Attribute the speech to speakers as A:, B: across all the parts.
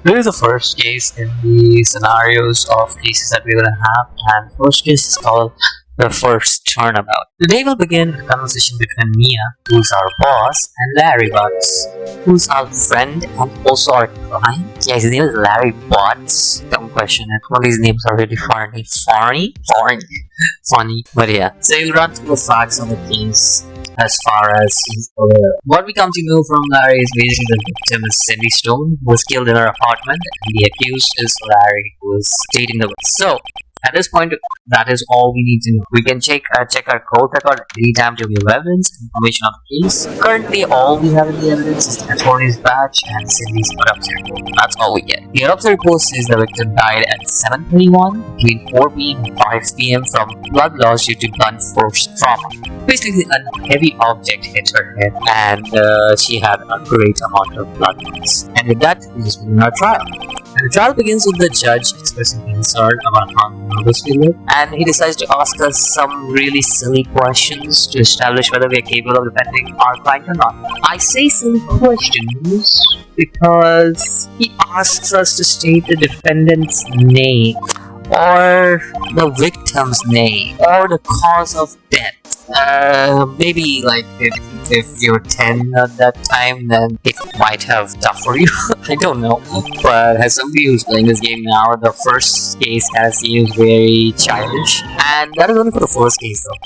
A: This is the first case in the scenarios of cases that we're gonna have, and first case is called the first turnabout. Today we'll begin a conversation between Mia, who's our boss, and Larry Butts, who's our friend and also our client. Yeah, his name is Larry Butts. Don't question it. All these names are really funny. Funny. But yeah. So we'll run through the facts on the case as far as he's aware. What we come to know from Larry is basically the victim is Cindy Stone, who was killed in her apartment, and the accused is Larry, who was dating the witness. So, at this point, that is all we need to know. We can check our court record anytime to give evidence and information on the case. Currently, all we have in the evidence is the attorney's badge and Cindy's autopsy report. That's all we get. The autopsy report says the victim died at 7:21 between 4 p.m. and 5 p.m. from blood loss due to blunt force trauma. Basically, a heavy object hit her head, and she had a great amount of blood loss. And with that, we just begin our trial. And the trial begins with the judge expressing concern about how nervous we look, and he decides to ask us some really silly questions to establish whether we are capable of defending our client or not. I say silly questions because he asks us to state the defendant's name, or the victim's name, or the cause of death. Maybe like if you're 10 at that time, then it might have tough for you. I don't know. But as somebody who's playing this game now, the first case kind of seems very childish. And that is only for the first case though.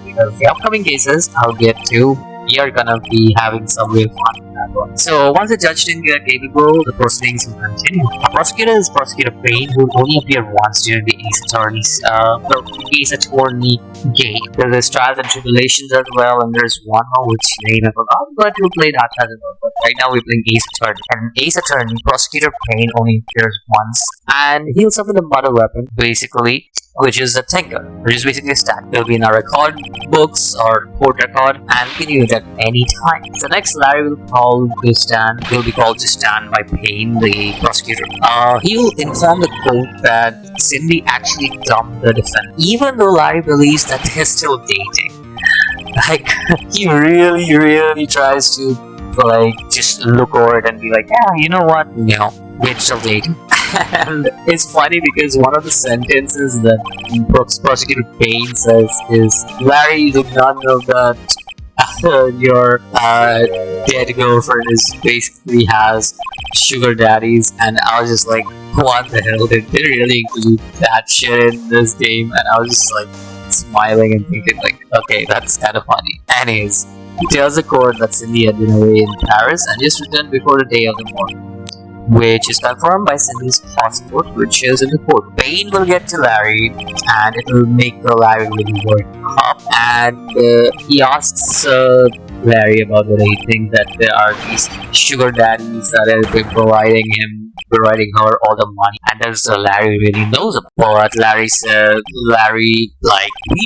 A: Because the upcoming cases I'll get to, we are gonna be having some real fun with that one. So once the judge didn't get capable, the proceedings will continue. Our prosecutor is Prosecutor Payne, who will only appear once during the case attorney game. There's trials and tribulations as well, and there's one more which name I forgot, but we'll play that as well. But right now we're playing Ace Attorney. And Ace Attorney, Prosecutor Payne only appears once, and he'll summon the murder weapon, basically, which is a tinker, which is basically a stack. It'll be in our record books or court record, and can use it at any time. So next, Larry will call to stand. He'll be called to stand by Payne, the prosecutor. He'll inform the court that Cindy actually dumped the defendant, even though Larry believes that they're still dating. Like, he really tries to just look over it and be like, yeah, you know what? No, we're still dating. And it's funny because one of the sentences that Prosecutor Payne says is, Larry, you did not know that your dead girlfriend basically has sugar daddies. And I was just like, what the hell? Did they really include that shit in this game? And I was just like smiling and thinking like, okay, that's kind of funny. Anyways, he tells the court that Cindy had been away in Paris and just returned before the day of the murder, which is confirmed by Cindy's passport, which is in the court. Payne will get to Larry, and it will make Larry really work up. And he asks Larry about whether he thinks that there are these sugar daddies that have been providing her all the money, and that's Larry really knows about. But Larry said, we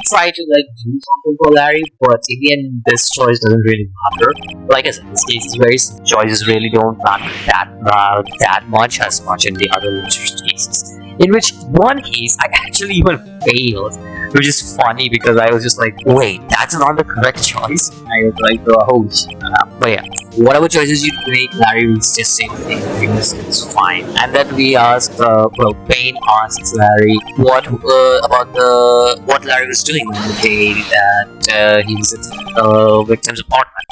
A: try to do something for Larry, but in the end, this choice doesn't really matter. Like I said, this case is very simple. Choices really don't matter that much as much in the other cases. In which one case I actually even failed, which is funny because I was just like, wait, that's not the correct choice. I was like, oh shit. But yeah, whatever choices you make, Larry will just say the same thing. It's fine. And then we asked, Payne asks Larry what Larry was doing on the day that he was at the victim's apartment.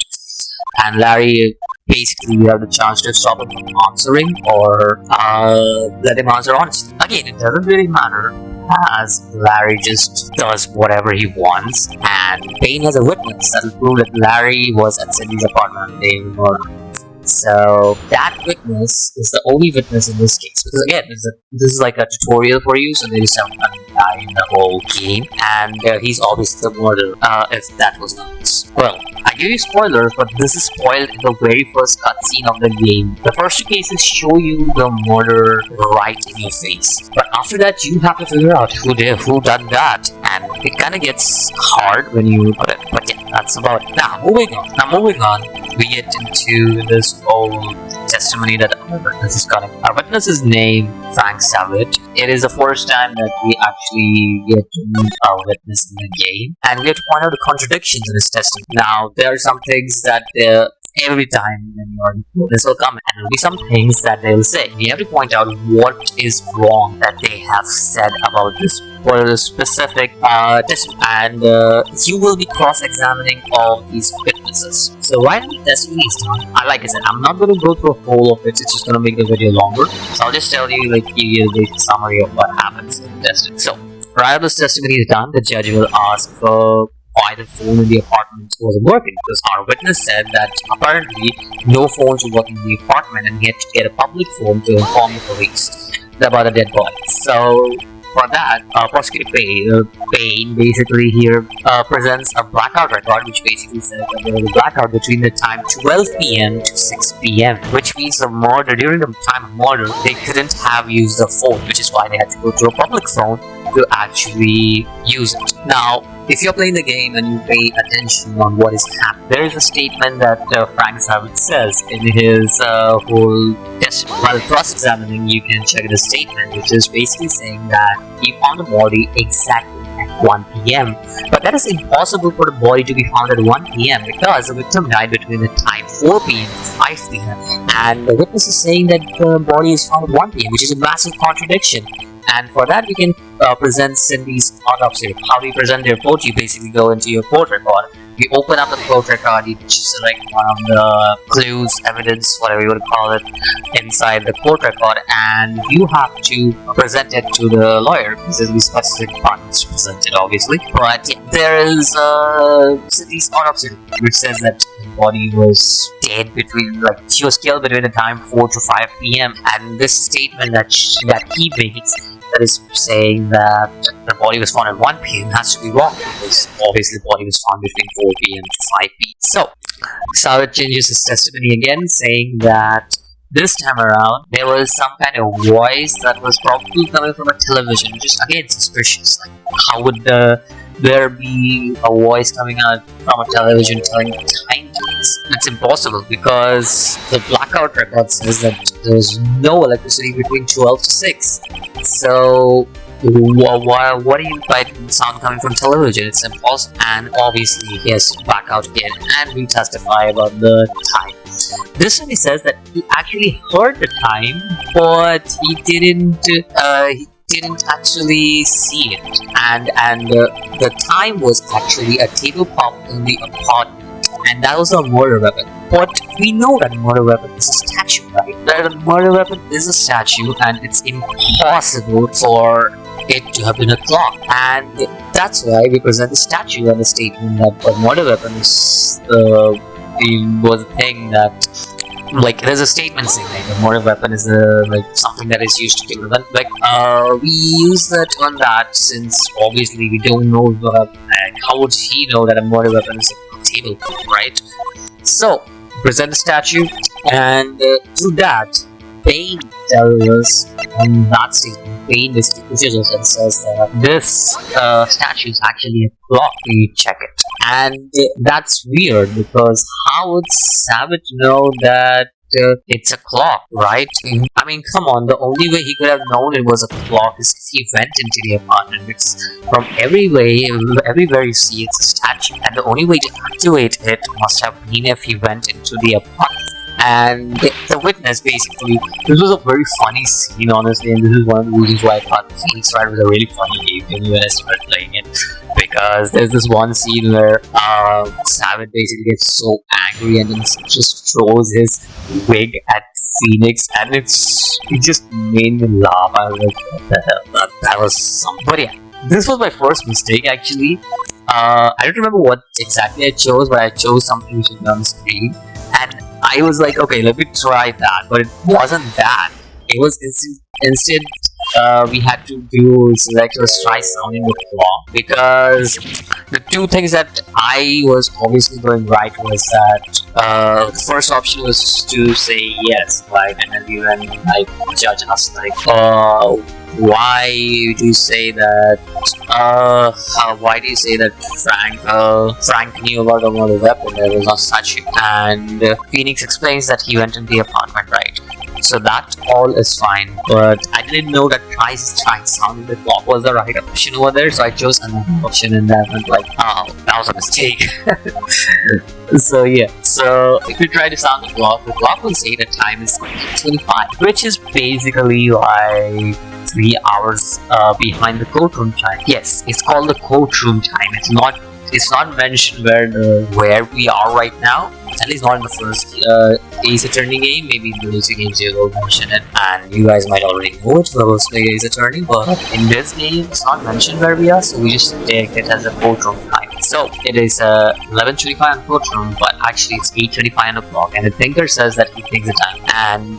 A: And Larry, basically, we have the chance to stop him from answering or let him answer honestly. Again, it doesn't really matter, as Larry just does whatever he wants, and Payne has a witness that will prove that Larry was at Cindy's apartment on the day of the murder. So that witness is the only witness in this case, because again, this is like a tutorial for you, so there is some guy in the whole game, and he's obviously the murderer, if that was obvious. Well, I give you spoilers, but this is spoiled in the very first cutscene of the game. The first two cases show you the murder right in your face, but after that you have to figure out who done that, and it kind of gets hard when you put it. But yeah, that's about it. Now moving on, we get into this whole testimony that our witness is calling. Our witness's name, Frank Savage. It is the first time that we actually get to meet our witness in the game, and we get to point out the contradictions in his testimony. Now, there are some things that every time when this will come, and there will be some things that they will say. We have to point out what is wrong that they have said about this for the specific test, and you will be cross-examining all these witnesses. So while the testimony is done, like I said, I'm not going to go through a whole of it. It's just going to make the video longer. So I'll just tell you, like, give you a basic summary of what happens in the testimony. So right after this testimony is done, the judge will ask for why the phone in the apartment wasn't working, because our witness said that apparently no phones were working in the apartment and he had to get a public phone to inform the police about a dead body. So for that, prosecutor Payne basically here presents a blackout record, which basically says that there was a blackout between the time 12 p.m. to 6 p.m., which means during the time of murder, they couldn't have used the phone, which is why they had to go to a public phone to actually use it. Now, if you're playing the game and you pay attention on what is happening, there is a statement that Frank Savage says in his whole test. While cross-examining, you can check the statement, which is basically saying that he found the body exactly at 1 p.m. But that is impossible for the body to be found at 1 p.m. because the victim died between the time 4 p.m. to 5 p.m. And the witness is saying that the body is found at 1 p.m., which is a massive contradiction. And for that, we can present Cindy's autopsy. How do you present the report? You basically go into your court record. You open up the court record, you select one of the clues, evidence, whatever you would call it, inside the court record, and you have to present it to the lawyer, because there'll be specific parts presented, obviously. But yeah, there is Cindy's autopsy, which says that the body was dead she was killed between the time 4 to 5 p.m. And this statement that he makes, that is saying that the body was found at 1 p.m. has to be wrong, because obviously the body was found between 4 p.m. to 5 p.m. So, Savage changes his testimony again, saying that this time around there was some kind of voice that was probably coming from a television, which is again suspicious. Like, how would there be a voice coming out from a television telling time? It's impossible, because the blackout record says that there was no electricity between 12 to 6. So what do you by sound coming from television? It's impossible. And obviously he has to back out again and re-testify about the time. This time he says that he actually heard the time, but he didn't actually see it, and the time was actually a tabletop in the apartment. And that was a murder weapon. But we know that a murder weapon is a statue, right? That a murder weapon is a statue, and it's impossible for it to have been a clock. And that's why we present the statue and the statement that a murder weapon was a thing that, like, there's a statement saying that a murder weapon is something that is used to kill them. We use that on that, since obviously we don't know how would he know that a murder weapon is a table, right? So present the statue, and through that, Payne tells us on that statement. Payne basically pushes us and says that this statue is actually a clock. We check it, and that's weird, because how would Savage know that it's a clock, right? I mean, come on, the only way he could have known it was a clock is if he went into the apartment, because from everywhere you see it's a statue, and the only way to activate it must have been if he went into the apartment. And the witness basically, this was a very funny scene, honestly, and this is one of the reasons why I thought Phoenix Wright was a really funny game when I started playing it, because there's this one scene where Savage basically gets so angry and then just throws his wig at Phoenix, and it just made me laugh. I was like, what the hell, that was something. But yeah, this was my first mistake actually. I don't remember what exactly I chose, but I chose something which was on screen, and I was like, okay, let me try that, but it wasn't that. It was instead we had to select or try sounding the clock, because the two things that I was obviously going right was that the first option was to say yes, like, and then we went like judge us like, why do you say that? Why do you say that Frank knew about the murder weapon? There was no such. And Phoenix explains that he went into the apartment, right? So that all is fine, but I didn't know that try sounding the clock was the right option over there, so I chose another option and then went like, oh, that was a mistake. So yeah, so if you try to sound the clock will say the time is 25, which is basically like 3 hours behind the courtroom time. Yes, it's called the courtroom time. It's not mentioned where we are right now. At least not in the first Ace Attorney game. Maybe in the later games they will mention it, and you guys might already know it for those play Ace Attorney. But in this game, it's not mentioned where we are, so we just take it as a courtroom time. So it is 11:25 on courtroom, but actually it's 8:25 on the clock. And the thinker says that he takes the time, and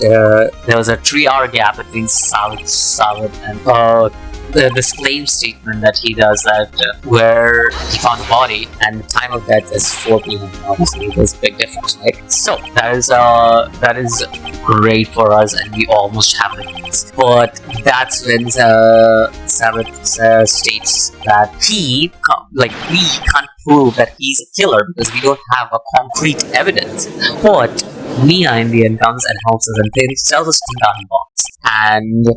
A: there was a 3-hour gap between Salad and this claim statement that he does that where he found the body and the time of death is 4 p.m. Obviously, there's a big difference, right? So that is great for us, and we almost have the case. But that's when Sabbath states that we can't prove that he's a killer because we don't have a concrete evidence. But Mia in the end comes and helps us and tells us to down box. And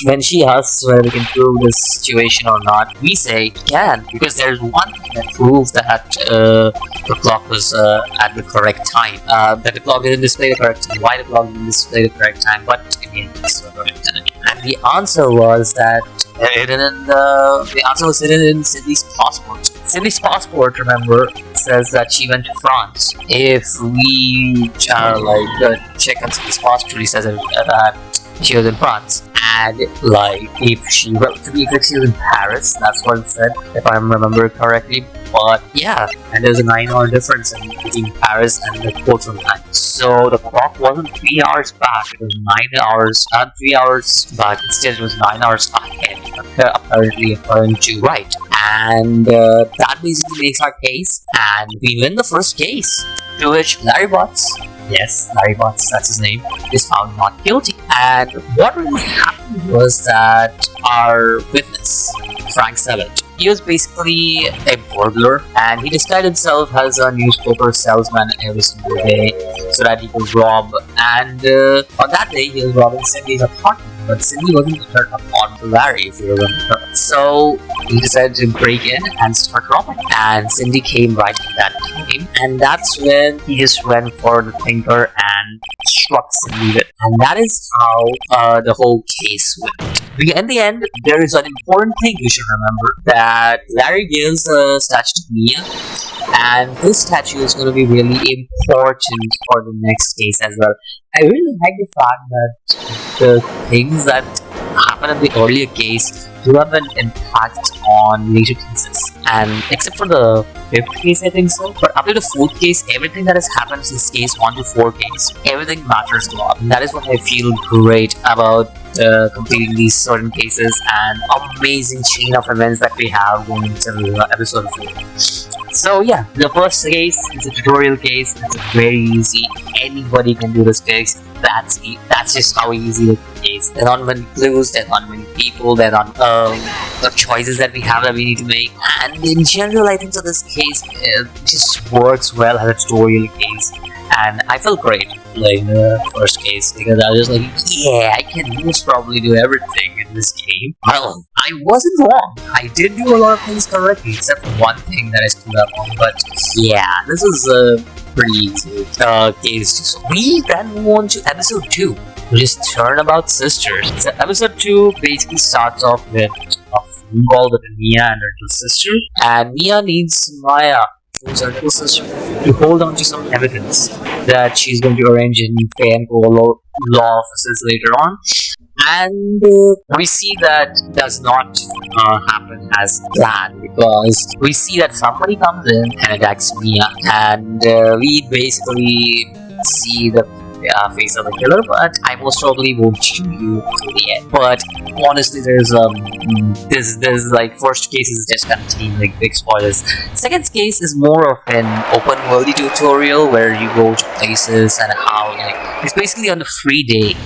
A: when she asks whether we can prove this situation or not, we say can, because there's one thing that proves that the clock was at the correct time. That the clock didn't display the correct time. Why the clock didn't display the correct time? But in the end, it's the correct time. And the answer was that the answer was hidden in Cindy's passport. Cindy's passport, remember, says that she went to France. If we check on Cindy's passport, he says that she was in France. And if she were to be exact, she was in Paris. That's what it said, if I remember correctly. But yeah, and there's a 9-hour difference between Paris and the courtroom time. So the clock wasn't 3 hours back; it was 9 hours, not 3 hours back. Instead, it was 9 hours ahead. Apparently, according to Wright, and that basically makes our case, and we win the first case. To which Larry Butts. Yes, Larry Butts, that's his name, is found not guilty. And what really happened was that our witness, Frank Savage, he was basically a burglar, and he described himself as a newspaper salesman every single day so that he could rob. And on that day, he was robbing Cindy's apartment. But Cindy wasn't returned upon to Larry, if you remember. So he decided to break in and start robbing. And Cindy came right at that time. And that's when he just went for the thinker and struck Cindy with. And that is how the whole case went. In the end, there is an important thing we should remember, that Larry gives a statue to Mia. And this statue is going to be really important for the next case as well. I really like the fact that the things that happened in the earlier case do have an impact on later cases. And except for the 5th case, I think so. But up to the 4th case, everything that has happened since case 1 to 4 case, everything matters a lot. And that is what I feel great about completing these certain cases and amazing chain of events that we have going into episode 4. So yeah, the first case is a tutorial case. It's very easy. Anybody can do this case. That's just how easy the case. There are not many clues. There are not many people. There are not the choices that we have that we need to make. And in general, I think so this case just works well as a tutorial case. And I felt great playing the first case because I was just like, yeah, I can most probably do everything in this game. Well, I wasn't wrong. I did do a lot of things correctly, except for one thing that I screwed up on. But yeah, this is a pretty easy case. So we then move on to episode 2, which is Turnabout Sisters. So episode 2 basically starts off with a phone call between Mia and her little sister, and Mia needs Maya, who's her little sister, to hold on to some evidence that she's going to arrange in law offices later on. And we see that does not happen as planned, because we see that somebody comes in and attacks Mia, and we basically see the face of the killer, but I most probably won't show you to the end. But honestly, there's like first case is just contain like big spoilers. Second case is more of an open world tutorial where you go to places and how it's basically on the free day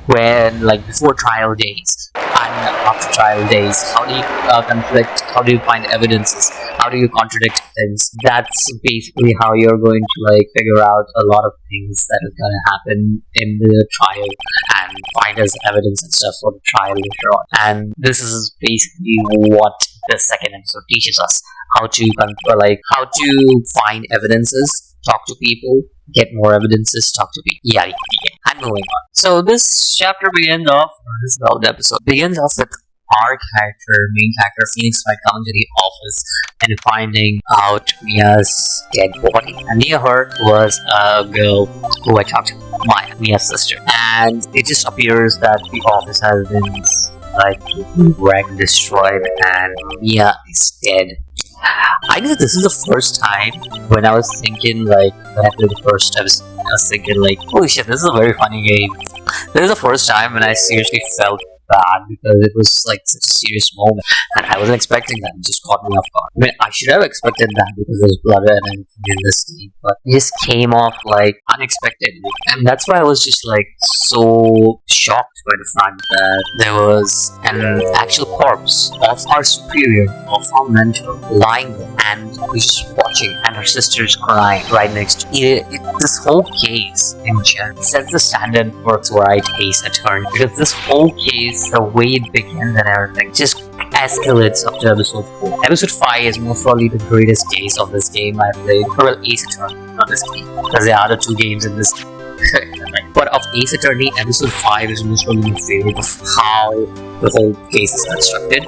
A: when before trial days. And after trial days? How do you conflict? How do you find evidences? How do you contradict things? That's basically how you're going to like figure out a lot of things that is going to happen in the trial and find as evidence and stuff for the trial later on. And this is basically what the second episode teaches us: how to how to find evidences, talk to people, get more evidences, talk to people, yada yada. And moving on. So this chapter begins off, or this the episode begins off with our main character, Phoenix Wright, coming to the office and finding out Mia's dead body. And near her was a girl who I talked to, Maya, Mia's sister. And it just appears that the office has been wrecked, destroyed, and Mia is dead. I guess this is the first time when I was thinking, when I played the first episode, I was thinking, holy shit, this is a very funny game. This is the first time when I seriously felt bad because it was such a serious moment and I wasn't expecting that. It just caught me off guard. I mean, I should have expected that because there's blood and everything in this game, but it just came off unexpectedly, and that's why I was just so shocked by the fact that there was an actual corpse of our superior, of our mentor, lying there, and we're just watching, and her sister's crying right next to it. This whole case in general sets the standard for Wright Ace Attorney, because this whole case, the way it begins and everything, just escalates up to episode 4. Episode 5 is most probably the greatest case of this game I played. Well, Ace Attorney, not this game, because there are other 2 games in this. But of Ace Attorney, episode 5 is most probably my favorite of how the whole case is constructed.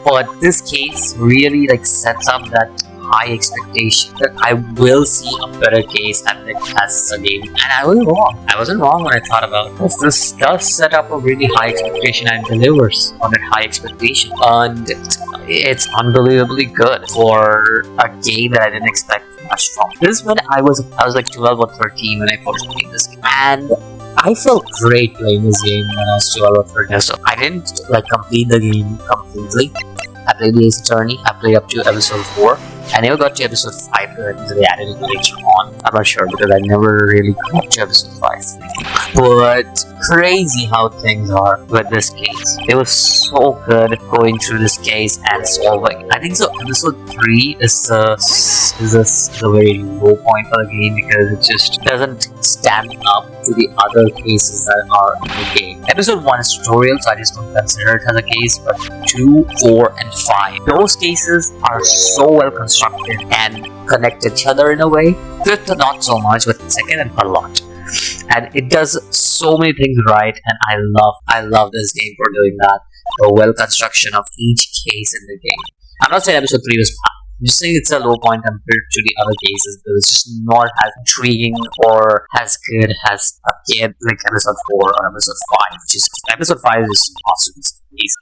A: But this case really sets up that high expectation that I will see a better case as a game, and I was wrong. I wasn't wrong when I thought about this. This does set up a really high expectation and delivers on that high expectation, and it's unbelievably good for a game that I didn't expect much from. This is when I was 12 or 13 when I first played this game, and I felt great playing this game when I was 12 or 13. So I didn't complete the game completely. I played the Ace Attorney. I played up to episode 4. I never got to episode 5 because they added it later on. I'm not sure because I never really got to episode 5. But crazy how things are with this case. It was so good going through this case and solving. I think so. Episode 3 is the very low point for the game because it just doesn't stand up to the other cases that are in the game. Episode 1 is tutorial, so I just don't consider it as a case. But 2, 4, and 5, those cases are so well constructed and connect each other in a way. Fifth, not so much, but second, and a lot. And it does so many things right, and I love this game for doing that. The well construction of each case in the game. I'm not saying episode 3 was bad. I'm just saying it's a low point compared to the other cases. It was just not as intriguing or as good as episode 4 or episode 5. Episode 5 is awesome.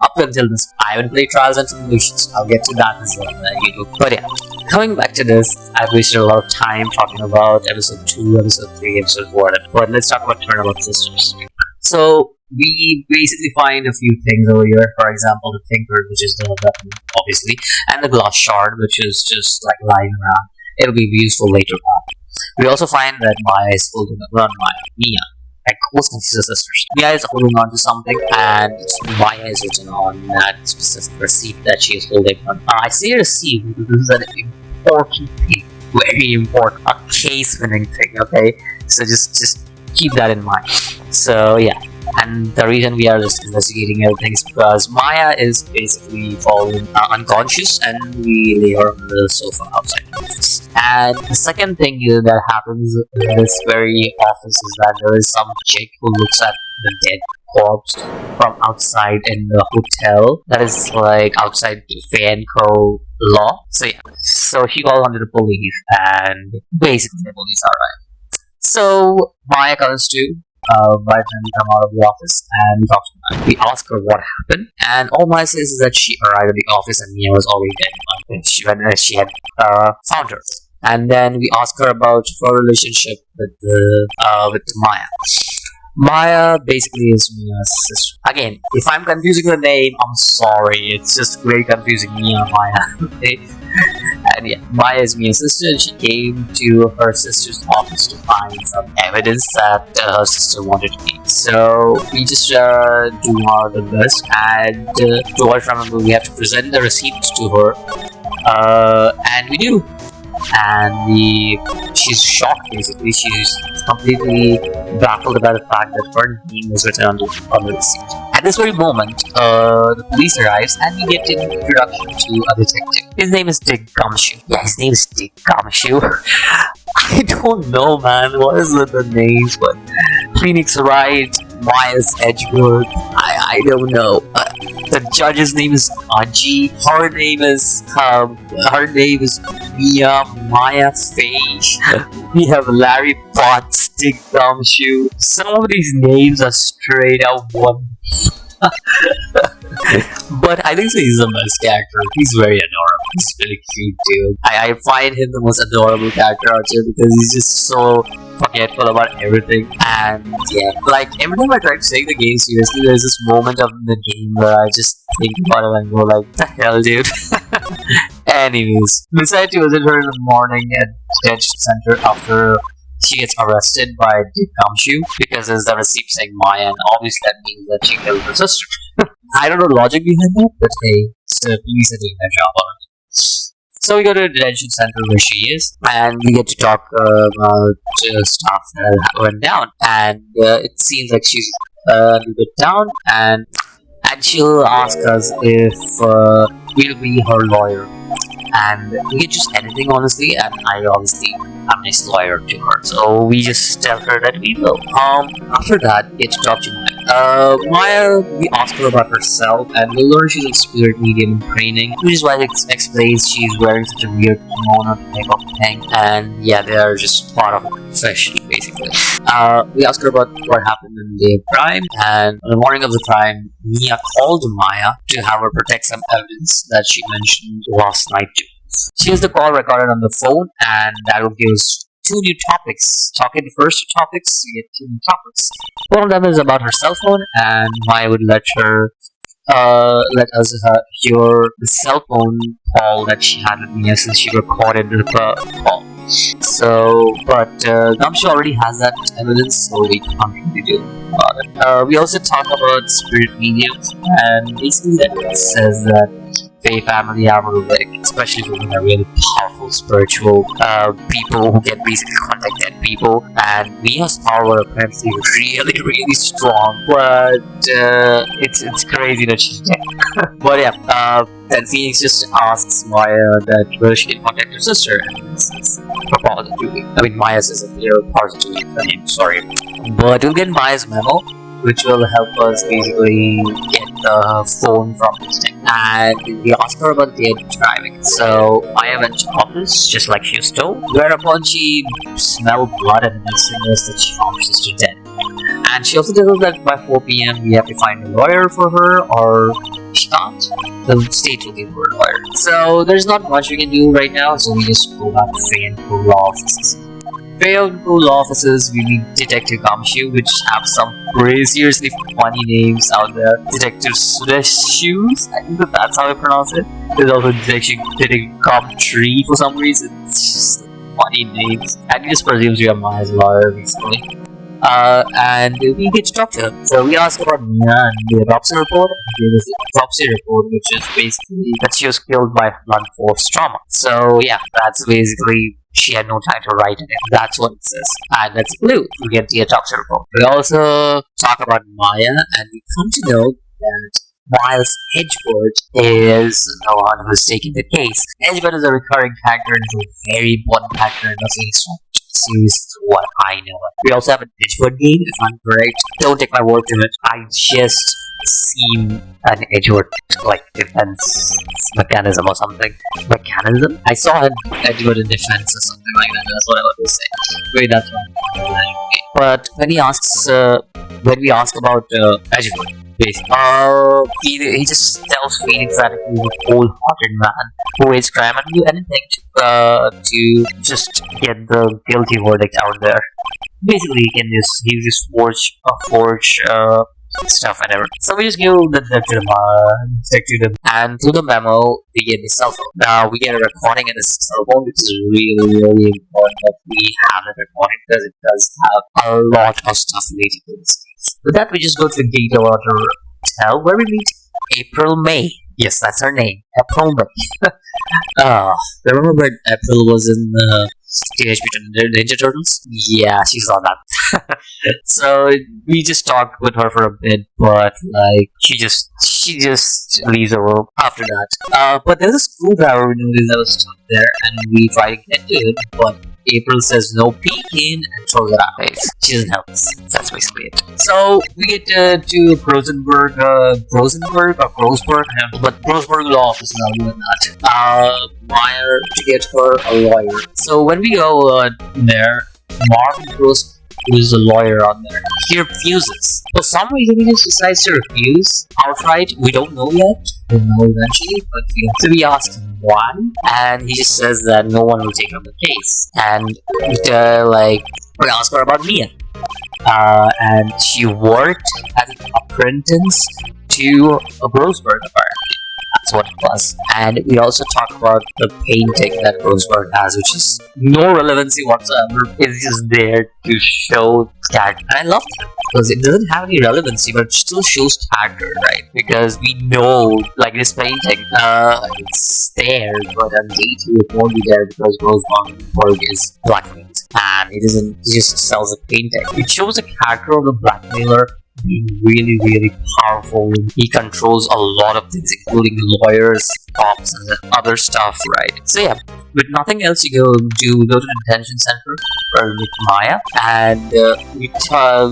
A: Up until this, I haven't played Trials and Tribulations. I'll get to that as well. But yeah, coming back to this, I've wasted a lot of time talking about episode 2, episode 3, episode 4. But let's talk about Turnabout Sisters. So we basically find a few things over here. For example, the Thinker, which is the weapon, obviously, and the Glass Shard, which is just lying around. It'll be useful later on. We also find that Maya is holding on Mia. Most confused sisters. Mia is holding on to something, and Maya is written on that specific receipt that she is holding on. I say receipt because this is an important thing, very important, a case-winning thing. Okay, so just keep that in mind. So yeah, and the reason we are just investigating everything is because Maya is basically fallen unconscious, and we lay her on the sofa outside the office. And the second thing that happens in this very office is that there is some chick who looks at the dead corpse from outside in the hotel that is outside Fanco law. So yeah, so she calls under the police, and basically the police are right. So Maya comes to by the time we come out of the office and we talk to her. We ask her what happened, and all Maya says is that she arrived at the office and Mia was already dead when she had found her. And then we ask her about her relationship with Maya. Maya basically is Mia's sister. Again, if I'm confusing the name, I'm sorry. It's just very confusing, Mia and Maya. Okay? And yeah, Maya is Mia's sister, and she came to her sister's office to find some evidence that her sister wanted to keep. So we just do our the best, and to always remember we have to present the receipt to her, and we do. And she's shocked basically. She's completely baffled about the fact that her name was written on the receipt. At this very moment, the police arrives and we get an introduction to a detective. His name is Dick Gumshoe. Yeah, his name is Dick Gumshoe. I don't know, man. What is the names? But Phoenix Wright, Miles Edgeworth. I don't know. The judge's name is Anji. Her name is Maya Faye. We have Larry Potts, Dick Gumshoe. Some of these names are straight out one. But I think so he's the best character. He's very adorable. He's really cute dude. I find him the most adorable character out here because he's just so forgetful about everything. And yeah, like every time I try to take the game seriously, there's this moment of the game where I just think about it and go like, the hell dude. Anyways, we decided to visit her in the morning at detention center after she gets arrested by Dick Gumshoe because there's the receipt saying Maya, and obviously that means that she killed her sister. I don't know the logic behind that, but hey, so police are doing their job on it. So we go to the detention center where she is, and we get to talk about stuff that went down. And it seems like she's a little bit down, and she'll ask us if we'll be her lawyer. And we can choose anything honestly, and I obviously am a nice lawyer to her, so we just tell her that we will. After that, we get to talk to Maya. Maya, we ask her about herself, and we learn she's a spirit medium in training, which is why it explains she's wearing such a weird kimono type of thing, and yeah, they are just part of a profession, basically. We ask her about what happened in the crime, and on the morning of the crime, Mia called Maya to have her protect some evidence that she mentioned last night to us. She has the call recorded on the phone, and that will give us two new topics. Talking the first two topics, we get two new topics. One of them is about her cell phone, and Maya would let us hear the cell phone call that she had with Mia since she recorded the call. So, but Gumshoe already has that evidence, so we can't really do about it. We also talk about spirit mediums, and basically that says that Fae family have a relic, especially when they're really powerful spiritual people who can basically contact dead people. And Mia's power apparently really, really strong, but it's crazy that she's dead. But yeah, then Phoenix just asks Maya that whether she can contact her sister, and this is her positively. I mean, Maya's is a clear positively, sorry. But we'll get Maya's memo, which will help us basically get the phone from this thing. And we ask her about the driving. So Maya went to office just like she was told, whereupon she smelled blood and mentioned us that she found her sister dead. And she also tells us that by 4 p.m. we have to find a lawyer for her, or she can't. The state will give her a lawyer. So there's not much we can do right now, so we just go back to Faye and Pro Law offices. Failed law offices, we meet Detective Gumshoe, which have some seriously funny names out there. Detective Shoes, I think that's how I pronounce it. There's also Detective Gumtree for some reason. It's just funny names. And he just presumes we are Maya's lawyer, basically. And we get to talk to her. So we ask about Mia and the autopsy report. He gave us the autopsy report, which is basically that she was killed by blunt force trauma. So yeah, that's basically she had no time to write it in. That's what it says. And that's blue. We get the autopsy report. We also talk about Maya, and we come to know that Miles Edgeworth is the one who's taking the case. Edgeworth is a recurring character and is a very important character in the Phoenix Wright series, to what I know. We also have an Edgeworth game, if I'm correct. Don't take my word to it. I just seen an Edgeworth like defense mechanism or something. Mechanism? I saw an Edgeworth in defense or something like that. That's what I want to say. Wait, that's one. But when we ask about Edgeworth, he just tells Phoenix that he's a cold-hearted man who hates crime and do anything to just get the guilty verdict out there. Basically, he just forge stuff and everything. So we just give the detective, and through the memo, we get the cell phone. Now we get a recording in the cell phone, which is really, really important that we have the recording because it does have a lot of stuff related to this case. With that, we just go to the gate of our hotel where we meet April May. Yes, that's her name, April May. Remember when April was in Teenage Mutant Ninja Turtles? Yeah, she's on that. So we just talked with her for a bit, but like she just leaves the room after that. But there's a screwdriver we noticed that was stuck there, and we try to get to it, but April says no peeking and throws it out. She doesn't help us. That's basically it. So we get to Rosenberg, but Grossberg Law Office now doing that. Meyer to get her a lawyer. So when we go there, Marvin Gross, who is a lawyer on there, he refuses. For some reason, he just decides to refuse outright. We don't know yet. We'll know eventually, but so we asked him why, and he just says that no one will take up the case. And we asked her about Mia, and she worked as an apprentice to a Grossberg, apparently. That's what it was. And we also talk about the painting that Grossberg has, which is no relevancy whatsoever. It's just there to show character. And I love it because it doesn't have any relevancy, but it still shows character, right? Because we know, like this painting, it's there, but on day 2 it won't be there because Grossberg is blackmailed. And he just sells a painting. It shows the character of the blackmailer being really, really powerful. He controls a lot of things, including lawyers, cops, and other stuff, right? So yeah, with nothing else, we go to the detention center where we meet Maya, and we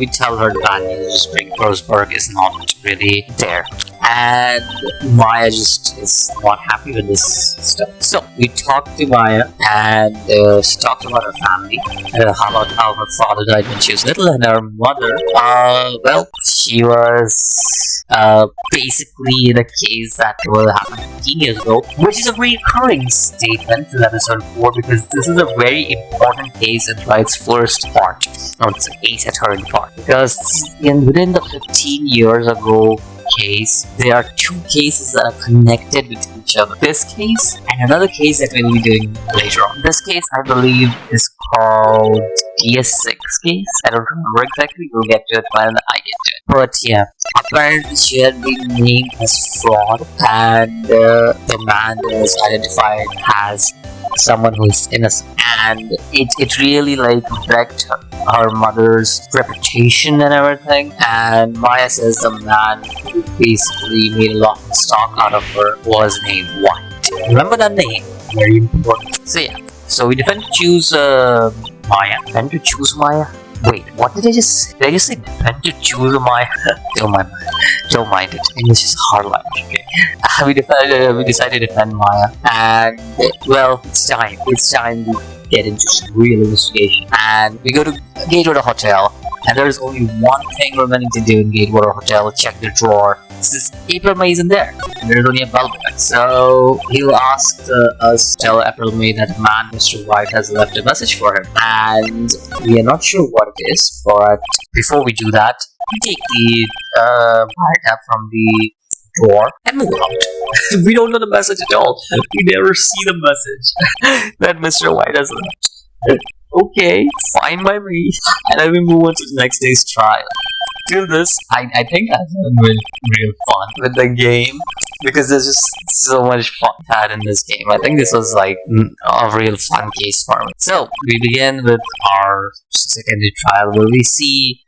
A: tell her that Spring Grossberg is not really there. And Maya just is not happy with this stuff. So we talk to Maya, and she talks about her family, about how her father died when she was little, and her mother, she was basically in a case that happened 15 years ago, which is a recurring statement in episode 4 because this is a very important case in its first part. No, it's a case at her in part because within the 15 years ago case, there are 2 cases that are connected with each other. This case and another case that we'll be doing later on. This case, I believe, is called DS6 case. I don't remember exactly. We'll get to it when I get to it. But yeah, apparently she had been named as fraud, and the man is identified as someone who is innocent, and it really wrecked her mother's reputation and everything. And Maya says the man who basically made a lot of stock out of her was named White. Remember that name, very important. So yeah, so we defend to choose Maya. Defend to choose Maya. Wait, what did I just say? Did I just say defend to choose Maya? Don't mind it. English is hard language. Okay. We decided to defend Maya, and well, it's time to get into some real investigation. And we go to Gatewater Hotel, and there's only one thing remaining to do in Gatewater Hotel: check the drawer. Since April May isn't there, and there's only a bell button. So he'll ask us to tell April May that the man, Mr. White, has left a message for him, and we are not sure what it is. But before we do that, we take the wiretap from the drawer and move out. We don't know the message at all. We never see the message that Mr. White has left. Okay, fine by me. And then we move on to the next day's trial. Till this, I think I've had real fun with the game because there's just so much fun had in this game. I think this was like a real fun case for me. So we begin with our secondary trial where we see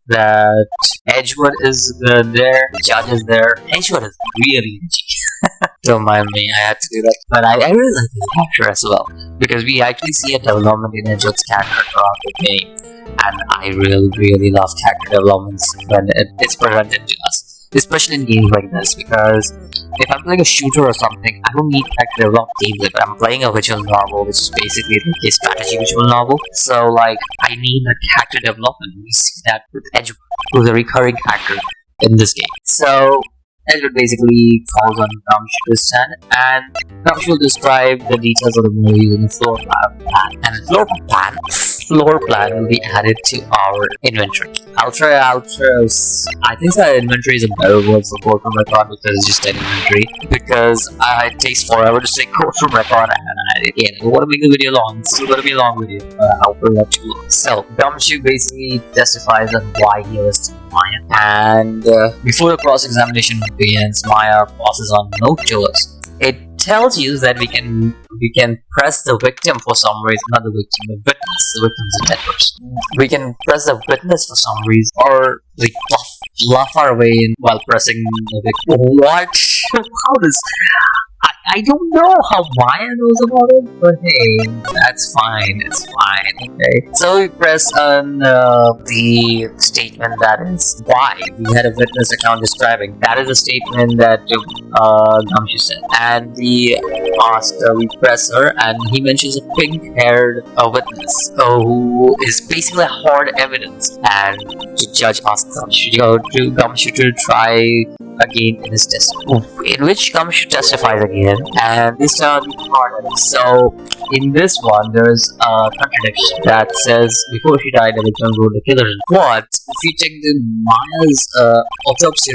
A: that Edgewood is there, the judge is there. Edgewood is really edgy. Don't mind me, I had to do that. But I really like his character as well because we actually see a development in Edgewood's character throughout the game. And I really love character developments when it's presented to us, especially in games like this, because if I'm playing a shooter or something, I don't need character development gameplay, but I'm playing a visual novel, which is basically a strategy visual novel, so like, I need a character development. We see that with Edgewood, who's a recurring character in this game. So Edgewood basically calls on Gumshoe to stand, and Gumshoe will describe the details of the movie in the floor plan. And the floor plan floor plan will be added to our inventory. I'll try I think that inventory is a better word for courtroom record because it's just an inventory. Because it takes forever to say courtroom record, and I don't want to make the video long. It's still going to be a long video. I'll put it up too long. So, Gumshoe basically testifies on why he arrested Maya. And before the cross-examination begins, Maya passes on a note to us. It tells you that we can press the victim for some reason, not the victim, the witness. The victim's a dead person. We can press the witness for some reason, or like bluff our way in while pressing the victim. What? How does? I don't know how Maya knows about it, but hey, that's fine. It's fine. Okay. So we press on the statement that is why we had a witness account describing. That is a statement that Gumshoe said, and we press her, and he mentions a pink-haired witness who is basically hard evidence, and the judge asks Gumshoe to try again in his testimony, in which Gumshoe testifies again, and this time hard evidence. So in this one, there's a contradiction that says before she died, the victim wrote the killer. But if you check the Maya's autopsy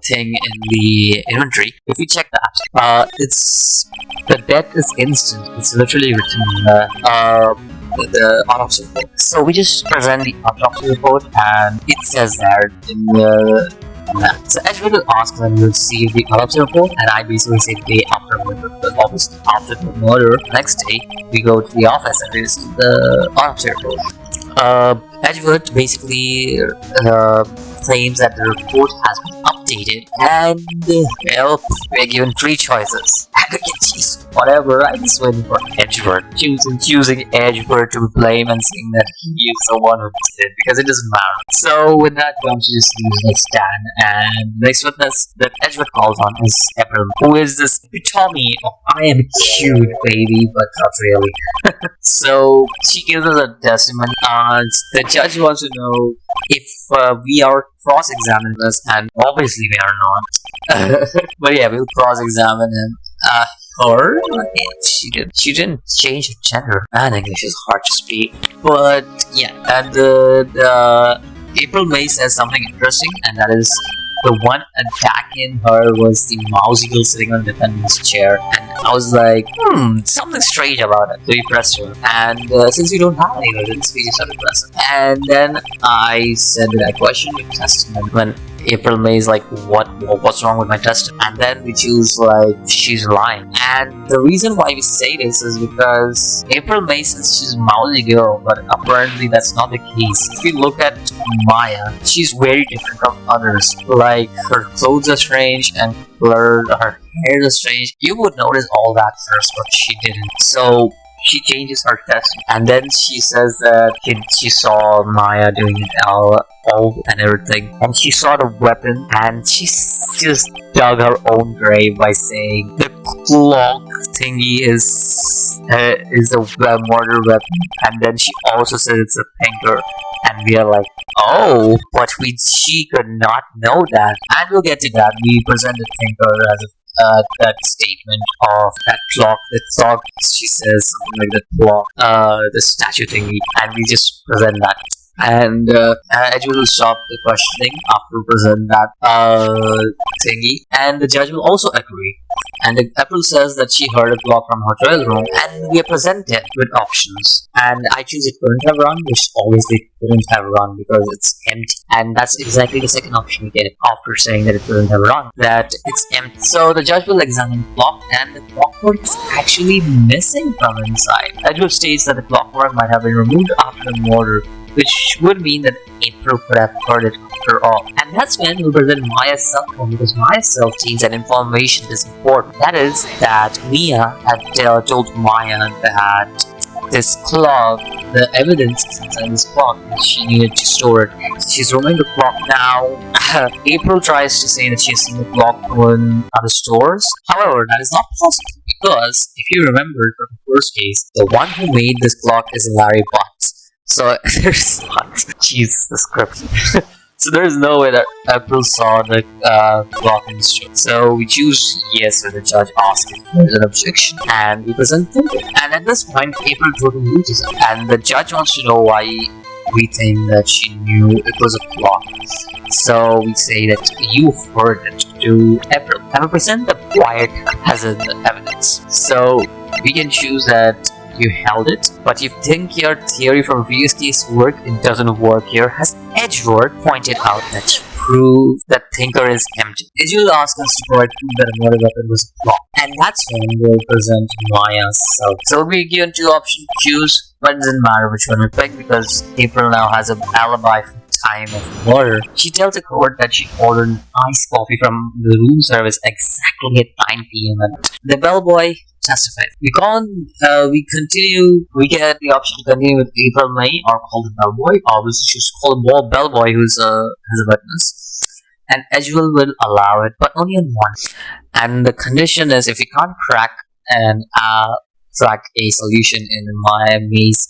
A: thing in the inventory, if you check that, it's the death is instant. It's literally written in the autopsy report. So we just present the autopsy report, and it says there in the so Edgewood will ask when we receive the autopsy report, and I basically say the day after murder, because obviously after the murder, next day we go to the office and we receive the autopsy report. Edgewood basically claims that the report has been updated, and well, we're given 3 choices. Whatever, I'm just waiting for Edgewood. Choosing Edgewood to blame and saying that he is the one who did it, because it doesn't matter. So with that, Gumshoe just leaves the stand, and the next witness that Edgewood calls on is April, who is this epitome of I am cute, baby, but not really. So she gives us a testimony, and the judge wants to know if we are cross-examining us, and obviously we are not. But yeah, we'll cross-examine him. Or she didn't change her gender. Man, English is hard to speak. But yeah, and the April May says something interesting, and that is the one attacking her was the mousy girl sitting on the defendant's chair, and I was like, something strange about it. So we pressed her, and since we don't have any evidence, we just started pressing. And then I said that I questioned your testament when April May is like, what's wrong with my testament? And then we choose like, she's lying. And the reason why we say this is because April May says she's a mousy girl, but apparently that's not the case. If you look at Maya, she's very different from others. Like, her clothes are strange, and her hair is strange. You would notice all that first, but she didn't. So she changes her testament, and then she says that she saw Maya doing it all and everything, and she saw the weapon, and she just dug her own grave by saying the clock thingy is a murder weapon, and then she also said it's a thinker, and we are like, oh, but she could not know that, and we'll get to that. We present the thinker as that statement of that clock. The clock, she says something like the clock, the statue thingy, and we just present that. And Edgewood will stop the questioning after we present that thingy, and the judge will also agree. And April says that she heard a clock from her trial room, and we are presented with options. And I choose it couldn't have run, which obviously couldn't have run because it's empty. And that's exactly the second option we get after saying that it couldn't have run, that it's empty. So the judge will examine the clock, and the clockwork is actually missing from inside. Edgewood states that the clockwork might have been removed after the murder, which would mean that April could have heard it after all. And that's when we present Maya's cell phone, because Maya's cell contains an information is important. That is that Mia had told Maya that this clock, the evidence is inside this clock, and she needed to store it. So she's removing the clock now. April tries to say that she has seen the clock in other stores. However, that is not possible, because if you remember from the first case, the one who made this clock is Larry Butts. So there's not. Jeez, the script. So there is no way that April saw the clock in the store. So we choose yes when the judge asks if there's an objection, and we present it. And at this point, April totally loses it, and the judge wants to know why we think that she knew it was a clock. So we say that you heard it to April, and we present the quiet as an evidence. So we can choose that you held it, but you think your theory from previous case worked, it doesn't work here, as Edgeworth pointed out that you prove that thinker is empty. Edgeworth asked us to provide proof that a murder weapon was a plot, and that's when we'll present Maya's self. So we'll be given two options to choose, but it doesn't matter which one we pick because April now has an alibi for time of murder. She tells the court that she ordered iced coffee from the room service exactly at 9 p.m. and the bellboy testified. We get the option to continue with April May or call the bellboy. Obviously, choose to call the bellboy who's has a witness. And Edgewell will allow it, but only on one. And the condition is if we can't crack a solution in Maya Maze?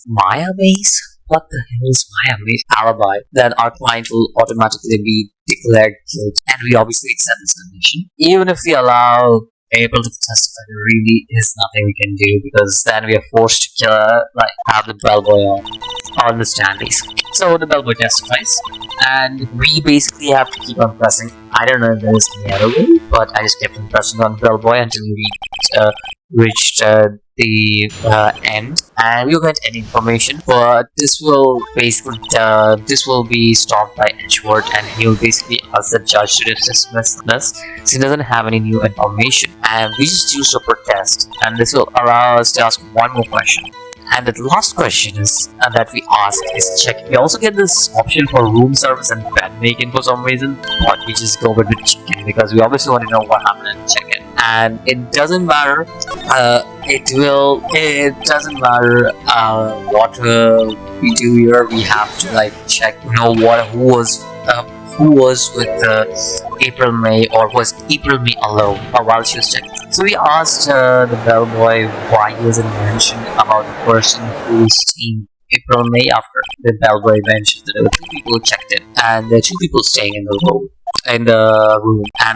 A: What the hell is Maya Maze alibi? Then our client will automatically be declared guilty. And we obviously accept this condition. Even if we allow April to testify, there really is nothing we can do because then we are forced to have the bellboy on the stand basically. So the bellboy testifies, and we basically have to keep on pressing. I don't know if there is any other way, but I just kept on pressing on bellboy until we reached the end, and we will get any information. But this will basically this will be stopped by Edgeworth, and he will basically ask the judge to dismiss this since he doesn't have any new information. And we just choose to protest, and this will allow us to ask one more question. And the last question is that we ask is check. We also get this option for room service and bed making for some reason, but we just go with the chicken because we obviously want to know what happened in chicken. And it doesn't matter. It doesn't matter what we do here. We have to check. Who was with April May, or was April May alone while she was checking. So we asked the bellboy why he wasn't mentioned about the person who was seeing April May after the bellboy mentioned that there were 2 people who checked in, and there are 2 people staying in the room. And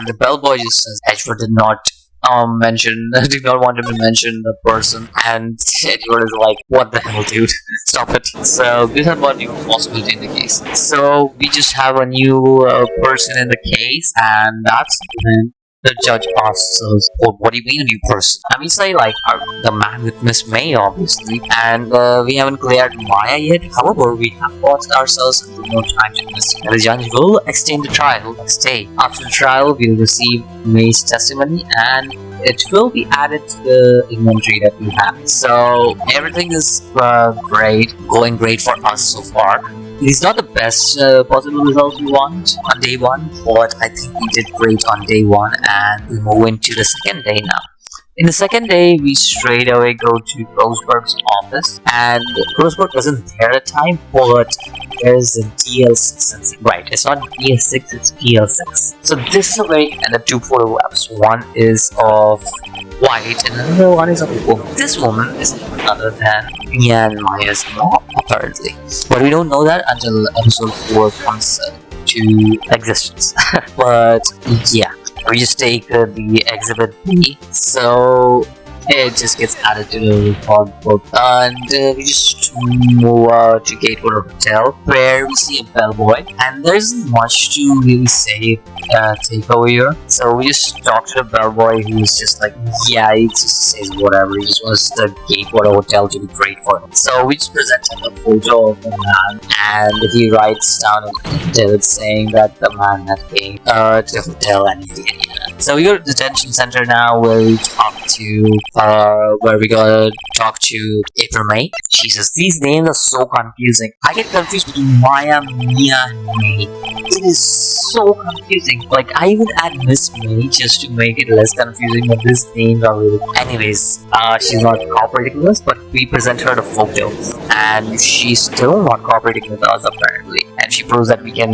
A: the bellboy just says Edgeworth did not did not want him to mention the person, and Edgeworth is like, what the hell, dude, stop it. So we have one new possibility in the case, so we just have a new person in the case, and that's when the judge asks us, well, what do you mean a new person? And we say the man with Miss May, obviously, and we haven't cleared Maya yet. However, we have got ourselves into no time to investigate. The judge will extend the trial next day. After the trial, we'll receive May's testimony, and it will be added to the inventory that we have. So everything is going great for us so far. It's not the best possible result we want on day 1, but I think we did great on day 1, and we move into the second day now. In the second day, we straight away go to Grossberg's office, and Grossberg wasn't there at the time, but there's a DL6. Right, it's not DL6, it's DL6. So this is a very, and the 2 photographs. One is of White, and another one is of a woman. This woman is none other than Mia and Maya's mom, apparently. But we don't know that until episode 4 comes to existence. But yeah. We just take the exhibit B, so it just gets added to the record book, and we just move to Gatewater Hotel, where we see a bellboy, and there isn't much to really say take over here. So we just talk to the bellboy, who's just like, yeah, he just says whatever, he just wants the Gatewater Hotel to be great for him. So we just present him a photo of the man, and he writes down a saying that the man had came to the hotel and so we go to the detention center now, where we talk to April May. She says, these names are so confusing. I get confused between Maya, Mia, and May. It is so confusing. I even add Miss May just to make it less confusing, but these names are really... Anyways, she's not cooperating with us, but we present her the photo, and she's still not cooperating with us apparently, and she proves that we can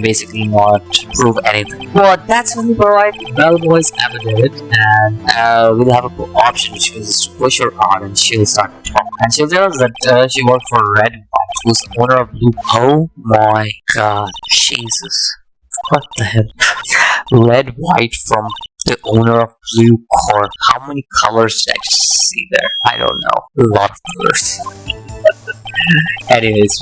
A: basically not prove anything. But that's when we provide bellboy's affidavit, and we'll have an option, which is to push her on, and she'll start to talk. And she'll tell us that she worked for Red who's the owner of Blue. Oh my god, Jesus. What the hell? Red White from the owner of Blue Core. How many colors did I just see there? I don't know. A lot of colors. Anyways,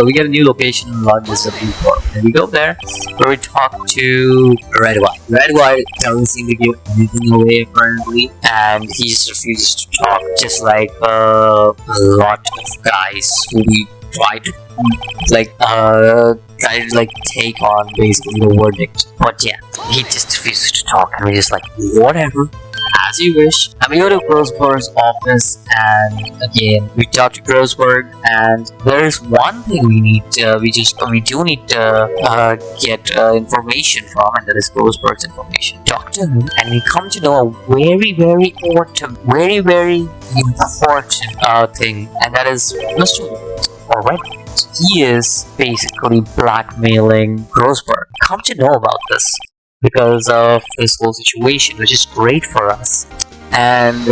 A: we get a new location in London, is the Blue Core. And we go there where we talk to Red White. Red White doesn't seem to give anything away apparently, and he just refuses to talk, just like a lot of guys who we try to take on basically the verdict. But yeah, he just refuses to talk, and we're just like, whatever, as you wish. And we go to Grossberg's office, and again we talk to Grossberg, and there's one thing we need we do need to get information from, and that is Grossberg's information. Talk to him, and we come to know a very important thing, and that is Mr. or Red. He is basically blackmailing Grossberg. Come to know about this because of this whole situation, which is great for us. And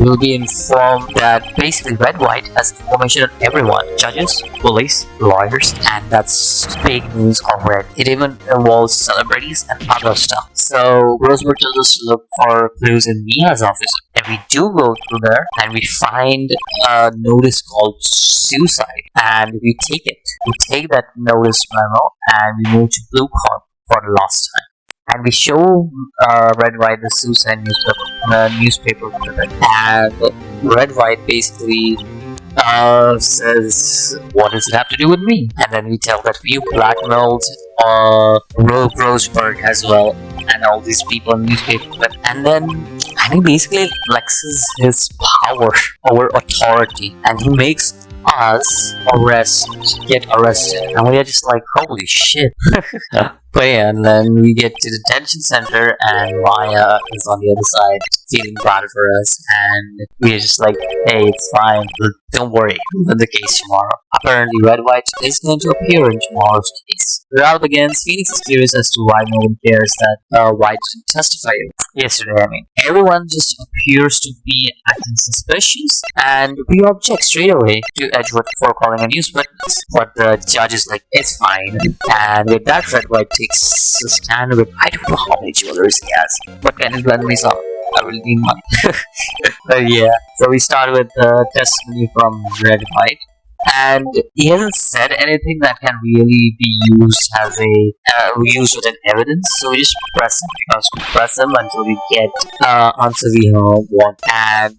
A: we'll be informed that basically Red White has information on everyone: judges, police, lawyers, and that's big news already. It even involves celebrities and other stuff. So Grossberg tells us to look for clues in Mia's office, and we do go through there, and we find a notice called suicide, and we take it. We take that notice memo, and we move to Blue Corp for the last time. And we show Red White the suicide newspaper clipping, and Red White basically says, "What does it have to do with me?" And then we tell that we blackmailed Grossberg as well, and all these people in the newspaper clip. And then he basically flexes his power over authority, and he makes us get arrested, and we are just like, holy shit. But yeah, and then we get to the detention center, and Maya is on the other side feeling bad for us, and we're just like, hey, it's fine, don't worry, we'll win the case tomorrow. Apparently Red White is going to appear in tomorrow's case. The trial begins. Phoenix is curious as to why no one cares that White didn't testify yesterday. Everyone just appears to be acting suspicious, and we object straight away to Edgewood for calling a news witness. But the judge is like, it's fine. And with that, Red White takes a stand with, I don't know how many jewelers he has, but can you lend me some? I will need money. But yeah, so we start with the testimony from Red White. And he hasn't said anything that can really be used as used with an evidence, so we just press him. Because we press him until we get answer we want. And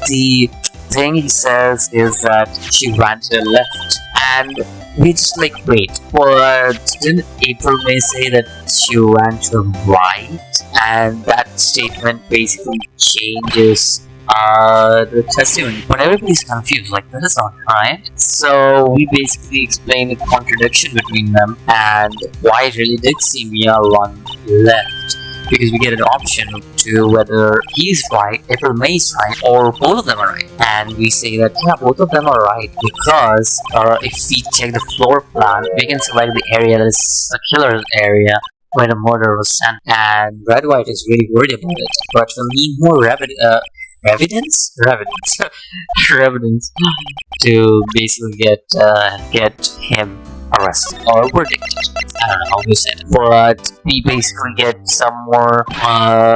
A: the thing he says is that she ran to the left, and we just like, wait, but didn't April May say that she ran to the right? And that statement basically changes the testimony, but everybody's confused, like, that is not right. So we basically explain the contradiction between them and why it really did see Mia run left, because we get an option to whether he's right, April May's right, or both of them are right. And we say that, yeah, both of them are right, because if we check the floor plan, we can select the area that is the killer's area where the murder was sent, and Red White is really worried about it. But we need more evidence to basically get him arrested or verdicted. I don't know how to say it. But we basically get some more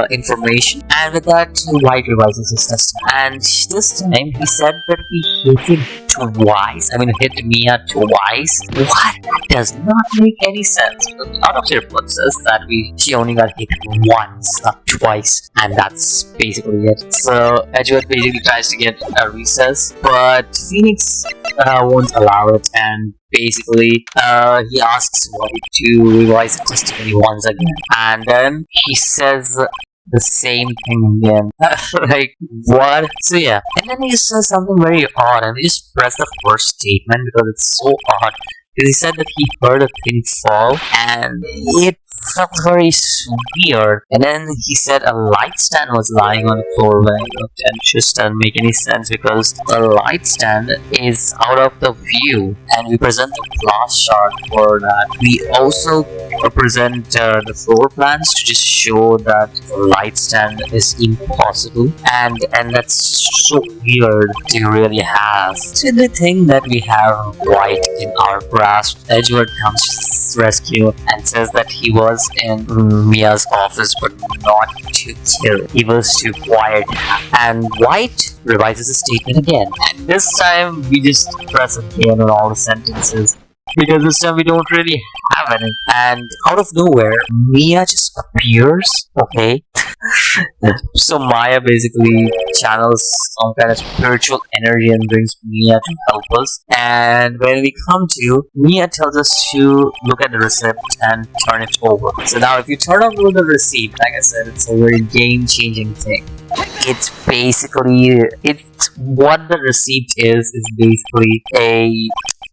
A: information, and with that, White revises his testimony. And this time, he said that we hit him twice. Hit Mia twice. What? That does not make any sense. The autopsy report says that she only got hit once, not twice, and that's basically it. So Edgewood basically tries to get a recess, but Phoenix won't allow it, and basically he asks White to revise the testimony once again, and then he says the same thing again. Like, what? So yeah, and then he says something very odd, and we just press the first statement because it's so odd. He said that he heard a thing fall and it felt very weird. And then he said a light stand was lying on the floor when I looked, and it just doesn't make any sense because the light stand is out of the view, and we present the glass shot for that. We also present the floor plans to just show that the light stand is impossible, and that's so weird to really have. So the thing that we have White in our grasp, Edward comes to rescue and says that he was in Mia's office but not to kill. He was to quiet her. And White revises the statement again. And this time we just press again on all the sentences, because this time we don't really have any. And out of nowhere, Mia just appears, okay? So Maya basically channels some kind of spiritual energy and brings Mia to help us. And when we come to, Mia tells us to look at the receipt and turn it over. So now if you turn over the receipt, like I said, it's a very game-changing thing. It's basically, what the receipt is basically a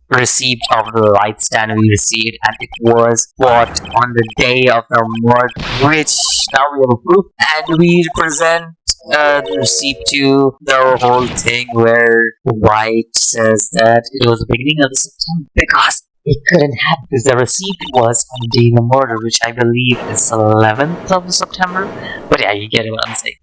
A: receipt of the light stand we received, and it was bought on the day of the murder, which now we have a proof, and we present the receipt to the whole thing where White says that it was the beginning of the September because it couldn't happen because the receipt was on the day of the murder, which I believe is 11th of September. But yeah, you get what I'm saying.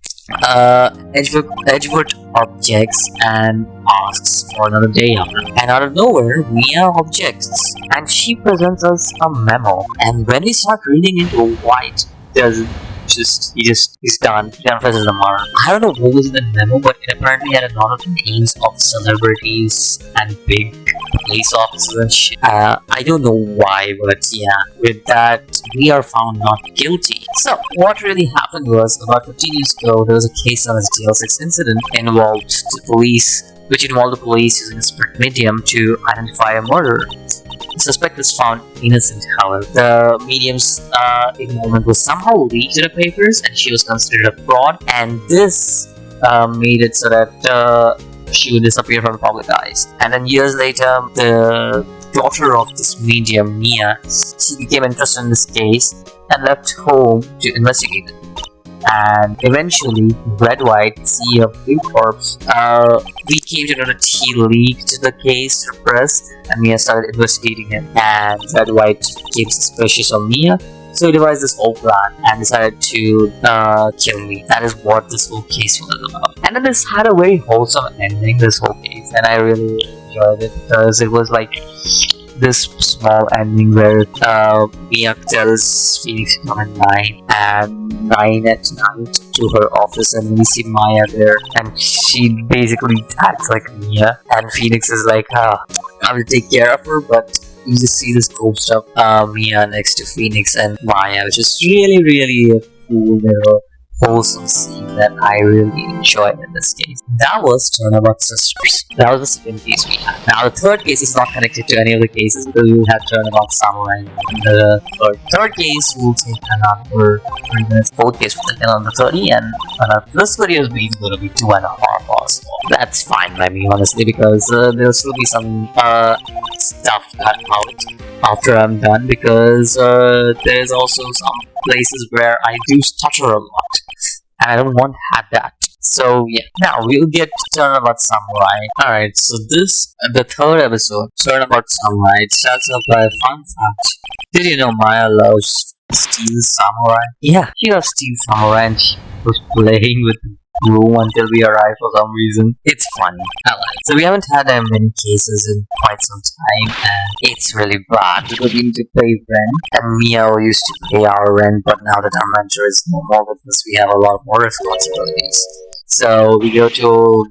A: Edgewood objects and asks for another day after. And out of nowhere, Mia objects and she presents us a memo. And when we start reading into White, he's done. He confesses the murder. I don't know what was in the memo, but it apparently had a lot of names of celebrities and big police officers and shit. I don't know why, but yeah, with that, we are found not guilty. So, what really happened was, about 15 years ago, there was a case known as DL6 incident which involved the police using a spirit medium to identify a murderer. The suspect was found innocent, however. The medium's involvement was somehow leaked to the papers, and she was considered a fraud, and this made it so that she would disappear from the public eyes. And then years later, the daughter of this medium, Mia, she became interested in this case and left home to investigate it. And eventually, Red White, CEO of Blue Corps, we came to know that he leaked the case to the press, and Mia started investigating him. And Red White became suspicious of Mia, so he devised this whole plan and decided to kill me. That is what this whole case was about. And then this had a very wholesome ending, this whole case, and I really enjoyed it because it was like this small ending where Mia tells Phoenix to come at 9 at night to her office, and we see Maya there, and she basically acts like Mia, and Phoenix is like, I'm gonna take care of her, but you just see this ghost of Mia next to Phoenix and Maya, which is really a cool little wholesome scene that I really enjoyed in this case. That was Turnabout Sisters. That was the second case we had. Now the third case is not connected to any of the cases because we will have Turnabout Samurai in the third case will take another 3 minutes. Fourth case will take another 30, and this video is going to be 2.5 hours long. That's fine by me, honestly, because there'll still be some stuff cut out after I'm done, because there's also some places where I do stutter a lot, and I don't want to have that. So yeah, now we'll get to Turnabout Samurai. Alright, so this, the third episode, Turnabout Samurai, it starts off by a fun fact. Did you know Maya loves Steel Samurai? Yeah, she loves Steel Samurai, and she was playing with the room until we arrived for some reason. It's funny. I like it. So we haven't had many cases in quite some time, and it's really bad because we need to pay rent, and Mia used to pay our rent, but now that our mentor is no more with us, we have a lot more responsibilities. So we go to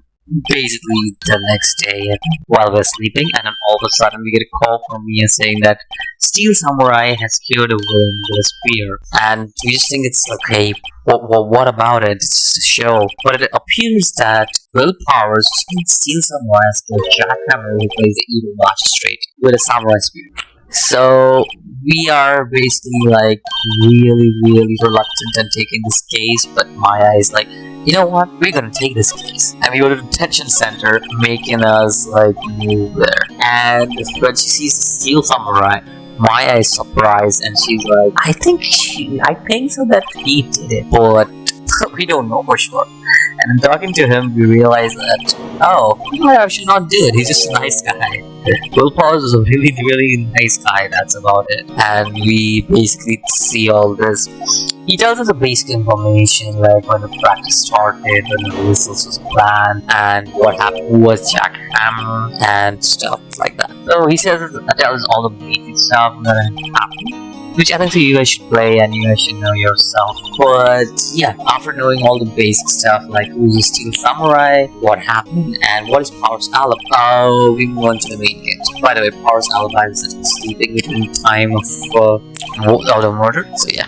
A: basically the next day while we're sleeping, and then all of a sudden we get a call from Mia saying that Steel Samurai has killed a villain with a spear, and we just think it's okay. What about it? It's just a show. But it appears that Will Powers, Steel Samurai, has killed Jack Hammer, who plays the evil magistrate, with a samurai spear. So we are basically like really reluctant in taking this case, but Maya is like, you know what, we're gonna take this case. And we go to the detention center, making us like move there. And when she sees the steel samurai, Maya is surprised and she's like, I think so that he did it, but we don't know for sure. And talking to him, we realize that, oh, Maya should not do it. He's just a nice guy. Will Powers is a really, really nice guy. That's about it. And we basically see all this. He tells us the basic information, like when the practice started, when the rehearsals was planned, and what happened, who was Jack Hammer, and stuff like that. So he tells us all the basic stuff that happened, which I think so you guys should play and you guys should know yourself. But yeah, after knowing all the basic stuff like who's the steel samurai, what happened, and what is Power's alibi, we move on to the main gate. By the way, Power's alibi is that he's sleeping between the time of the murder.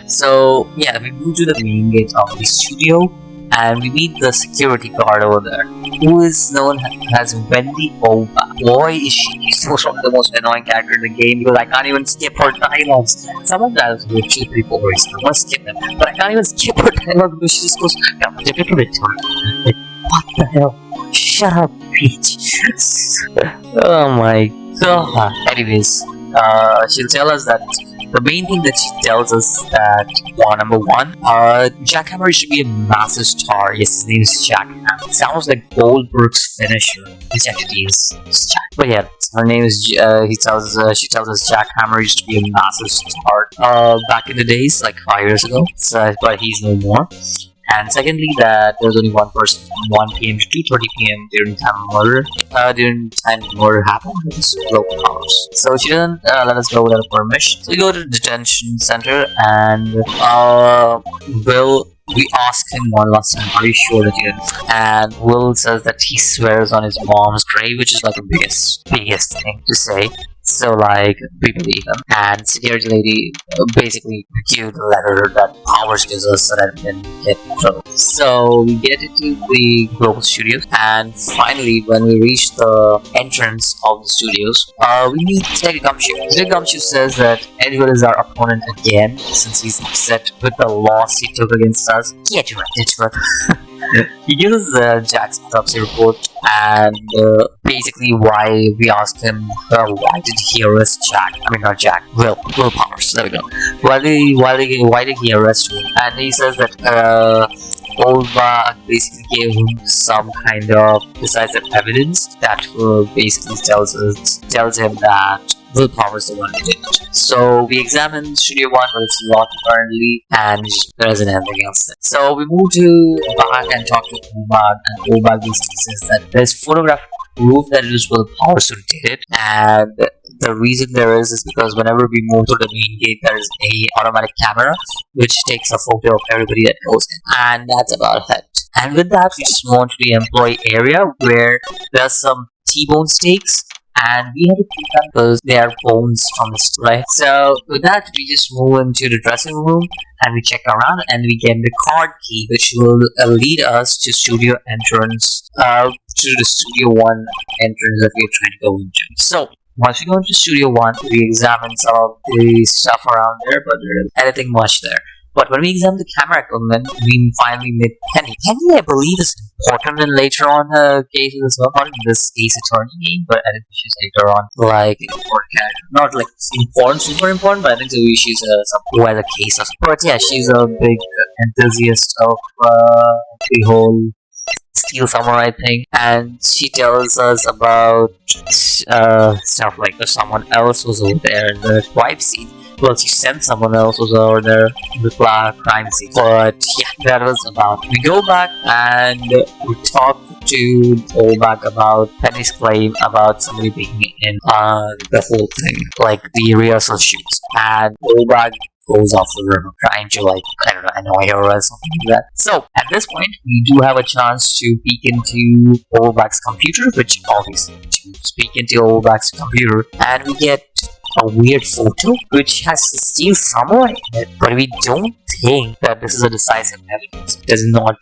A: So yeah, we move to the main gate of the studio and we meet the security guard over there, who is known as Wendy Oba. Boy, is she so the most annoying character in the game because I can't even skip her dialogues. Some of that is literally pretty boring, so I want to skip them. But I can't even skip her dialogue because she just goes, like, what the hell? Shut up, bitch. Oh my god. Anyways, she'll tell us that the main thing that she tells us that, number one, Jack Hammer should be a massive star. Yes, his name is Jack Hammer. Sounds like Goldberg's finisher, which actually is Jack. But yeah, her name is, she tells us Jack Hammer used to be a massive star, back in the days, like 5 years ago, so, but he's no more. And secondly, that there's only one person from 1 p.m. to 2:30 p.m. during the time the murder happened, which is Will Powers. So she doesn't let us go without permission. So we go to the detention center and we ask him one last time, are you sure that you didn't? And Will says that he swears on his mom's grave, which is like the biggest thing to say. So like, we believe him. And security lady basically gave the letter that Powers gives us so that we can get through. So we get into the global studios, and finally when we reach the entrance of the studios, we meet Tega Gumshoe. Tega Gumshoe says that Edward is our opponent again, since he's upset with the loss he took against us. Get right, Edward. He gives us Jack's autopsy report and basically why we asked him why did he arrest Jack? I mean not Jack, Will Powers. There we go. Why did he arrest him? And he says that Olva basically gave him some kind of decisive evidence that basically tells him that Will Powers is the one who did it. So we examine Studio 1, but it's locked currently, and there isn't anything else there. So we move to back and talk to Obag, and Obag basically says that there's photograph proof that it was Will Powers who did it, and the reason there is because whenever we move to the main gate, there is a automatic camera which takes a photo of everybody that goes in, and that's about it. And with that, we just move to the employee area where there's some T-bone steaks. And we have to keep them because they are bones from the store, right? So with that, we just move into the dressing room and we check around and we get the card key, which will lead us to studio entrance, to the Studio 1 entrance that we are trying to go into. So once we go into Studio 1, we examine some of the stuff around there, but there isn't anything much there. But when we examine the camera equipment, we finally meet Penny. Penny, I believe, is important in later on cases as well. Not in this case attorney game, but I think she's later on like an important character. Not like important, super important, but I think she's who has a case of. But yeah, she's a big enthusiast of the whole steel samurai thing, and she tells us about stuff like if someone else was over there in the crime scene. Well, she sent someone else was over there in the crime scene. But yeah, that was about. We go back and we talk to Obag about Penny's claim about somebody being in the whole thing, like the rehearsal shoots, and Obag goes off the room trying to, like, I don't know, annoy her or something like that. So at this point, we do have a chance to peek into Obag's computer, which obviously to speak into Obag's computer, and we get a weird photo which has a steel samurai in it, but we don't think that this is a decisive evidence. It does not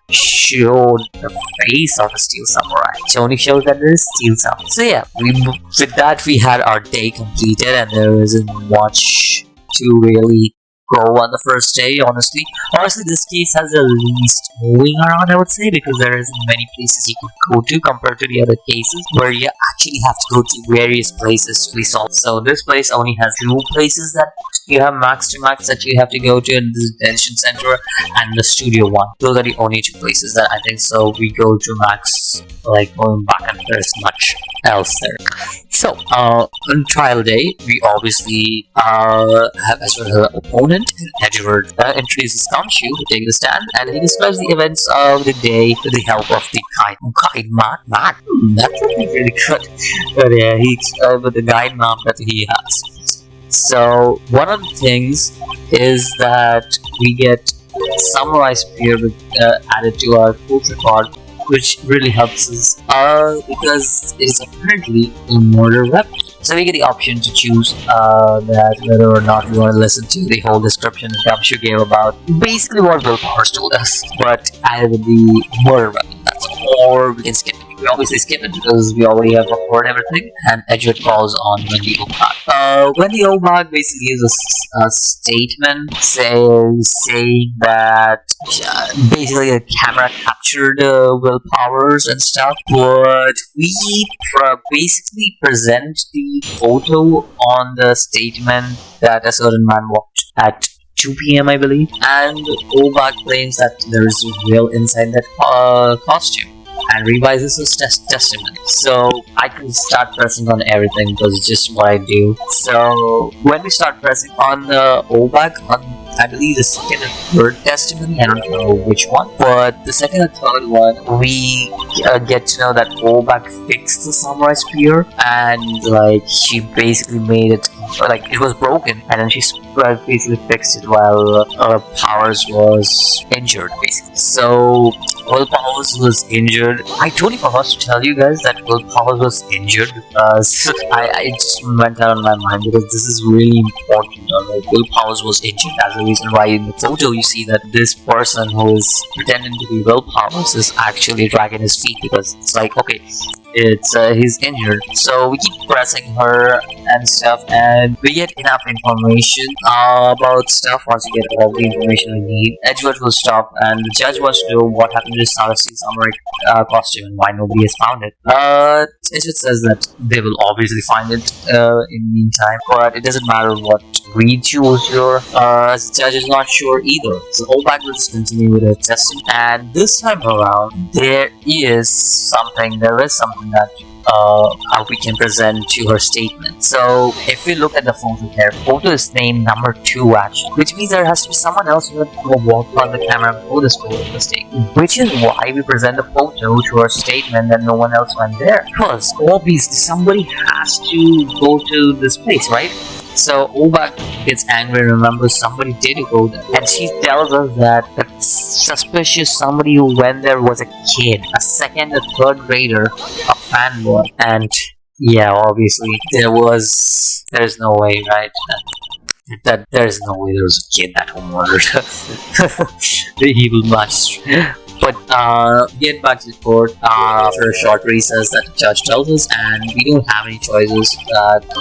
A: show the face of a steel samurai. It only shows that there is steel samurai. So yeah, with that we had our day completed, and there isn't much to really go on the first day, honestly. Honestly, this case has the least moving around, I would say, because there isn't many places you could go to compared to the other cases where you actually have to go to various places to be solved. So this place only has 2 places that you have max to max that you have to go to in the detention center and the studio one. Those are the only 2 places that I think so we go to max, like going back, and there's much else there. So, on trial day, we obviously have as well her opponent, Edward, introduces Kamshu to take the stand, and he describes the events of the day with the help of the guide map. That's really good. But yeah, with the guide map that he has. So, one of the things is that we get samurai spear added to our court record, which really helps us because it is apparently a murder weapon. So we get the option to choose that whether or not we want to listen to the whole description that Kamshu gave about basically what Willpower's told us, but added with the murder weapon. That's all. Or we can skip it. We obviously skip it because we already have heard everything, and Edgewood calls on Wendy Obag. Wendy Obag basically gives a statement saying that basically the camera captured Willpower's and stuff, but we basically present the photo on the statement that a certain man walked at 2 p.m. I believe, and Obag claims that there is real inside that costume and revises his testament. So I can start pressing on everything because it's just what I do. So when we start pressing on the Obag, on I believe the second and third testimony, I don't know which one, but the second and third one, we get to know that Obag fixed the samurai spear, and like she basically made it like it was broken, and then she basically fixed it while Powers was injured, basically. So Will Powers was injured. I totally forgot to tell you guys that Will Powers was injured because I just went out of my mind because this is really important. Will Powers was injured. That's the reason why in the photo you see that this person who is pretending to be Will Powers is actually dragging his feet, because it's like, okay, it's he's injured. So we keep pressing her and stuff, and we get enough information about stuff. Once we get all the information we need, Edgewood will stop, and the judge wants to know what happened to the Celestine samurai costume and why nobody has found it. Edgewood says that they will obviously find it in the meantime, but it doesn't matter what we choose here. The judge is not sure either. So Obag will just continue with the testing, and this time around there is something that we can present to her statement. So if we look at the photo here, photo is named number 2 actually, which means there has to be someone else who walked on the camera before this photo mistake, which is why we present the photo to her statement that no one else went there, because obviously somebody has to go to this place, right? So Obag gets angry and remembers somebody did go there, and she tells us that the suspicious somebody who went there was a kid, a 2nd or 3rd grader, a fanboy, and yeah, obviously there's no way, right? That there's no way there was a kid that who murdered the evil magistrate. But get back to the court after a short recess that the judge tells us, and we don't have any choices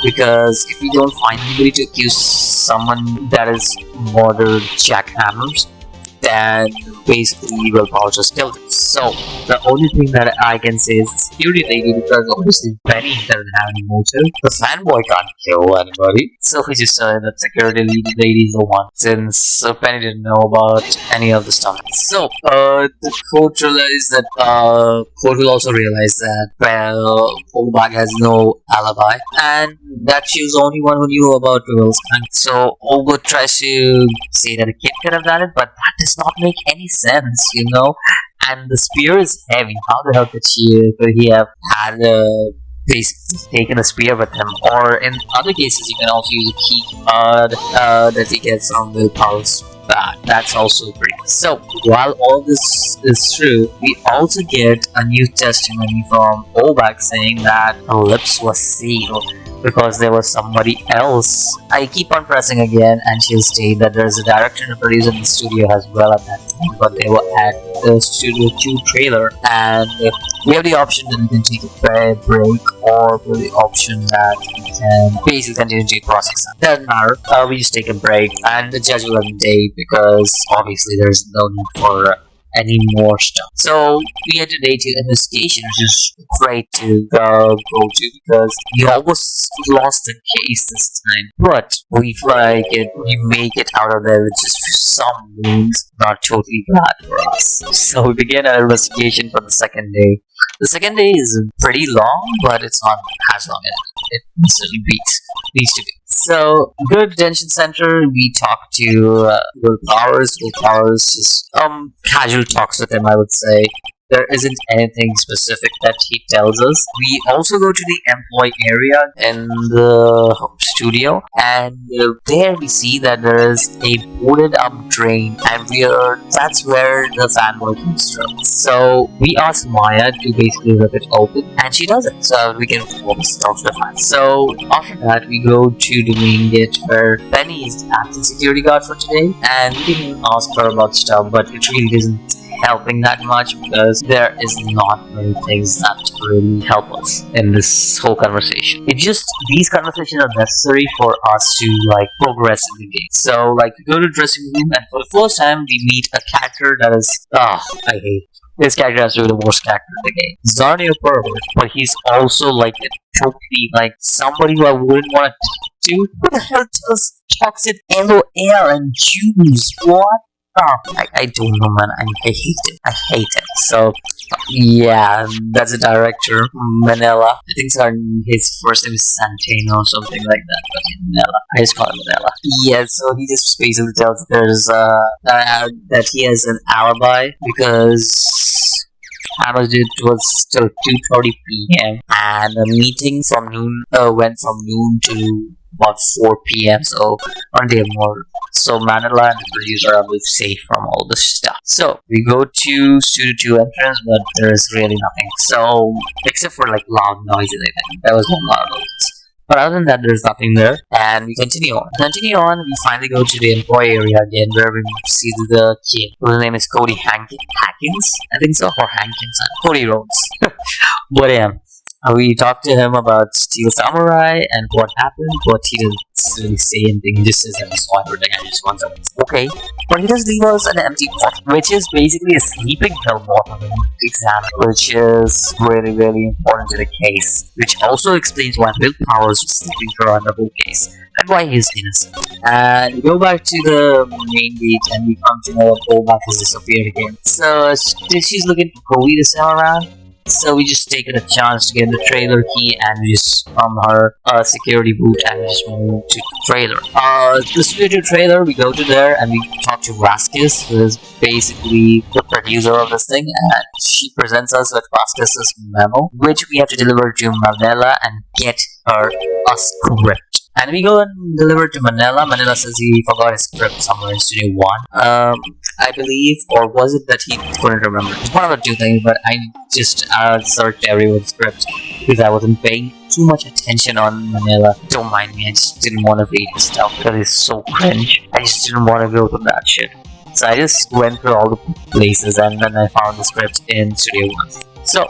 A: because if we don't find anybody to accuse someone that is murdered Jack Hammers, then basically Willpower just killed it. So the only thing that I can say is the security lady, because obviously Penny doesn't have any motive. The fanboy can't kill anybody, so we just that security lady is the one, since Penny didn't know about any of the stuff. So the court realized that court will also realize that Obag has no alibi, and that she was the only one who knew about Will's crime. So Obag tries to say that a kid could have done it, but that does not make any sense, you know. And the spear is heavy. How the hell could he have had basically taken a spear with him? Or in other cases, you can also use a key that he gets on Willpower's back. That's also great. So while all this is true, we also get a new testimony from Obag saying that her lips was sealed because there was somebody else. I keep on pressing again, and she'll state that there's a director and a producer in the studio as well at that time. phone, but they were at the Studio 2 trailer, and we have the option that we can take a break, or for the option that we can basically continue to cross exam. Doesn't matter. We just take a break, and the judge will have a day because obviously there's no need for any more stuff. So we had to day 2 investigation, which is great to go to because we almost lost the case this time. But we make it out of there with just some means not totally bad for us. So we begin our investigation for the second day. The second day is pretty long, but it's not as long as it necessarily needs to be. So, go to detention center, we talk to Will Powers. Will Powers just casual talks with him, I would say. There isn't anything specific that he tells us. We also go to the employee area in the studio, and there we see that there is a boarded up drain, and that's where the fanboy comes from. So we ask Maya to basically rip it open, and she does it, so we can focus off the fan. So after that, we go to the main gate where Penny is the acting security guard for today, and we can ask her about stuff, but it really isn't helping that much because there is not many things that really help us in this whole conversation. These conversations are necessary for us to progress in the game. So we go to dressing room, and for the first time we meet a character that is I hate. This character has to be the worst character in the game. He's not a pervert, but he's also totally somebody who I wouldn't want to talk to. Who the hell does toxic LOL and choose? What? I don't know, man. I hate it. I hate it. So, yeah, that's the director, Manila. I think his first name is Santino or something like that. But Manila. I just call him Manila. Yeah, so he just basically tells that he has an alibi because it was still 2:30 p.m. and the meeting went from noon to about 4 p.m. So one day more. So Manila and the producer are both safe from all this stuff. So we go to Studio 2 entrance, but there is really nothing. So except for loud noises, I think there was no loud noises. But other than that, there's nothing there, and we continue on. We finally go to the employee area again, where we see the kid, whose name is Cody Hankins, I think so, or Hankins, Cody Rhodes. But yeah, we talked to him about Steel Samurai and what happened, but he didn't really say anything. He just says that he saw everything and just wants it. Okay, but he does leave us an empty bottle, which is basically a sleeping pill bottle exam, which is really, really important to the case, which also explains why Will Powers was sleeping throughout the whole case and why he's innocent. And we go back to the main gate, and we come to know that Olbach has disappeared again. So she's looking for Cody to sell around. So we just take a chance to get the trailer key, and we just from her security boot, and we just move to the trailer. The studio trailer, we go to there and we talk to Vasquez, who is basically the producer of this thing, and she presents us with Vasquez's memo, which we have to deliver to Manila and get her a script. And we go and deliver to Manila. Manila says he forgot his script somewhere in Studio 1. I believe, or was it that he couldn't remember? It's one of the two things, but I just searched everyone's script because I wasn't paying too much attention on Manila. Don't mind me, I just didn't want to read his stuff because it's so cringe. I just didn't want to go through that shit. So I just went through all the places, and then I found the script in Studio 1. So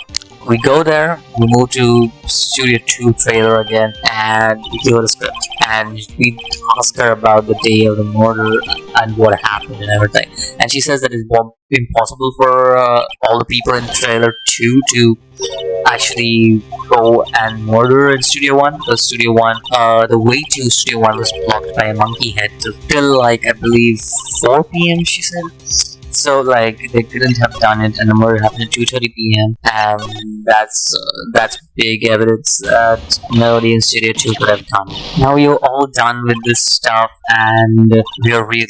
A: we go there, we move to Studio 2 trailer again, and we give her the script. And we ask her about the day of the murder and what happened and everything. And she says that it's impossible for all the people in trailer 2 to actually go and murder in Studio 1. Because Studio 1, the way to Studio 1 was blocked by a monkey head till I believe 4 p.m. she said. So they couldn't have done it, and the murder happened at 2:30 p.m. And that's big evidence that Melody and Studio 2 could have done it. Now we are all done with this stuff, and we are really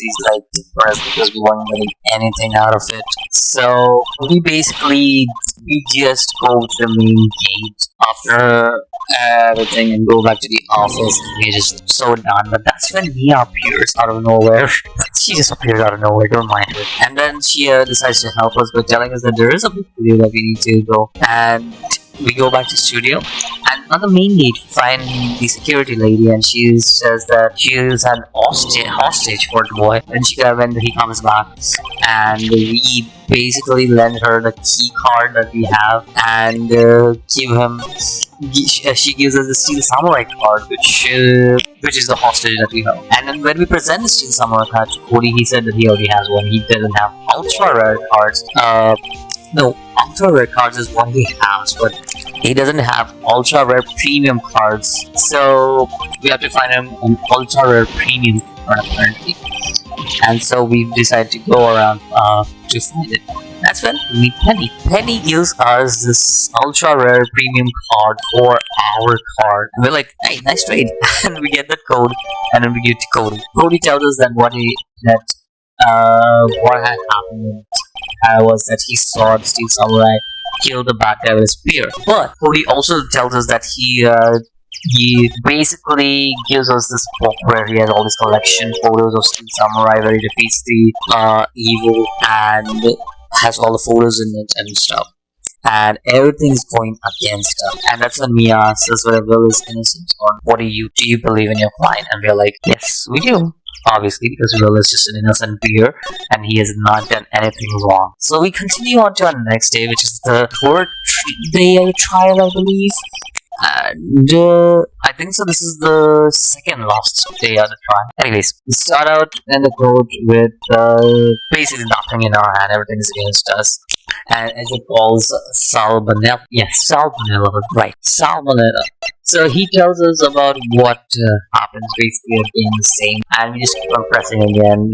A: depressed because we weren't getting anything out of it. So we just go to the main gate after everything and go back to the office, and we're just so done. But that's when Mia appears out of nowhere. She just appeared out of nowhere, don't mind her. And then she decides to help us by telling us that there is a big video that we need to go. And we go back to studio, and on the main gate we find the security lady, and she says that she is an hostage for the boy. And when he comes back, and we basically lend her the key card that we have, and give him. She gives us the Steel Samurai card, which is the hostage that we have. And then when we present the Steel Samurai card to Cody, he said that he already has one. He doesn't have ultra rare cards. No, ultra rare cards is what he has, but he doesn't have ultra rare premium cards. So we have to find him an ultra rare premium card apparently. And so we decided to go around to find it. That's when we meet Penny. Penny gives us this ultra rare premium card for our card. And we're like, hey, nice trade. And we get that code, and then we give it to Cody. Cody tells us that what had happened was that he saw the Steel Samurai kill the bad guy with a spear. But Cody also tells us that he basically gives us this book where he has all this collection photos of Steel Samurai where he defeats the evil and has all the photos in it and stuff. And everything's going against him. And that's when Mia says whether Will is innocent or do you believe in your client? And we're like, yes, we do. Obviously, because Will is just an innocent peer and he has not done anything wrong. So we continue on to our next day, which is the court day trial, I believe. And I think so. This is the second last day of the trial. Anyways, we start out in the court with basically nothing in our hand. Everything is against us. And as it calls Salmonella. Yes, Salmonella. Right, Salmonella. So he tells us about what happens basically again the same. And we just keep on pressing again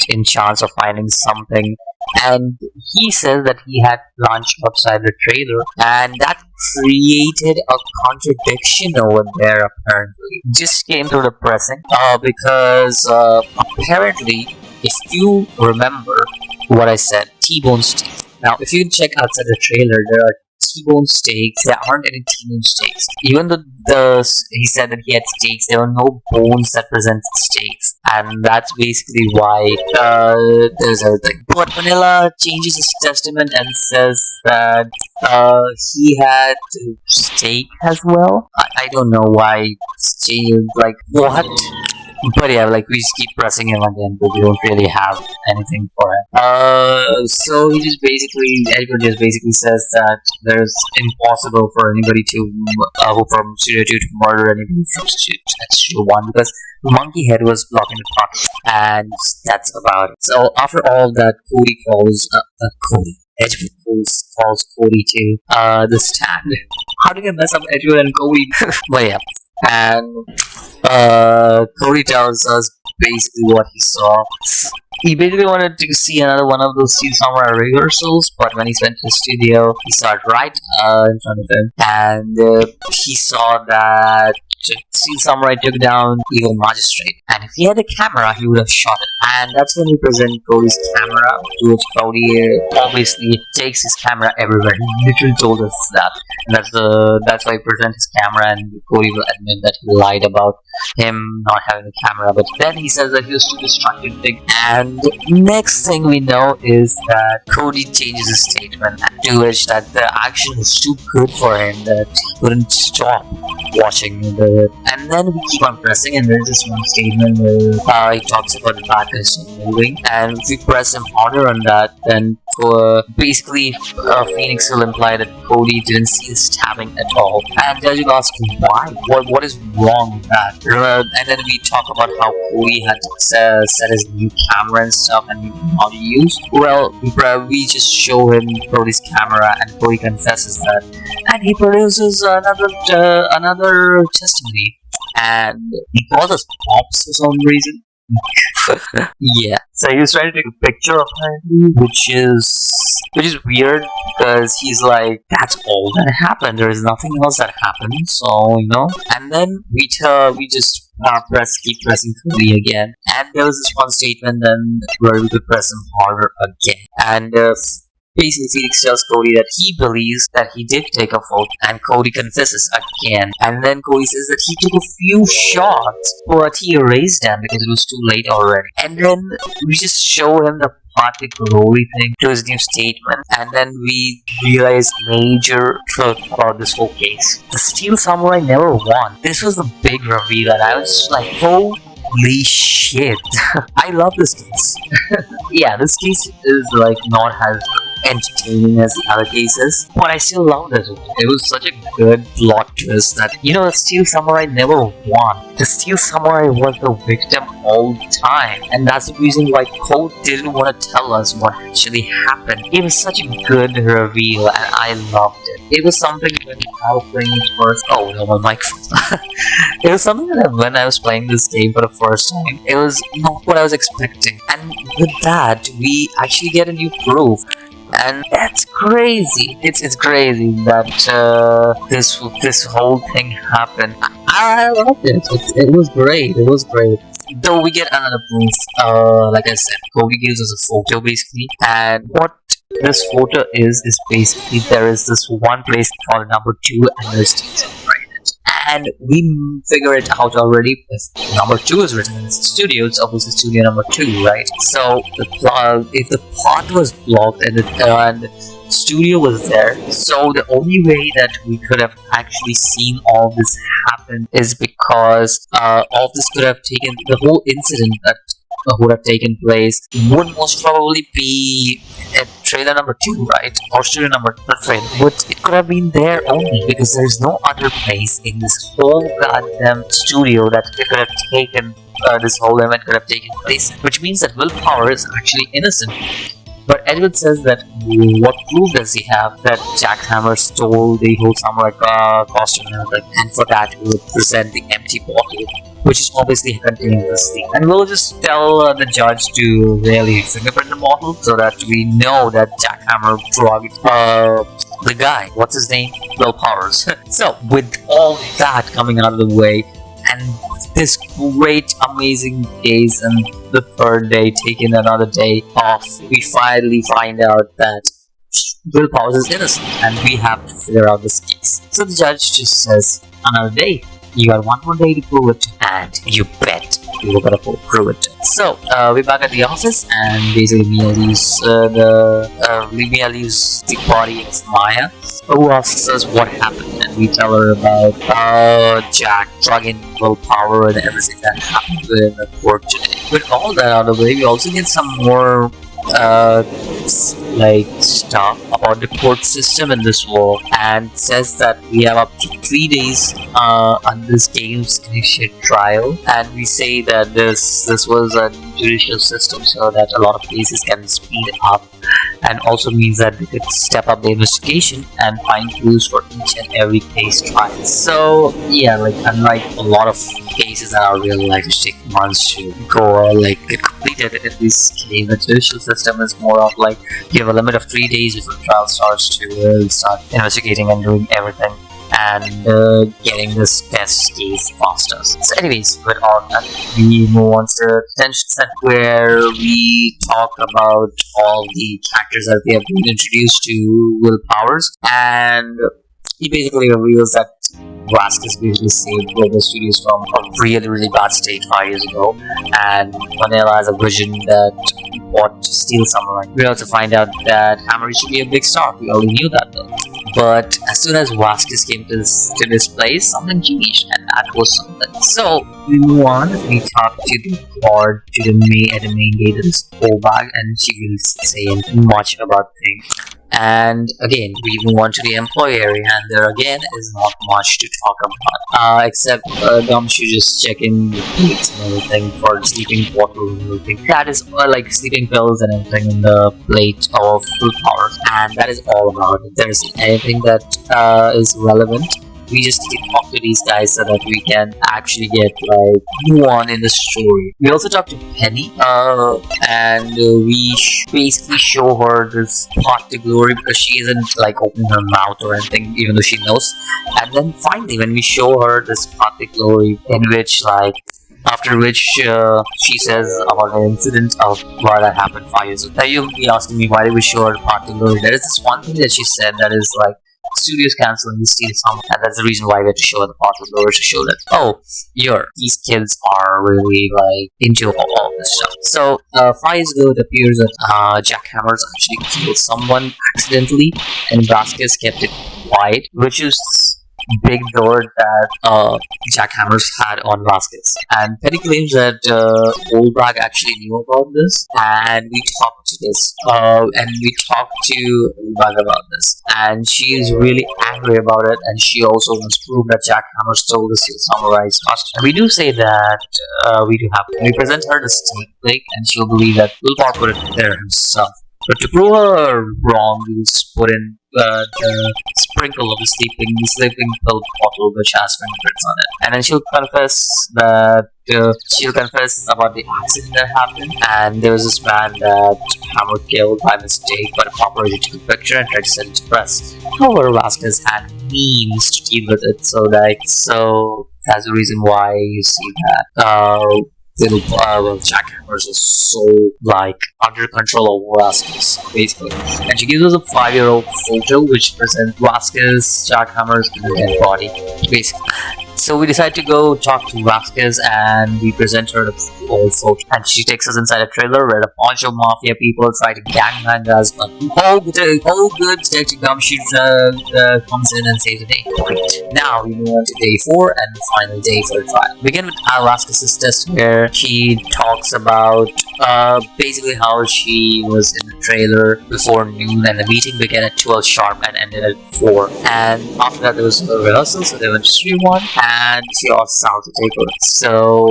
A: in chance of finding something. And he says that he had lunch outside the trailer, and that created a contradiction over there apparently. Just came through the pressing because apparently, if you remember what I said, T-bone steaks. Now, if you check outside the trailer, there are T-bone steaks. There aren't any T-bone steaks. Even though he said that he had steaks, there were no bones that presented steaks, and that's basically why there's everything. But Vanilla changes his testament and says that he had steak as well. I don't know why. Like what? But yeah, like we just keep pressing him again, but we don't really have anything for him. So he just Edgar just basically says that there's impossible for anybody who from Studio 2 to murder anybody from Studio 1 because Monkey Head was blocking the front, and that's about it. So after all that, Cody calls Edgewood calls Cody to the stand. How did I mess up Edgewood and Cody? But yeah. And Cody tells us basically what he saw. He basically wanted to see another one of those Steel Samurai rehearsals, but when he went to the studio, he saw it right in front of him, and he saw that Steel Samurai took down Evil Magistrate, and if he had a camera, he would have shot it. And that's when we present Cody's camera, to which Cody obviously takes his camera everywhere. He literally told us that, and that's why he presents his camera, and Cody will admit that he lied about him not having a camera, but then he says that he was too distracted. And next thing we know is that Cody changes his statement to which that the action was too good for him that he wouldn't stop watching it. And then we keep on pressing, and there's this one statement where he talks about the bad guys moving, and if we press him harder on that, then basically Phoenix will imply that Cody didn't see the stabbing at all. And Judge will ask why? What is wrong with that? And then we talk about how Cody had set his new camera and stuff and how to use. Well, we just show him Cody's camera, and Cody confesses that, and he produces another testimony, and he calls us pops for some reason. Yeah, so he was trying to take a picture apparently, which is weird because he's like, that's all that happened. There is nothing else that happened. So and then we just keep pressing Cody again, and there was this one statement then where we could press him harder again, and basically Phoenix tells Cody that he believes that he did take a vote, and Cody confesses again, and then Cody says that he took a few shots but he erased them because it was too late already. And then we just show him the part the glory thing to his new statement, and then we realize major truth about this whole case. The Steel Samurai never won. This was the big reveal, and I was just like, holy shit. I love this case. Yeah, this case is like not as entertaining as the other cases, but I still love this one. It was such a good plot twist that, the Steel Samurai never won. The Steel Samurai was the victim all the time, and that's the reason why Cole didn't want to tell us what actually happened. It was such a good reveal, and I loved it. It was something when I was playing it first. Oh no, my microphone. It was something that when I was playing this game for the first time, it was not what I was expecting. And with that, we actually get a new proof. And that's crazy. It's crazy that this whole thing happened. I loved it. It was great. It was great. Though we get another proof. Like I said, Cody gives us a photo basically, and what this photo is basically there is this one place called number 2, and there's and we figure it out already. If number 2 is written in the studio, it's obviously studio number 2, right? So if the path was blocked and the studio was there, so the only way that we could have actually seen all this happen is because all this could have taken, the whole incident that would have taken place would most probably be at trailer number 2, right? Or studio number 3. But it could have been there only because there's no other place in this whole goddamn studio that they could have taken, this whole event could have taken place. Which means that Willpower is actually innocent. But Edward says that what proof does he have that Jack Hammer stole the whole samurai costume and everything, and for that he would present the empty bottle, which is obviously containing this thing. And we'll just tell the judge to really fingerprint the bottle so that we know that Jack Hammer drugged the guy. What's his name? Will Powers. So with all that coming out of the way, and this great amazing case, and the third day taking another day off, we finally find out that Will Powers is innocent and we have to figure out this case. So the judge just says, another day. You got one more day to prove it, and you bet you were gonna prove it. So we're back at the office, and basically Mia leaves the body of Maya, who asks us what happened, and we tell her about Jack drugging Willpower and everything that happened in the court today. With all that out of the way, we also get some more stuff about the court system in this world, and says that we have up to 3 days on this game's initial trial, and we say that this was a judicial system so that a lot of cases can speed up, and also means that they could step up the investigation and find clues for each and every case trial. So yeah, like unlike a lot of cases in our real life which take months to go or get completed, in this game the judicial system is more of like you have a limit of 3 days before the trial starts to really start investigating and doing everything and getting this test case faster. So anyways, with all that, we move on to the detention set where we talk about all the characters that we have been introduced to Will Powers, and he basically reveals that Vasquez basically saved Global Studios from a really bad state 5 years ago, and Vanilla has a vision that what Steel Samurai. We also find out that Hammer used to be a big star. We already knew that though. But as soon as Vasquez came to this place, something changed, and that was something. So we move on. We talk to the guard at the main gate of this whole bag, and she will say much about things. And again, we move on to the employee area, and there again is not much to talk about, except Gumshoe just checking the plates and everything for sleeping bottles and everything. That is like sleeping pills and everything in the plate of Willpower, and that is all about it. There isn't anything that is relevant. We just need to talk to these guys so that we can actually get move on in the story. We also talk to Penny, and we basically show her this path to glory because she isn't opening her mouth or anything, even though she knows. And then finally, when we show her this path to glory, in which after which she says about an incident of why that happened 5 years ago. Now you'll be asking me, why did we show her path to glory? There is this one thing that she said that is Studios canceling the steal song, and that's the reason why we had to show the part of Lower to show that, oh, these kids are really like into all this stuff. So 5 years ago, it appears that Jack Hammers actually killed someone accidentally, and Vasquez kept it quiet, which is big door that Jack Hammers had on Vasquez. And Petty claims that Goldberg actually knew about this, and we talked to Goldberg about this, and she is really angry about it, and she also wants proof that Jack Hammers stole the Steel Samurai's costume. And we do say that we do have. We present her the snake plate, and she'll believe that Wilpar put it there himself. But to prove her wrong, we just put in the sprinkle of the sleeping pill bottle which has fingerprints on it. And then she'll confess about the accident that happened. And there was this man that Hammer killed by mistake, but a paparazzi took a picture and tried to send it to press. However, Vasquez had means to deal with it, so that's the reason why you see that Jack Hammers is so like under control of Vasquez, basically. And she gives us a 5-year-old photo which presents Vasquez, Jack Hammers, and a dead body, basically. So we decide to go talk to Vasquez, and we present her the old photo. And she takes us inside a trailer where a bunch of mafia people try to gangbang us, but good Detective Gumshoe comes in and saves the day. Great. Now we move on to day 4 and the final day for the trial. We begin with Vasquez's test, where she talks about basically how she was in the trailer before noon, and the meeting began at 12 sharp and ended at 4. And after that there was a rehearsal, so they went to Studio 1, and she asked Sal to take her. So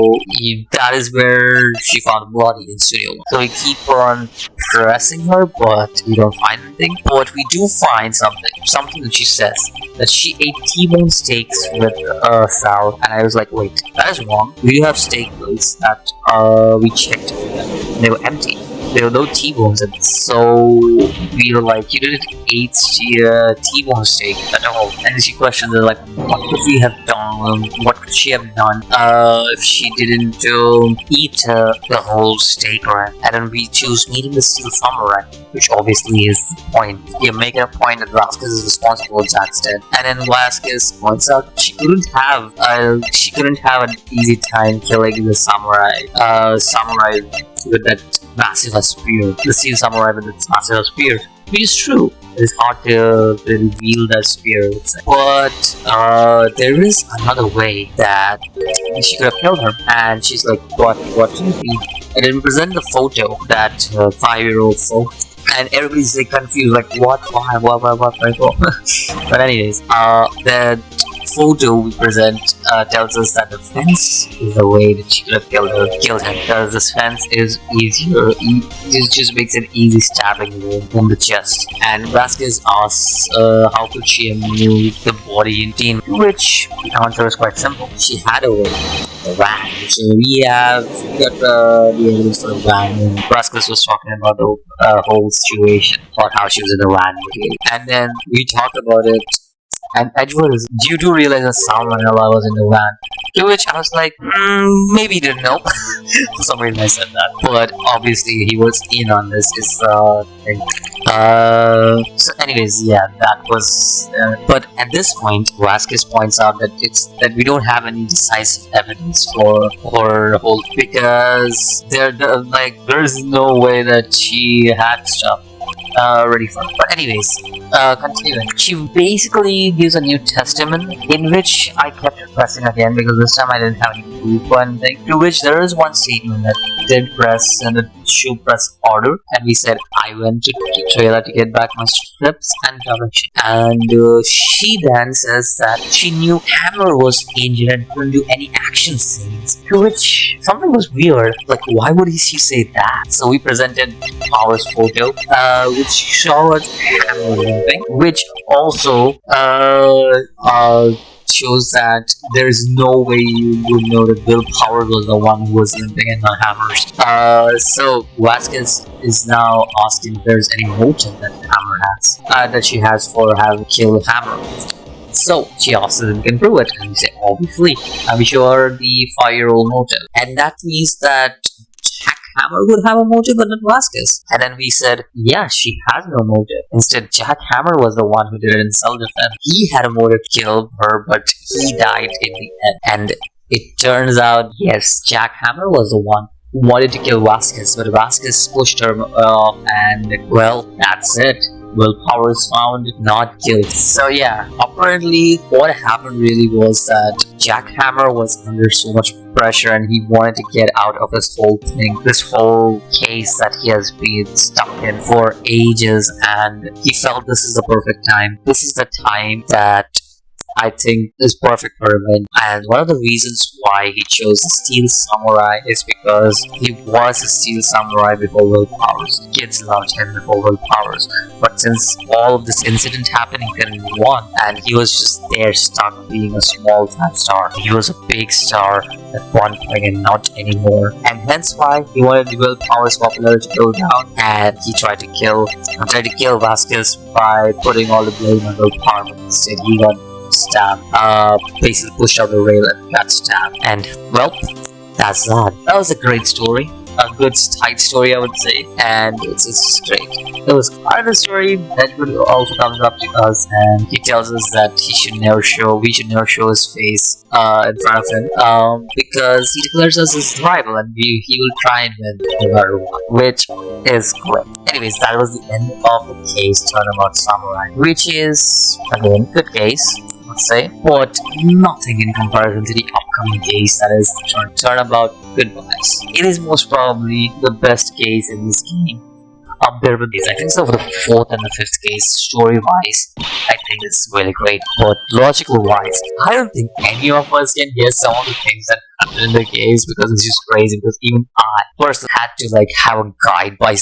A: that is where she found the body in Studio 1. So we keep on pressing her, but we don't find anything. But we do find something that she says, that she ate T-bone steaks with Sal, and I was like, wait, that is wrong. We do have steak plates that we checked, they were empty. There were no T-bones in it, so we were like, you didn't eat T-bone steak at all. And then she questioned her, like, what could we have done? What could she have done if she didn't eat the whole steak, right? And then we choose meeting the Steel Samurai, which obviously is the point. You're making a point that Vasquez is responsible for Jack's death. And then Vasquez points out she couldn't have an easy time killing the samurai with that massive spear. The Steel Samurai with its massive spear. Which is true. It's hard to reveal that spear. But there is another way that she could have killed her. And she's like, what do you mean? And then present the photo, that 5-year-old photo. And everybody's like confused, like what, why, what. But anyways, the photo we present tells us that the fence is the way that she could have killed him, because this fence is easier. It just makes an easy stabbing in the chest. And Vasquez asks how could she have moved the body in teen, which the answer is quite simple. She had a way. The van. So we got the evidence for the van, and Vasquez was talking about the whole situation, about how she was in the van, and then we talked about it. And Edward is due to realize that Salmonella was in the van. To which I was like, maybe he didn't know. For some reason I said that. But obviously he was in on this. Thing. So anyways, yeah, that was. But at this point, Vasquez points out that we don't have any decisive evidence for the whole, because there's no way that she had stuff ready for it. But anyways, continuing. She basically gives a new testament, in which I kept pressing again because this time I didn't have any proof or anything. To which there is one statement that did press and the shoe press order, and we said I went to the trailer to get back my strips and direction. And she then says that she knew Hammer was injured and couldn't do any action scenes. To which something was weird. Like, why would she say that? So we presented Power's photo, which showed Hammer limping, which also shows that there is no way you would know that Bill Power was the one who was limping and not Hammer's. So Vasquez is now asking if there's any motive that Hammer has, that she has for having killed Hammer. So she asks if we can prove it, and we say obviously, and we show her the 5-year-old motive, and that means that Jack Hammer would have a motive but not Vasquez. And then we said, yeah, she has no motive. Instead, Jack Hammer was the one who did it in self-defense. He had a motive to kill her, but he died in the end. And it turns out, yes, Jack Hammer was the one who wanted to kill Vasquez, but Vasquez pushed her off, and well, that's it. Willpower is found, not guilt. So yeah, apparently what happened really was that Jack Hammer was under so much pressure and he wanted to get out of this whole thing, this whole case that he has been stuck in for ages, and he felt this is the perfect time. This is the time that I think is perfect for him. And one of the reasons why he chose the Steel Samurai is because he was a Steel Samurai before Will Powers. Kids loved him before Will Powers. But since all of this incident happened, he couldn't move on. And he was just there stuck being a small time star. He was a big star at one point and not anymore. And hence why he wanted Will Powers' popularity to go down. And he tried to kill Vasquez by putting all the blame on Will Powers. Instead, he got stabbed, basically pushed out the rail and got stabbed. And well, that's that. That was a great story. A good tight story, I would say, and it's great. It was part of the story that also comes up to us, and he tells us that we should never show his face in front of him, because he declares us his rival, and he will try and win no matter what, which is great. Anyways, that was the end of the case Turnabout Samurai, which is again good case, let's say, but nothing in comparison to the upcoming case that is Turnabout Goodbyes. It is most probably the best case in this game. Up there with these, I think so for the 4th and the 5th case, story-wise, I think it's really great, but logical-wise, I don't think any of us can guess some of the things that happened in the case, because it's just crazy, because even I personally had to have a guide by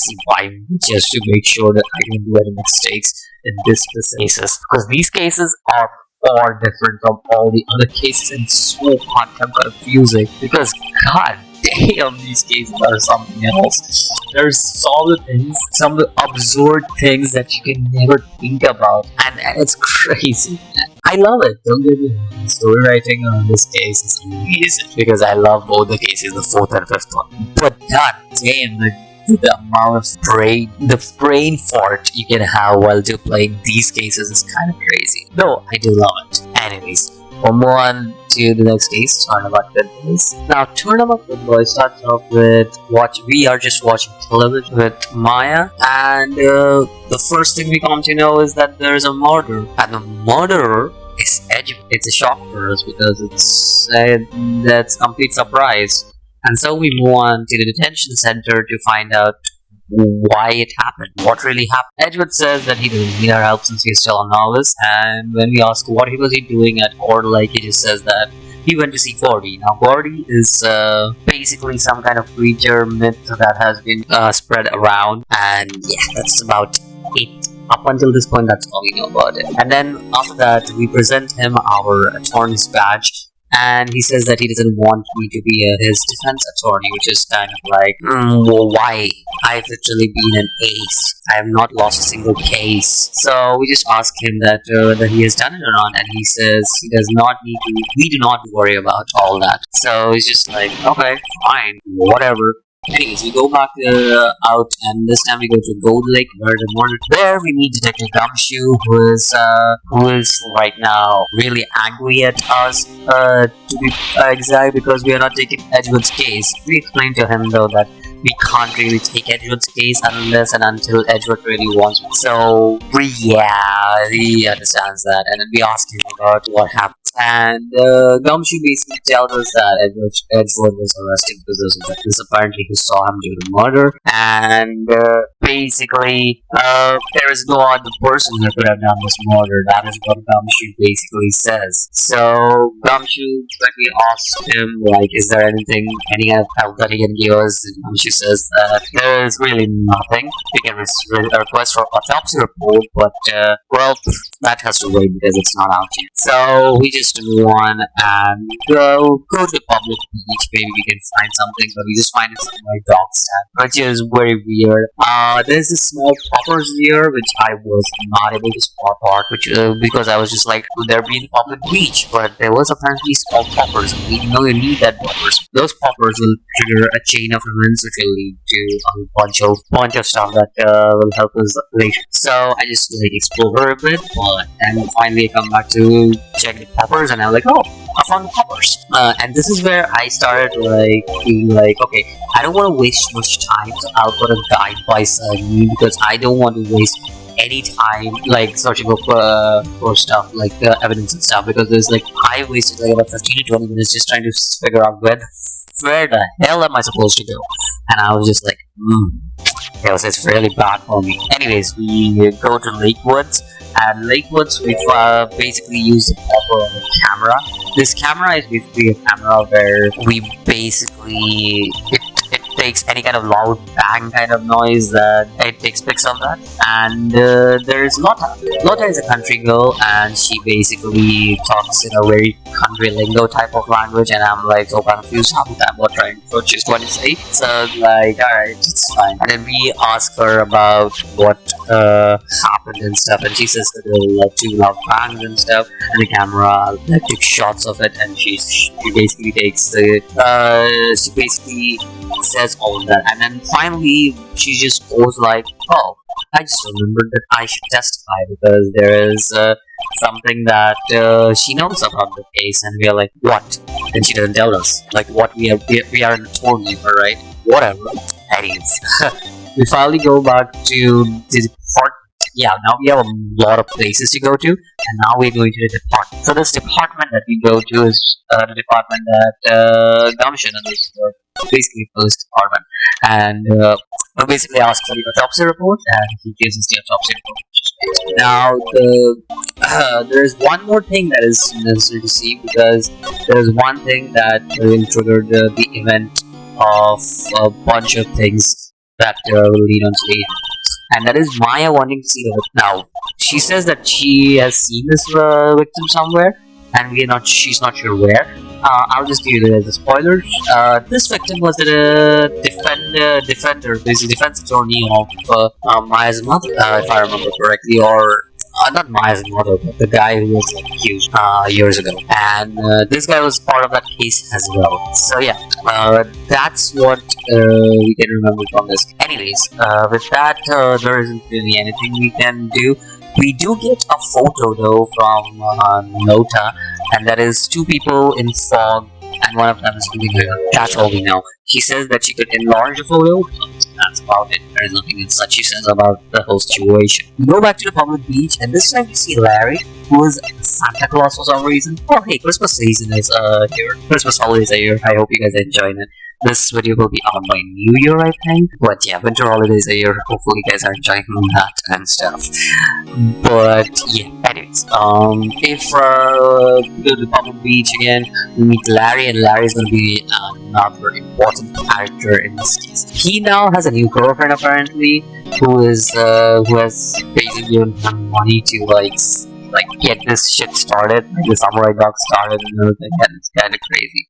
A: me just to make sure that I didn't do any mistakes in this specific cases, because these cases are far different from all the other cases and so goddamn confusing, because god damn, these cases are something else. There's some of the absurd things that you can never think about, and it's crazy. I love it, don't get me wrong. Story writing on this case is amazing, because I love both the cases, the 4th and 5th one, but god damn, the amount of brain fart you can have while playing these cases is kind of crazy. No, I do love it. Anyways, we'll move on to the next case, Turnabout Goodbyes. Now, Turnabout Goodbyes starts off with we are just watching television with Maya, and the first thing we come to know is that there is a murder, and the murderer is Edgewood. It's a shock for us because that's a complete surprise. And so we move on to the detention center to find out why it happened, what really happened. Edgewood says that he doesn't need our help since he's still a novice, and when we ask what was he doing at court, he just says that he went to see Gordy. Now, Gordy is basically some kind of creature myth that has been spread around, and yeah, that's about it. Up until this point, that's all we know about it. And then after that, we present him our attorney's badge, and he says that he doesn't want me to be his defense attorney, which is kind of well, why? I've literally been an ace. I have not lost a single case. So we just ask him that he has done it or not, and he says he does not need to. We do not worry about all that. So he's just like, okay, fine, whatever. Anyways, we go back out, and this time we go to Gold Lake, where the morning there we meet Detective Gumshoe, who is right now really angry at us, to be exact, because we are not taking Edgewood's case. We explained to him though that we can't really take Edgewood's case unless and until Edgewood really wants it. So yeah, he understands that, and then we ask him about what happened. And Gumshoe basically tells us that Edgewood was arrested because of this. Apparently, he saw him do the murder, and basically, there is no other person who could have done this murder. That is what Gumshoe basically says. So Gumshoe directly asks him, is there any kind of help that he can give us? And Gumshoe says that there is really nothing. He can request for autopsy report, but well, that has to wait because it's not out yet. So we just move on and go to the public beach. Maybe we can find something, but we just find it somewhere dog stand, which is very weird. There's this small poppers here, which I was not able to spot out, which because I was just like, would there be a public beach? But there was apparently small poppers. We know you need that poppers. Those poppers will trigger a chain of events, which will lead to a bunch of stuff that will help us later. So I just like explore a bit, but and finally I come back to check the poppers, and I'm like, oh, I found the poppers. And this is where I started like being like, okay, I don't want to waste much time, so I'll put a guide beside me because I don't want to waste any time like searching for stuff like evidence and stuff, because there's like I wasted like about 15 to 20 minutes just trying to figure out where the hell am I supposed to go, and I was just like, it's really bad for me. Anyways, we go to Lake Woods, and Lake Woods we basically use the popper on the camera. This camera is basically a camera where we basically it takes any kind of loud bang kind of noise that it takes pics of that. And there's Lotta. Lotta is a country girl, and she basically talks in a very country lingo type of language, and I'm like so confused half the time what she's going to say. So like, alright, it's fine. And then we ask her about what happened and stuff, and she says that there were like 2 loud bangs and stuff, and the camera like took shots of it, and she basically takes the she basically says all of that, and then finally she just goes like, oh, I just remembered that I should testify because there is something that she knows about the case, and we are like, what? And she doesn't tell us. Like, what? We are an attorney, right? Whatever. Anyways, we finally go back to the department. Yeah, now we have a lot of places to go to, and now we're going to the department. So this department that we go to is the department that Gumption is basically police department, and we basically ask for the autopsy report, and he gives us the autopsy report. Now, there's one more thing that is necessary to see, because there's one thing that will trigger the event of a bunch of things that will lead on to the event. And that is Maya wanting to see the victim. Now, she says that she has seen this victim somewhere, and she's not sure where. I'll just give you the spoilers. This victim was a defender, basically defense attorney of Maya's mother, if I remember correctly, or not Maya's mother, but the guy who was accused years ago. And this guy was part of that case as well. So yeah, that's what we can remember from this. Anyways, with that, there isn't really anything we can do. We do get a photo though from Nota, and that is 2 people in fog, and one of them is doing her. That's all we know. She says that she could enlarge the photo. That's about it. There is nothing in such she says about the whole situation. We go back to the public beach, and this time we see Larry, who is Santa Claus for some reason. Oh hey, Christmas season is here. Christmas holidays are here. I hope you guys are enjoying it. This video will be out by New Year, I think. But yeah, winter holidays are here. Hopefully you guys are enjoying that and stuff. But yeah, anyways, if we go to the public beach again, we meet Larry, and Larry's gonna be another important character in this case. He now has a new girlfriend apparently, who has basically given him money to like get this shit started, like the samurai dog started and everything, and it's kind of crazy.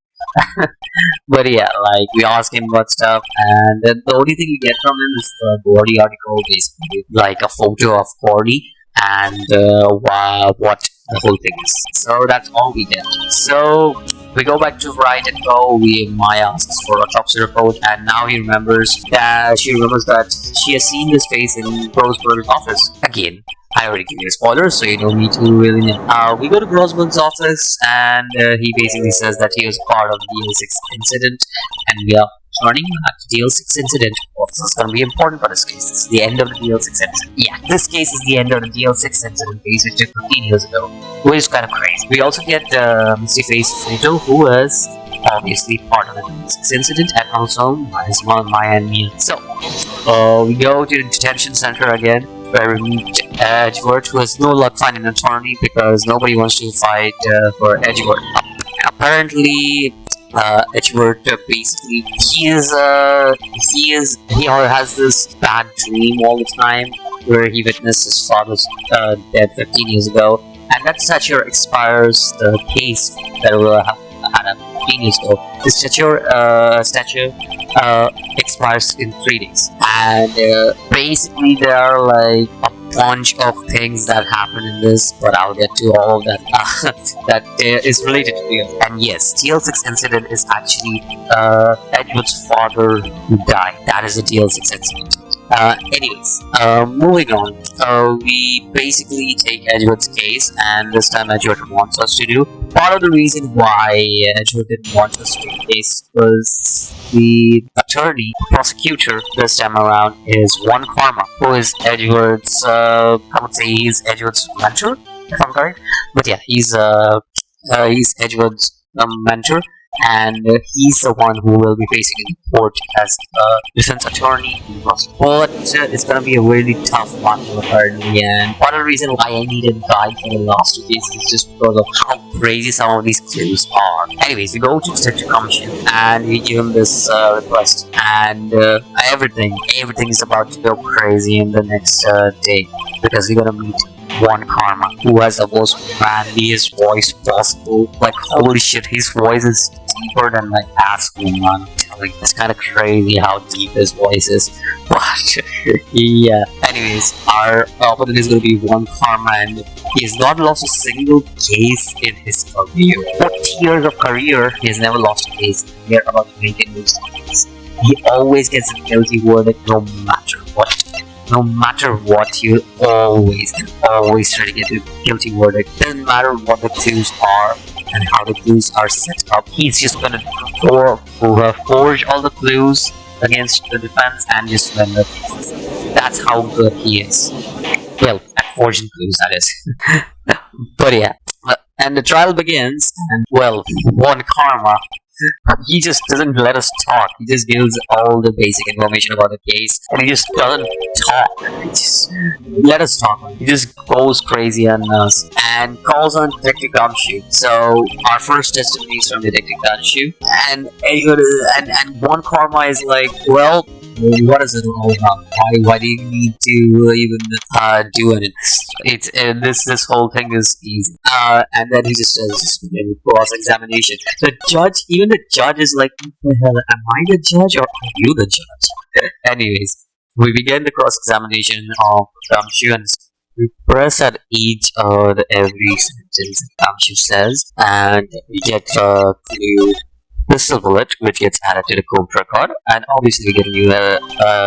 A: But yeah, like we ask him about stuff, and then the only thing we get from him is the Gordy article, basically like a photo of Gordy and what the whole thing is. So that's all we get. So we go back to Wright and go. Maya asks for autopsy report, and now she remembers that she has seen this face in Roseberg's office again. I already gave you a spoiler, so you don't need to really know. We go to Grossman's office, and he basically says that he was part of the DL6 incident, and we are turning back to DL6 incident. This is going to be important for this case. This is the end of the DL6 incident. Yeah, this case is the end of the DL6 incident case, which took 15 years ago, which is kind of crazy. We also get Mr. Face Fatal, who was obviously part of the DL6 incident, and also Maya and Mia. So, we go to the detention center again, where we meet Edgeworth, who has no luck finding an attorney because nobody wants to fight for Edgeworth. Apparently, Edgeworth basically he has this bad dream all the time, where he witnessed his father's death 15 years ago, and that statue expires the case that will had 15 years ago. The statue expires in 3 days, and basically there are like a bunch of things that happen in this, but I'll get to all of that that is related to it. And yes, TL6 incident is actually Edward's father who died. That is a TL6 incident. Anyways, moving on. We basically take Edward's case, and this time Edward wants us to do. Part of the reason why Edward didn't want us to do the case was the attorney, prosecutor this time around is One Karma, who is Edward's, I would say he's Edward's mentor, if I'm correct. But yeah, he's Edward's mentor, and he's the one who will be facing in court as a defense attorney. But it's gonna be a really tough one for her in the end. Part of the reason why I needed a guide for the last 2 cases is just because of how crazy some of these clues are. Anyways, we go to Detective Commission and we give him this request, and everything is about to go crazy in the next day, because we're gonna meet One Karma, who has the most manliest voice possible. Like, holy shit, his voice is deeper than my ass, man. I'm telling you, it's kind of crazy how deep his voice is. But yeah. Anyways, our opponent is going to be One Karma, and he has not lost a single case in his career. 40 years of career, he has never lost a case. We are about to make a new case. He always gets a guilty verdict, no matter what. No matter what, you always try to get a guilty verdict. Doesn't matter what the clues are and how the clues are set up. He's just gonna forge all the clues against the defense and just win the cases. That's how good he is. Well, at forging clues, that is. But yeah, and the trial begins, and well, One Karma, he just doesn't let us talk. He just gives all the basic information about the case, and he just doesn't talk. He just let us talk. He just goes crazy on us and calls on Detective Gumshoe. So our first testimony is from Detective Gumshoe, and One Karma is like, well, what is it all about? Why do you need to even do it? It's this whole thing is easy. And then he just says cross-examination. Even the judge is like, what the hell, am I the judge or are you the judge? Anyways, we begin the cross-examination of Gumshoe, and we press at each every sentence Gumshoe says, and we get a clue pistol bullet, which gets added to the court record, and obviously we get a new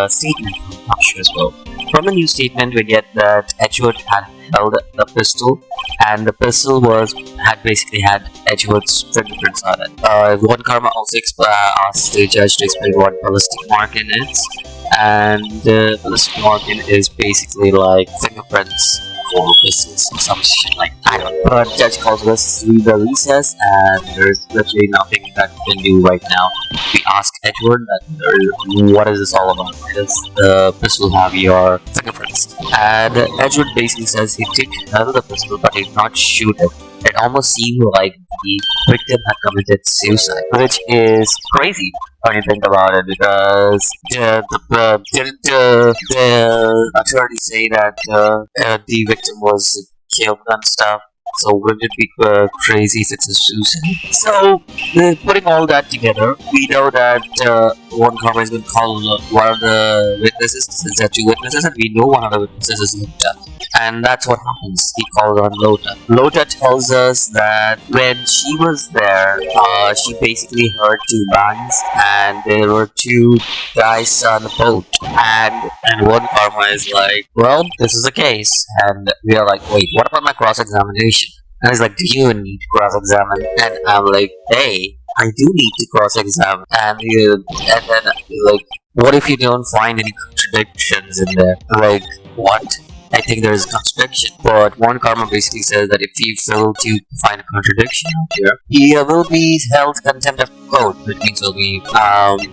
A: statement from Gumshoe as well. From the new statement, we get that Edward had held a pistol, and the pistol had Edward's fingerprints on it. One Karma also asked the judge to explain what ballistic marking is, and ballistic marking is basically like fingerprints for pistols or some shit like that. I don't know. But judge calls us through the recess, and there's literally nothing that we can do right now. We ask Edward what is this all about? Why does the pistol have your fingerprints? And Edward basically says he did held the pistol, but he did not shoot it. It almost seemed like the victim had committed suicide, which is crazy when you think about it, because didn't the attorney say that the victim was killed and stuff? So wouldn't it be crazy if it's a suicide? So, putting all that together, we know that One Karma is going to call one of the witnesses. Since there are two witnesses, and we know one of the witnesses is Lota. And that's what happens. He calls on Lota. Lota tells us that when she was there, she basically heard two bangs, and there were two guys on the boat. And One Karma is like, well, this is the case. And we are like, wait, what about my cross-examination? And he's like, do you even need to cross-examine? And I'm like, hey, I do need to cross-examine. And then like, what if you don't find any contradictions in there? Like, what? I think there is a contradiction. But One Karma basically says that if you fail to find a contradiction out here, he will be held contempt of court, which means he'll be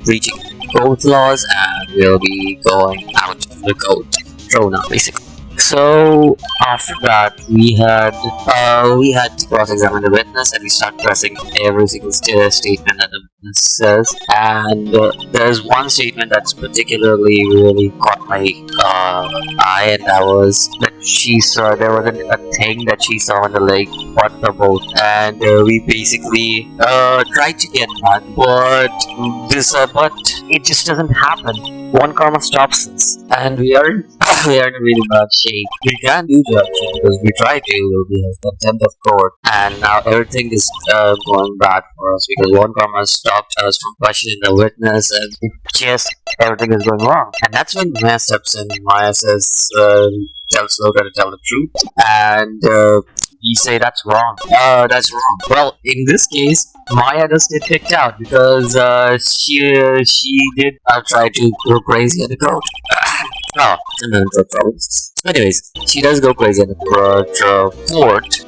A: breaching court laws and will be going out of the court, thrown out basically. So after that, we had to cross-examine the witness, and we start pressing every single statement that the witness says. And there's one statement that's particularly really caught my eye, and that was that she saw there was a thing that she saw on the lake on the boat, and we basically tried to get that, but it just doesn't happen. One karma stops us, and we are in, we are in a really bad shape. We can't do judging because we try to. We have contempt of court, and now everything is going bad for us because one karma stopped us from questioning the witness, and just everything is going wrong. And that's when Maya steps in. Maya says, "Tells Loka to tell the truth," and we say that's wrong. That's wrong. Well, in this case, Maya does get kicked out because she did try to go crazy in the court. Oh, and then anyways, she does go crazy in the court.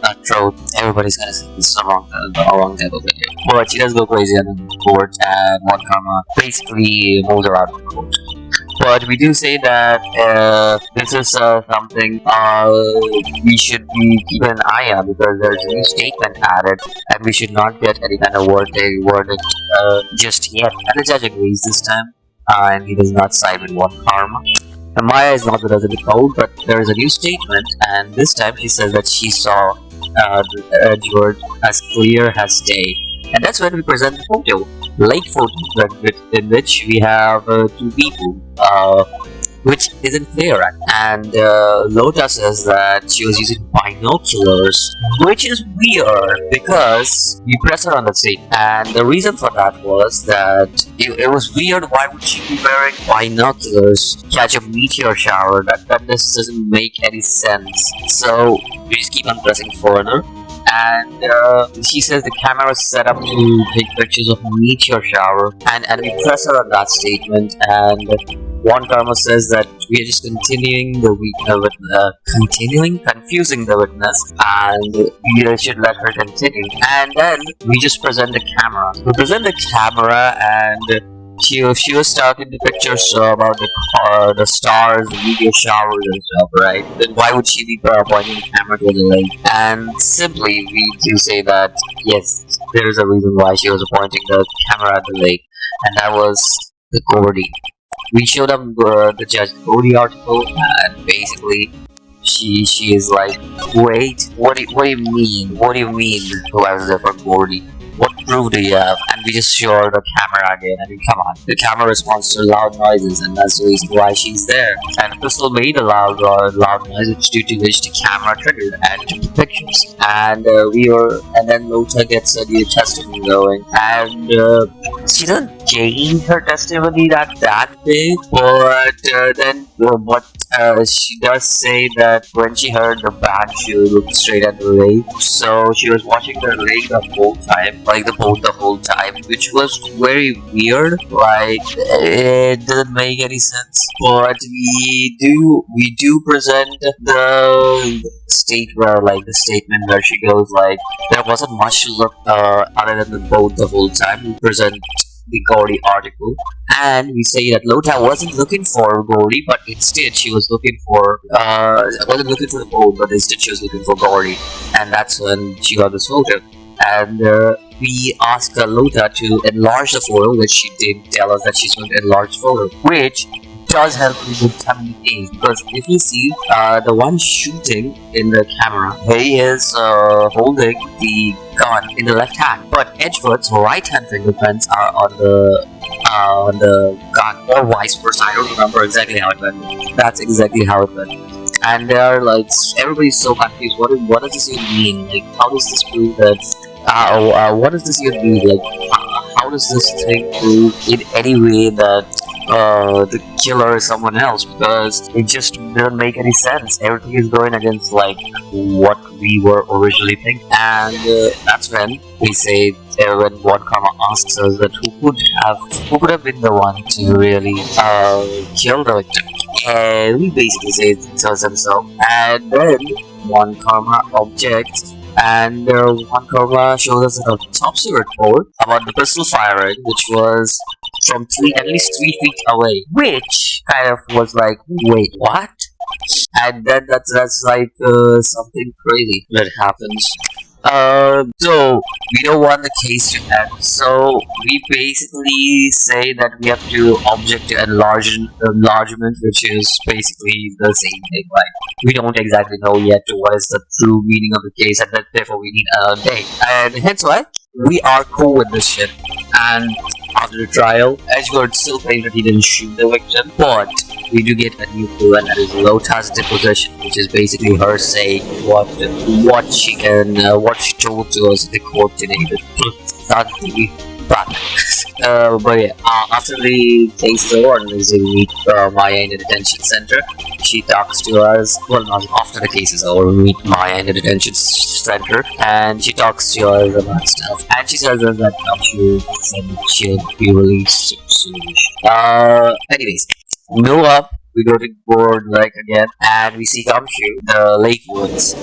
A: Not throat. Everybody's gonna say this is a wrong type of video. But she does go crazy in the court, and one karma basically moves her out of the court. But we do say that this is something we should be keeping an eye on because there's a new statement added, and we should not get any kind of verdict just yet. And the judge agrees this time, and he does not side with one karma. And Maya is not with us in the code, but there is a new statement, and this time she says that she saw Edward as clear as day. And that's when we present the photo, lake photo, in which we have two people, which isn't clear. And Lota says that she was using binoculars, which is weird because we press her on the seat. And the reason for that was that it was weird. Why would she be wearing binoculars to catch a meteor shower? That just doesn't make any sense. So we just keep on pressing further. And she says the camera is set up to take pictures of meteor shower, and we press her on that statement, and one karma says that we are just confusing the witness, and we should let her continue. And then we just present the camera. We present the camera, and she was talking the pictures about the stars, the meteor showers and stuff, right? Then why would she be pointing the camera to the lake? And simply, we do say that yes, there is a reason why she was pointing the camera at the lake, and that was the Gordy. We showed them the Judge Gordy article, and basically, she is like, wait, what do you mean? What do you mean? Who was there for Gordy? What proof do you have? And we just show her the camera again. I mean, come on. The camera responds to loud noises, and that's the reason why she's there. And Crystal made a loud noise, due to which the camera triggered and took the pictures. And then Lota gets a new testimony going, and she doesn't change her testimony that big, but she does say that when she heard the bang, she looked straight at the lake. So she was watching the lake the whole time, like the boat the whole time, which was very weird. Like it didn't make any sense. But we do present the statement where she goes like there wasn't much to look other than the boat the whole time. We present the Gordy article, and we say that Lota wasn't looking for Gordy, but instead she was looking for wasn't looking for the boat, but instead she was looking for Gordy, and that's when she got this photo. And we asked Lota to enlarge the photo, which she did tell us that she's going to enlarge the photo, which does help me with communication, because if you see the one shooting in the camera, he is holding the gun in the left hand, but Edgeworth's right hand fingerprints are on the gun, or vice versa. I don't remember exactly how it went. That's exactly how it went. And they are like, everybody's so confused. What does this even mean? Like, how does this prove that? What does this even mean? Like, how does this thing prove in any way that the killer is someone else? Because it just doesn't make any sense. Everything is going against like what we were originally thinking, and that's when we say when one karma asks us that who could have been the one to really kill the victim. And we basically say it was himself, and then one karma objects, and one karma shows us an autopsy report about the pistol firing, which was from at least 3 feet away, which kind of was like, wait, what? And then that's like something crazy that happens. So we don't want the case to end. So we basically say that we have to object enlargement, which is basically the same thing. Like we don't exactly know yet what is the true meaning of the case, and that therefore we need a day. And hence why we are cool with this shit. And after the trial, Edgeworth still claims that he didn't shoot the victim, but we do get a new clue, and that is Lota's deposition, which is basically her saying what she told to us in the court today. Not the but but yeah, after the case is over and we meet Maya in the detention center, she talks to us. Well, not after the case is over, we meet Maya in the detention center, and she talks to us about stuff. And she tells us that she said that she'll be released soon. Anyways, we go up. We go to board like again, and we see Kamshu, the Lake Woods,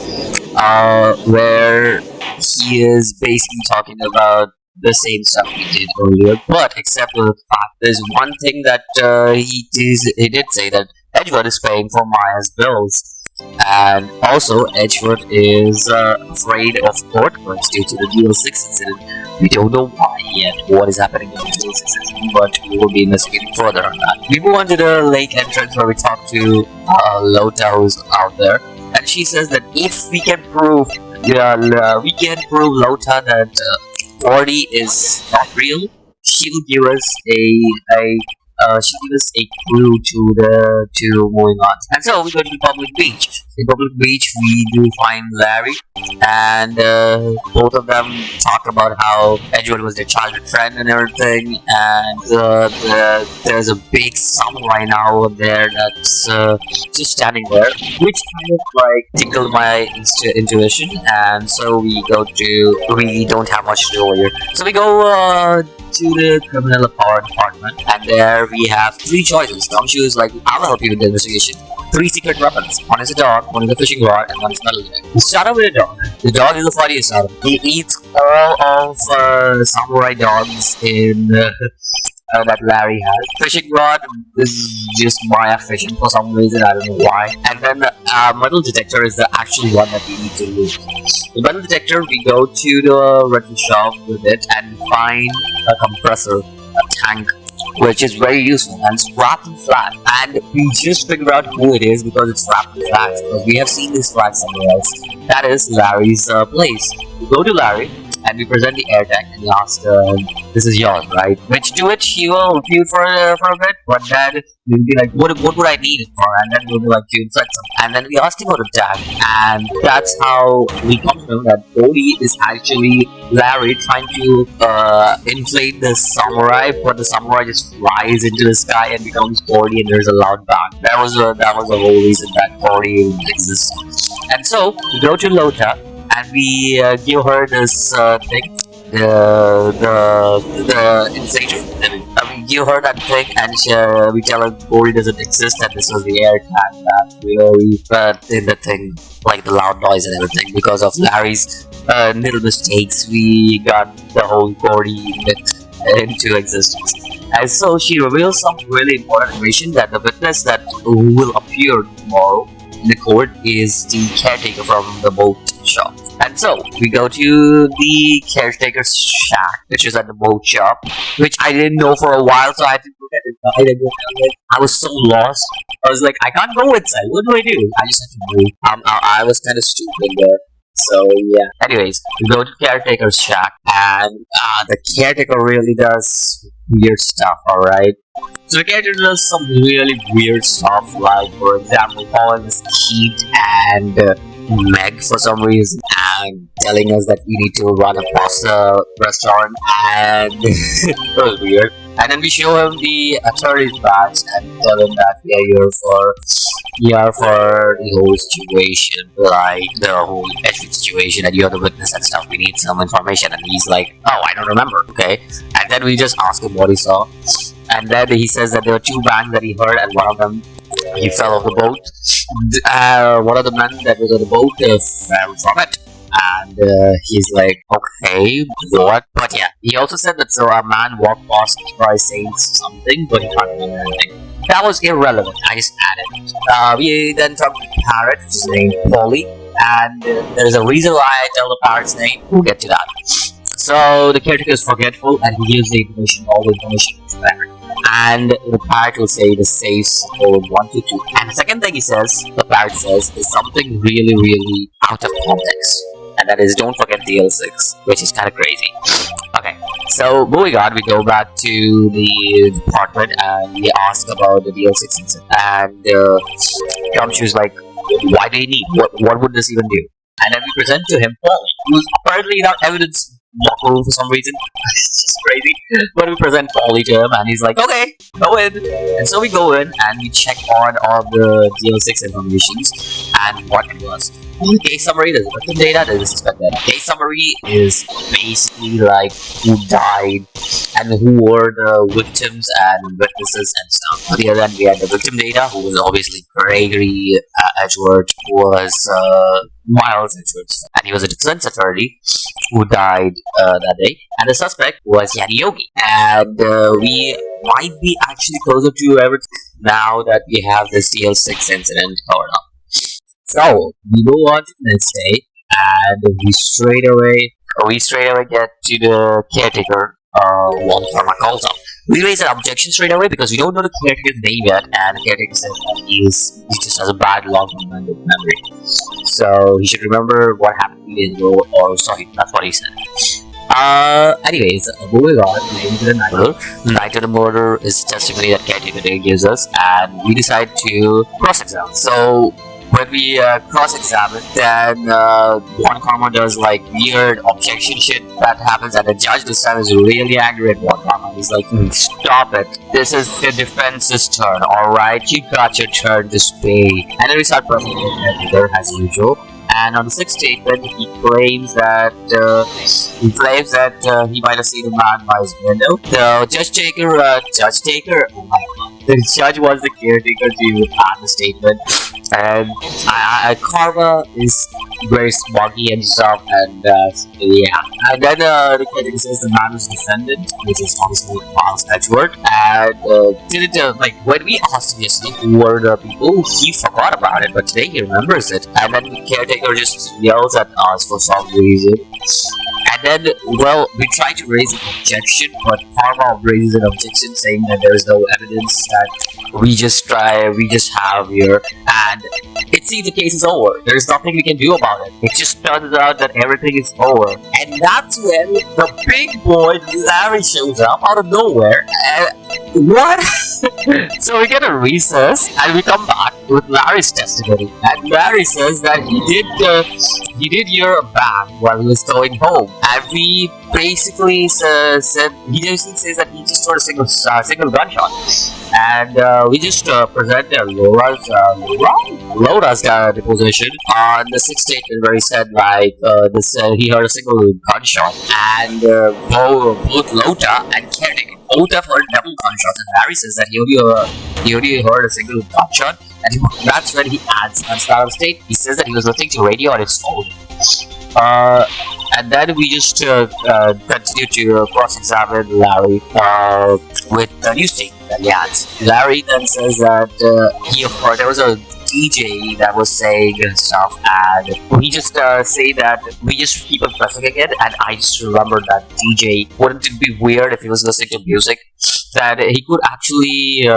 A: where he is basically talking about the same stuff he did earlier, but except for the fact there's one thing that he did say that Edgeworth is paying for Maya's bills. And also, Edgeworth is afraid of court courts due to the Dual 6 incident. We don't know why yet, what is happening in the Dual 6 incident, but we will be investigating further on that. We move on to the lake entrance where we talk to Lota, who's out there, and she says that if we can prove, Lota that 40 is not real, she'll give us a clue to moving on. And so we go to the public beach. In public beach, we do find Larry, and both of them talk about how Edgeworth was their childhood friend and everything. And there's a big samurai now there that's just standing there, which kind of like tickled my intuition. And so we don't have much to do over here. So we go to the criminal department, and there we have three choices. Kamshu is like, I'll help you with the investigation. 3 secret weapons. One is a dog, one is a fishing rod, and one is metal detector. We start out with a dog. The dog is the funniest out of them. He eats all of samurai dogs in that Larry has. Fishing rod is just Maya fishing for some reason, I don't know why. And then metal detector is the actual one that we need to use. The metal detector, we go to the rental shop with it and find a compressor, a tank, which is very useful, and it's wrapped in flag. And we just figure out who it is because it's wrapped in flags, because we have seen this flag somewhere else. That is Larry's place. We go to Larry and we present the air tag and we ask, this is yours, right? To which he will refute for a bit, but then we'll be like, what would I need it for? And then we'll be like, you infect some. And then we ask him about the tag, and that's how we come to know that Bodhi is actually Larry trying to inflate the samurai, but the samurai just flies into the sky and becomes 40, and there's a loud bang. That was the whole reason that 40 exists. And so we go to Lota and we give her this thing, the insider. We give her that thing, and we tell her Gory doesn't exist, and this was the air tag that we put in the thing, like the loud noise and everything. Because of Larry's little mistakes, we got the whole Gory bit into existence. And so she reveals some really important information, that the witness that will appear tomorrow in the court is the caretaker from the boat shop. And so we go to the caretaker's shack, which is at the boat shop, which I didn't know for a while, so I had to look at it. I was so lost. I was like, I can't go inside. What do I do? I just had to move. I was kind of stupid there. So yeah. Anyways, we go to caretaker's shack, and the caretaker really does weird stuff. All right. So the caretaker does some really weird stuff, like for example, calling us Keith and Meg for some reason, and telling us that we need to run a pasta restaurant, and it was weird. And then we show him the attorney's badge and tell him that you're for the whole situation, like the whole Edgeworth situation, and you're the witness and stuff. We need some information, and he's like, oh, I don't remember. Okay, and then we just ask him what he saw, and then he says that there were 2 bangs that he heard, and one of them he fell off the boat. One of the men that was on the boat fell from it, and he's like, okay, what? But yeah, he also said that so a man walked past by saying something, but he can't remember anything. That was irrelevant. I just added. We then talked to the parrot, which is named Polly, and there's a reason why I tell the parrot's name. We'll get to that. So the caretaker is forgetful, and he gives the information, all the information to the parrot. And the parrot will say the saves code 122. And the second thing the parrot says, is something really, really out of context. And that is, don't forget DL6, which is kind of crazy. Okay, so moving on, we go back to the department and we ask about the DL6 incident. And Gumshoe is like, why do you need? What would this even do? And then we present to him Polly, who's apparently without evidence buckle for some reason. It's just crazy. But we present Polly to him and he's like, okay, go in. And so we go in and we check on all the DL6 informations and what it was. Case summary, there's victim data, there's a suspect data. Case summary is basically like who died and who were the victims and witnesses and stuff. On the other hand, we had the victim data, who was obviously Gregory Edgeworth, who was Miles Edgeworth, and he was a defense attorney who died that day. And the suspect was Yanni Yogi. And we might be actually closer to everything now that we have this DL6 incident covered up. So we go on to the next day, and we straight away get to the caretaker. One Karma calls up. We raise an objection straight away because we don't know the caretaker's name yet, and the caretaker says that he just has a bad long-term memory. So he should remember what happened 2 days ago, or sorry, that's what he said. Anyways, moving on, to the night murder. The night of the murder is testimony that caretaker gives us, and we decide to cross-examine. So when we cross-examine, then one Karma does like weird objection shit that happens, and the judge this time is really angry at one Karma. He's like, stop it. This is the defense's turn, alright? You got your turn to speak. And then we start pressing the as usual. And on the 6th statement, he claims that he might have seen a man by his window. The Judge Taker, oh my god. The judge wants the caretaker to add the statement. And Karma is very smuggy and stuff, and yeah. And then the caretaker says the man was defendant, which is obviously Miles Edgeworth. And like when we asked him yesterday who were the people, he forgot about it, but today he remembers it. And then the caretaker just yells at us for some reason. And then, well, we try to raise an objection, but Karma raises an objection saying that there is no evidence that we just have here, and it seems the case is over. There is nothing we can do about it. It just turns out that everything is over. And that's when the big boy Larry shows up out of nowhere. What? So we get a recess and we come back with Larry's testimony, and Larry says that he did hear a bang while he was going home, and we basically said he just says that he just heard a single gunshot, and we just present Laura's deposition on the 6th statement where he said like he heard a single gunshot, and both Lota and caretaker both have heard double gunshots, and Larry says that he only heard a single gunshot, and that's when he adds on start of state. He says that he was listening to radio on his phone. And then we just continue to cross-examine Larry with the new statement that he adds. Larry then says that he of course there was a DJ that was saying and stuff, and we just say that we just keep on pressing again, and I just remembered that DJ, wouldn't it be weird if he was listening to music that he could actually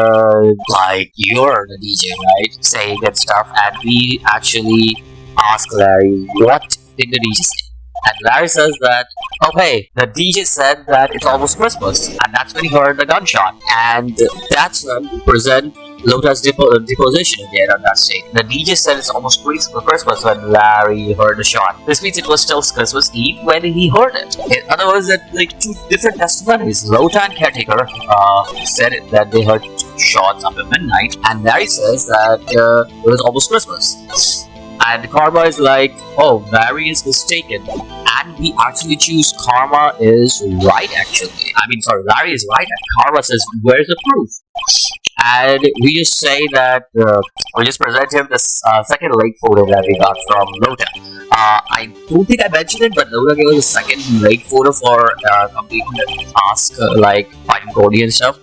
A: like hear the DJ, right, saying and stuff, and we actually ask Larry, what did the DJ say? And Larry says that, oh hey, the DJ said that it's almost Christmas, and that's when he heard the gunshot, and that's when we present Lota's deposition again on that state. The DJ said it's almost Christmas when Larry heard the shot. This means it was still Christmas Eve when he heard it. In other words, that like two different testimonies. Lota and caretaker said that they heard shots after midnight, and Larry says that it was almost Christmas. And Karma is like, oh, Larry is mistaken. And we actually choose Karma is right, actually. Larry is right, and Karma says, where's the proof? And we just say that, we just present him this second lake photo that we got from Lota. I don't think I mentioned it, but Lota gave us a second lake photo for completing the task, like finding Cody and stuff.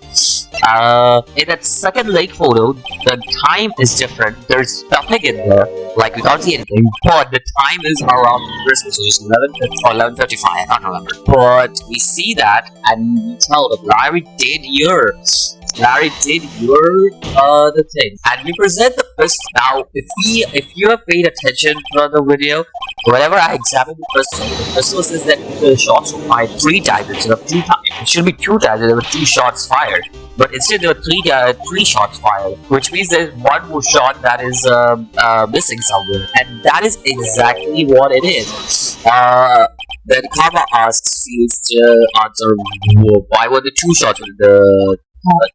A: In that second lake photo, the time is different. There's nothing in there. Like, we can't see anything, but the time is around Christmas, which is 11 or 11:55, I can't remember. But we see that, and we tell that Larry did the thing, and we present the pistol. Now, if you have paid attention to the video, whenever I examine the pistol says that the shots were fired 3 times instead of 2 times. It should be 2 times. There were 2 shots fired, but instead there were three shots fired, which means there's one more shot that is missing somewhere, and that is exactly what it is. Then Karma asks Felix to answer why were the 2 shots in the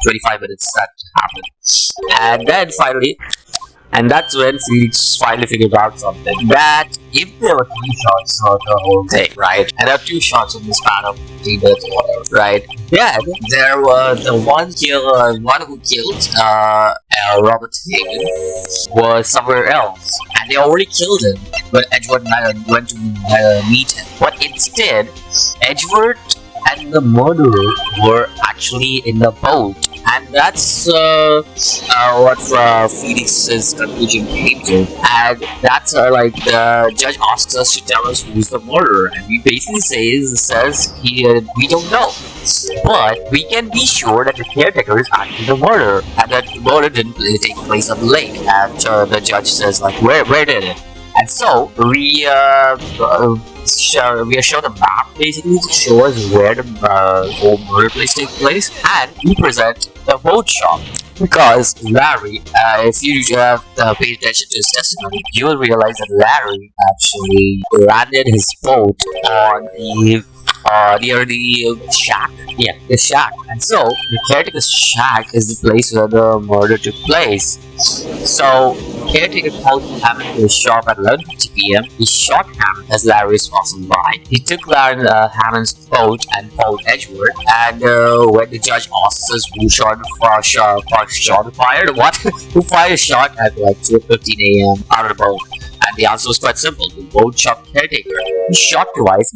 A: 25 minutes that happened. And then finally, and that's when Felix finally figured out something, that if there were 3 shots on the whole thing, right, and there are 2 shots in the span of 15 minutes or whatever, right, then there was the one who killed Robert Hagen was somewhere else, and they already killed him, but Edward went to meet him. But instead, Edward and the murderer were actually in the boat, and that's what Phoenix's conclusion came to. And that's like the judge asks us to tell us who's the murderer, and we basically says we don't know, but we can be sure that the caretaker is actually the murderer, and that the murder didn't take place on the lake. And the judge says, like, where did it? And so we are shown a map basically to show us where the whole murder place takes place, and we present the boat shop. Because Larry, if you have paid attention to his testimony, you will realize that Larry actually landed his boat on the near the shack. Yeah, the shack. And so the caretaker's shack is the place where the murder took place. So caretaker called Hammond to his shop at 11:50 p.m. He shot Hammond as Larry was passing by. He took Hammond's boat and called Edgeworth. And when the judge asks us who shot fired, what? Who fired a shot at like 2:15 a.m. out of the boat? And the answer was quite simple: the boat shop caretaker. He shot twice,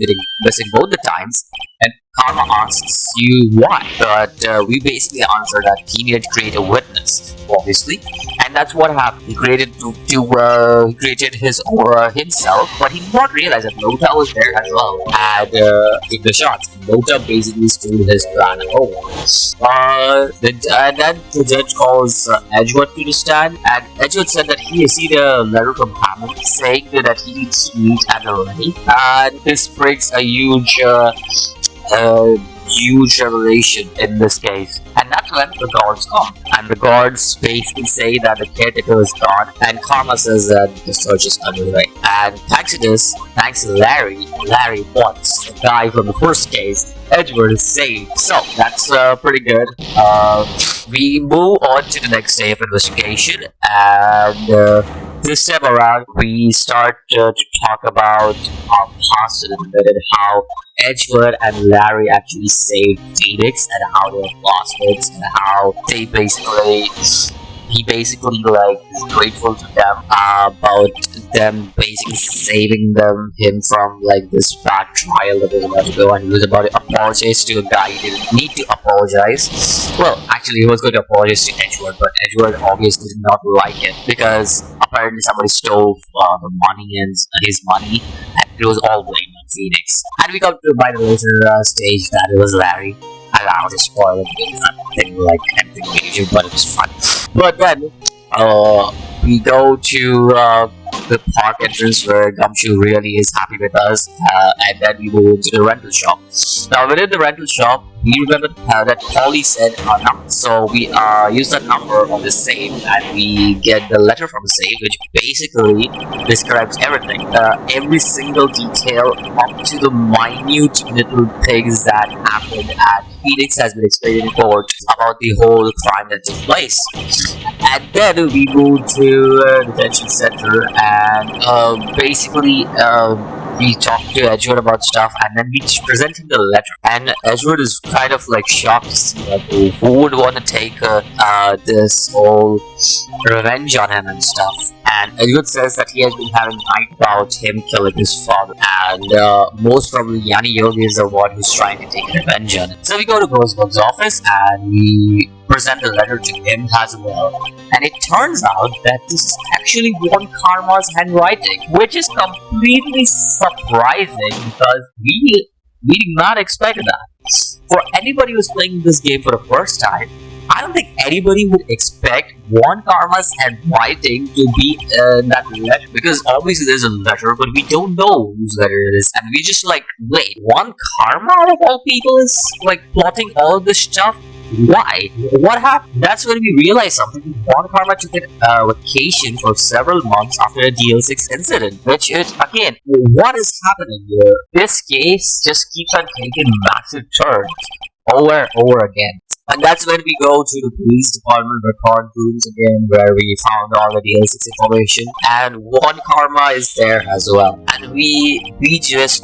A: missing both the times. And Karma asks you why, but we basically answer that he needed to create a witness, obviously, and that's what happened. He created he created his himself, but he did not realize that Lota was there as well and took the shots. Lota basically stole his plan over. And then the judge calls Edgeworth to the stand, and Edgeworth said that he received a letter from Hammond saying that he needs to meet at the ready, and this brings a huge revelation in this case. And that's when the guards come, and the guards basically say that the caretaker is gone, and Karma says that the search is underway. And thanks to Larry wants the guy from the first case, Edgeworth, is saved. So that's pretty good. We move on to the next day of investigation, and this time around we start to talk about our past a little bit, and how Edgeworth and Larry actually saved Phoenix, and how they were classmates, and how he basically like is grateful to them about them basically saving him from like this bad trial that was about to go, and he was about to apologize to a guy he didn't need to apologize. Well, actually he was going to apologize to Edgeworth, but Edgeworth obviously did not like it because apparently somebody stole the money and his money, and it was all blamed on Phoenix. And we come to by the later stage that it was Larry. Allow to spoil anything like anything major, but it was fun. But then we go to the park entrance where Gumshoe really is happy with us, and then we move into the rental shop. Now within the rental shop, we remember that Polly said our number, so we use that number on the safe, and we get the letter from the safe, which basically describes everything, every single detail up to the minute little things that happened at Phoenix has been explained in court about the whole crime that took place. And then we move to detention center, and basically we talk to Edgewood about stuff, and then we just present him the letter. And Edgewood is kind of like shocked to see that who would want to take this whole revenge on him and stuff. And Edgewood says that he has been having night about him killing his father, and most probably Yanni Yogi is the one who's trying to take revenge on him. So we go to Ghostbug's office and we present the letter to him as well. And it turns out that this is actually Von Karma's handwriting, which is completely surprising because we did not expect that. For anybody who's playing this game for the first time, I don't think anybody would expect Von Karma's handwriting to be in that letter, because obviously there's a letter, but we don't know whose letter it is, and we just like, wait, Von Karma of all people is like plotting all this stuff? Why? What happened? That's when we realized something. Von Karma took a vacation for several months after a DL6 incident, which is, again, what is happening here? This case just keeps on taking massive turns over and over again. And that's when we go to the police department record rooms again, where we found all the DL6 information, and Von Karma is there as well. And we just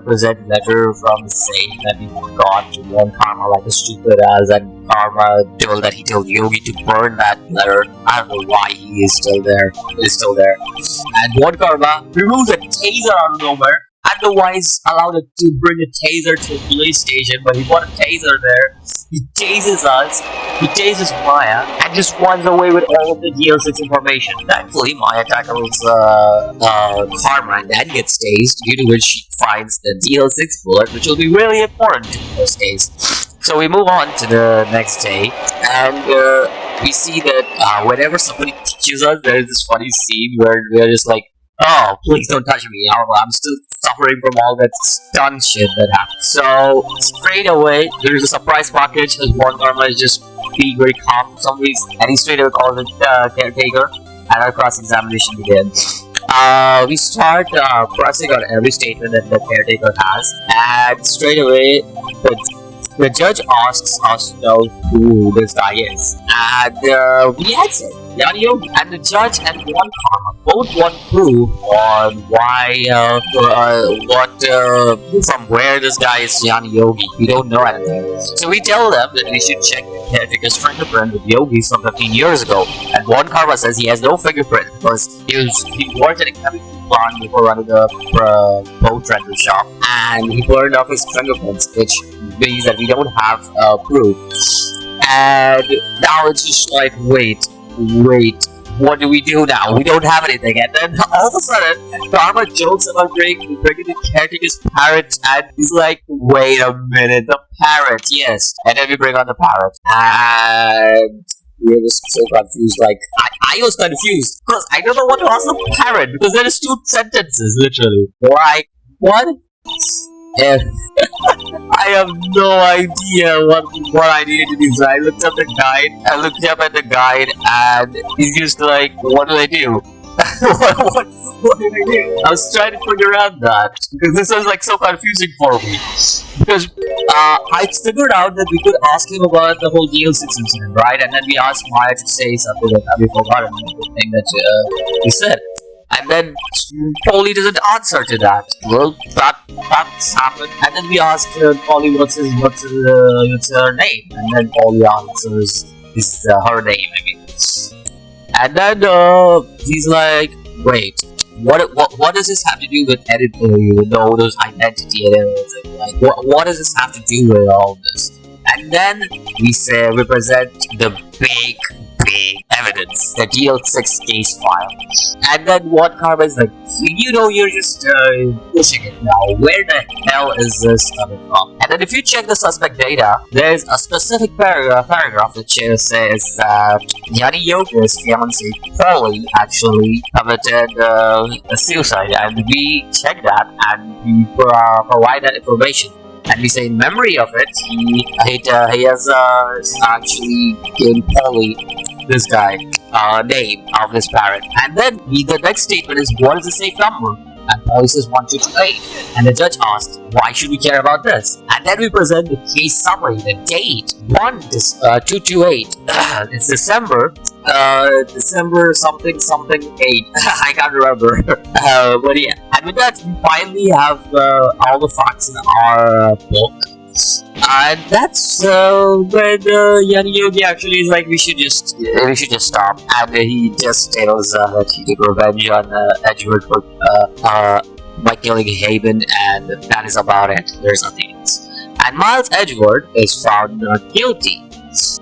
A: present letter from saying that we got to Von Karma like a stupid ass, and Karma told that he told Yogi to burn that letter. I don't know why he is still there. He's still there. And Von Karma removes a taser out of nowhere. Otherwise allowed it to bring a taser to a police station, but he brought a taser there. He chases us, he chases Maya, and just runs away with all of the DL6 information. Thankfully, Maya tackles Karma and then gets tased, due to which she finds the DL6 bullet, which will be really important in this case. So we move on to the next day, and we see that whenever somebody teaches us, there's this funny scene where we're just like, oh, please don't touch me. I'm still suffering from all that stun shit that happened. So, straight away, there's a surprise package as Von Karma is just being very calm for some reason. And he straight away calls the caretaker, and our cross-examination begins. We start pressing on every statement that the caretaker has, and straight away, the judge asks us to know who this guy is. And we answer. Yanni Yogi. And the judge and Von Karma both want proof on why, from where this guy is Yanni Yogi. We don't know anything. So we tell them that we should check the caretaker's fingerprint with Yogi's from 15 years ago. And Von Karma says he has no fingerprint because he worked at a chemical plant before running a boat rental shop. And he burned off his fingerprints, which means that we don't have proof. And now it's just like, wait, what do we do now? We don't have anything. And then all of a sudden, Karma jokes about bringing the caretaker's parrot, and he's like, wait a minute, the parrot, yes. And then we bring on the parrot, and we're just so confused. Like, I was confused, because I don't know what to ask the parrot, because there is 2 sentences, literally. Like, what? I have no idea what I needed to do. So I looked up at the guide, and he's just like, what do I do? what did I do? I was trying to figure out that, because this was like so confusing for me. Because I figured out that we could ask him about the whole DL6 incident, right? And then we asked Maya to say something that we forgot the thing that he said. And then Polly doesn't answer to that. Well, that's happened. And then we asked Polly what's her name, and then Polly answers her name. I mean, and then he's like, wait, what does this have to do with those identity and everything? Like, what does this have to do with all this? And then we present the big evidence, the DL6 case file. And then Von Karma is like, you're just pushing it now. Where the hell is this coming from? And then if you check the suspect data, there's a specific paragraph which says that Yanni Yogi's fiancée Polly actually committed a suicide. And we check that and we provide that information. And we say in memory of it, he has actually given Polly this guy name of this parrot. And then the next statement is, what is the safe number? And Polly says 1228. And the judge asks, why should we care about this? And then we present the case summary, the date 228. It's December December something something 8. I can't remember. But yeah, and with that, we finally have all the facts in our book. And that's when Yogi actually is like, we should just stop. And he just tells that he took revenge on Edward for by killing Haven, and that is about it. There's nothing else. And Miles Edgeworth is found not guilty.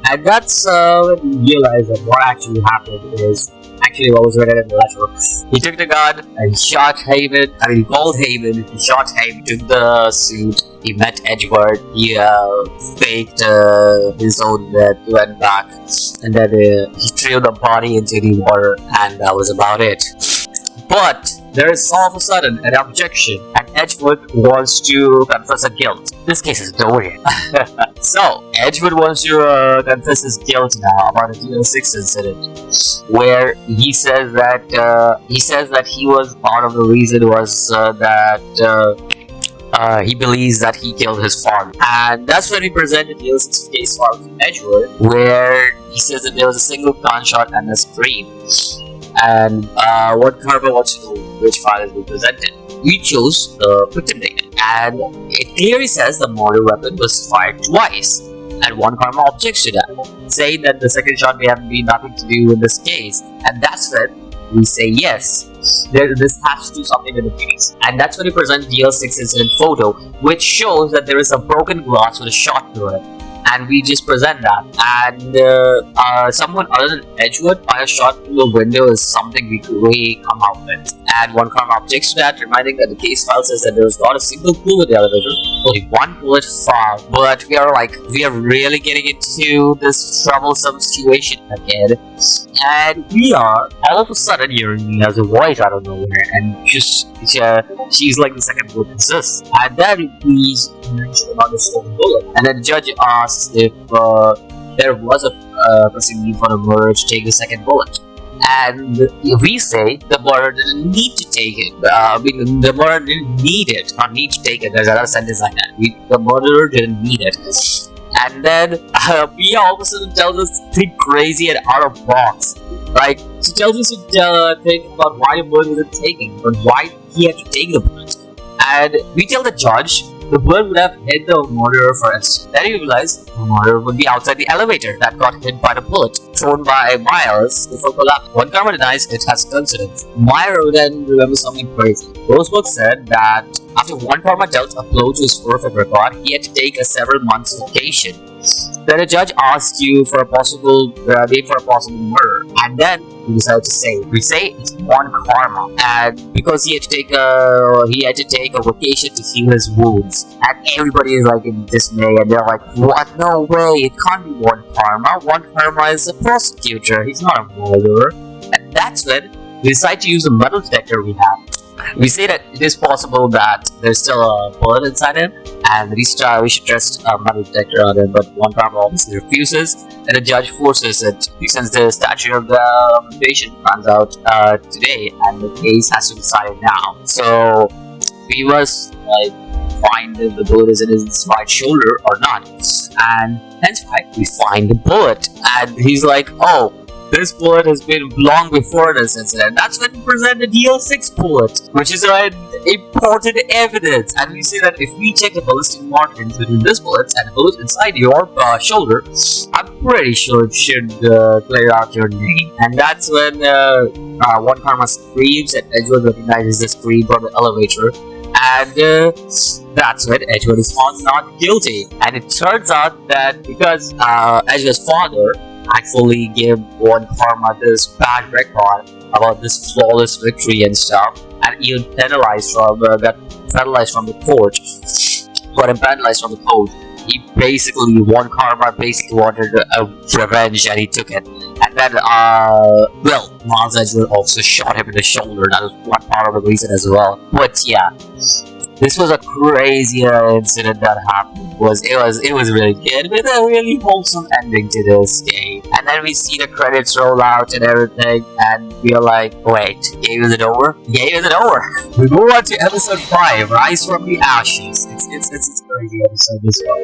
A: And that's when we realize that what actually happened is actually what was written in the letter. He took the gun and shot Haven. I mean, he called Haven, he shot Haven, took the suit, he met Edgeworth, he faked his own death, went back, and then he threw the body into the water, and that was about it. But there is all of a sudden an objection, and Edgeworth wants to confess a guilt. This case is over yet. So, Edgeworth wants to confess his guilt now about the DL6 incident, where he says that he was part of the reason was that he believes that he killed his father. And that's when we presented the DL6 case file to Edgeworth, where he says that there was a single gunshot and a scream. And what Karma wants to know which file is presented. We chose the victim data, and it clearly says the murder weapon was fired twice, and one Karma objects to that, saying that the second shot may have been nothing to do with this case. And that's when we say yes, this has to do something with the case. And that's when we present the DL6 incident photo, which shows that there is a broken glass with a shot through it. And we just present that, and someone other than Edgeworth by a shot through the window is something we come out with. And one Karma objects to that, reminding that the case file says that there was not a single clue with the elevator, only one bullet fired. But we are really getting into this troublesome situation again, and we are all of a sudden hearing me as a voice out of nowhere, and she's like the second witness, and then we mention about the stolen bullet, and then the judge asks if there was a proceeding for the murderer to take the second bullet. And we say the murderer didn't need to take it. The murderer didn't need it, not need to take it. There's another sentence like that. The murderer didn't need it. And then Pia all of a sudden tells us to think crazy and out of box. Like, she tells us to think about why the bullet wasn't taken, but why he had to take the bullet. And we tell the judge the bullet would have hit the murderer first. Then we realize the murderer would be outside the elevator that got hit by the bullet thrown by Miles before collapse. One Karma denies it has coincidence. Myra then remembers something crazy. Rosebud said that after one Karma dealt a blow to his perfect record, he had to take a several months vacation. Then the judge asked you for a possible date for a possible murder, and then we decided to say it's one Karma, and because he had to take a vacation to heal his wounds, and everybody is like in dismay, and they're like, "What? No way! It can't be one Karma. One Karma is a prosecutor. He's not a murderer." And that's when we decide to use the metal detector we have. We say that it is possible that there's still a bullet inside him, and we should test a metal detector on him, but one Karma obviously refuses, and the judge forces it since the statute of the patient runs out today, and the case has to be decided now. So we must find if the bullet is in his right shoulder or not, and hence why we find the bullet, and he's like, "Oh, this bullet has been long before this incident." That's when we present the DL6 bullet, which is an important evidence. And we say that if we check the ballistic markings between this bullet and the bullet inside your shoulder, I'm pretty sure it should clear out your name. And that's when one Karma screams, and Edgeworth recognizes the scream from the elevator. And that's when Edgeworth is found not guilty. And it turns out that because Edgeworth's father actually gave one Karma this bad record about this flawless victory and stuff, and he got penalized from the court. Got him penalized from the court. He basically, one Karma basically wanted revenge, and he took it. And then, Miles Edgeworth also shot him in the shoulder. That was one part of the reason as well. But yeah, This was a crazy incident that happened. It was really good with a really wholesome ending to this game. And then we see the credits roll out and everything, and we are like, wait, game isn't over? Game isn't over. We move on to episode 5, Rise from the Ashes. It's a crazy episode, this one.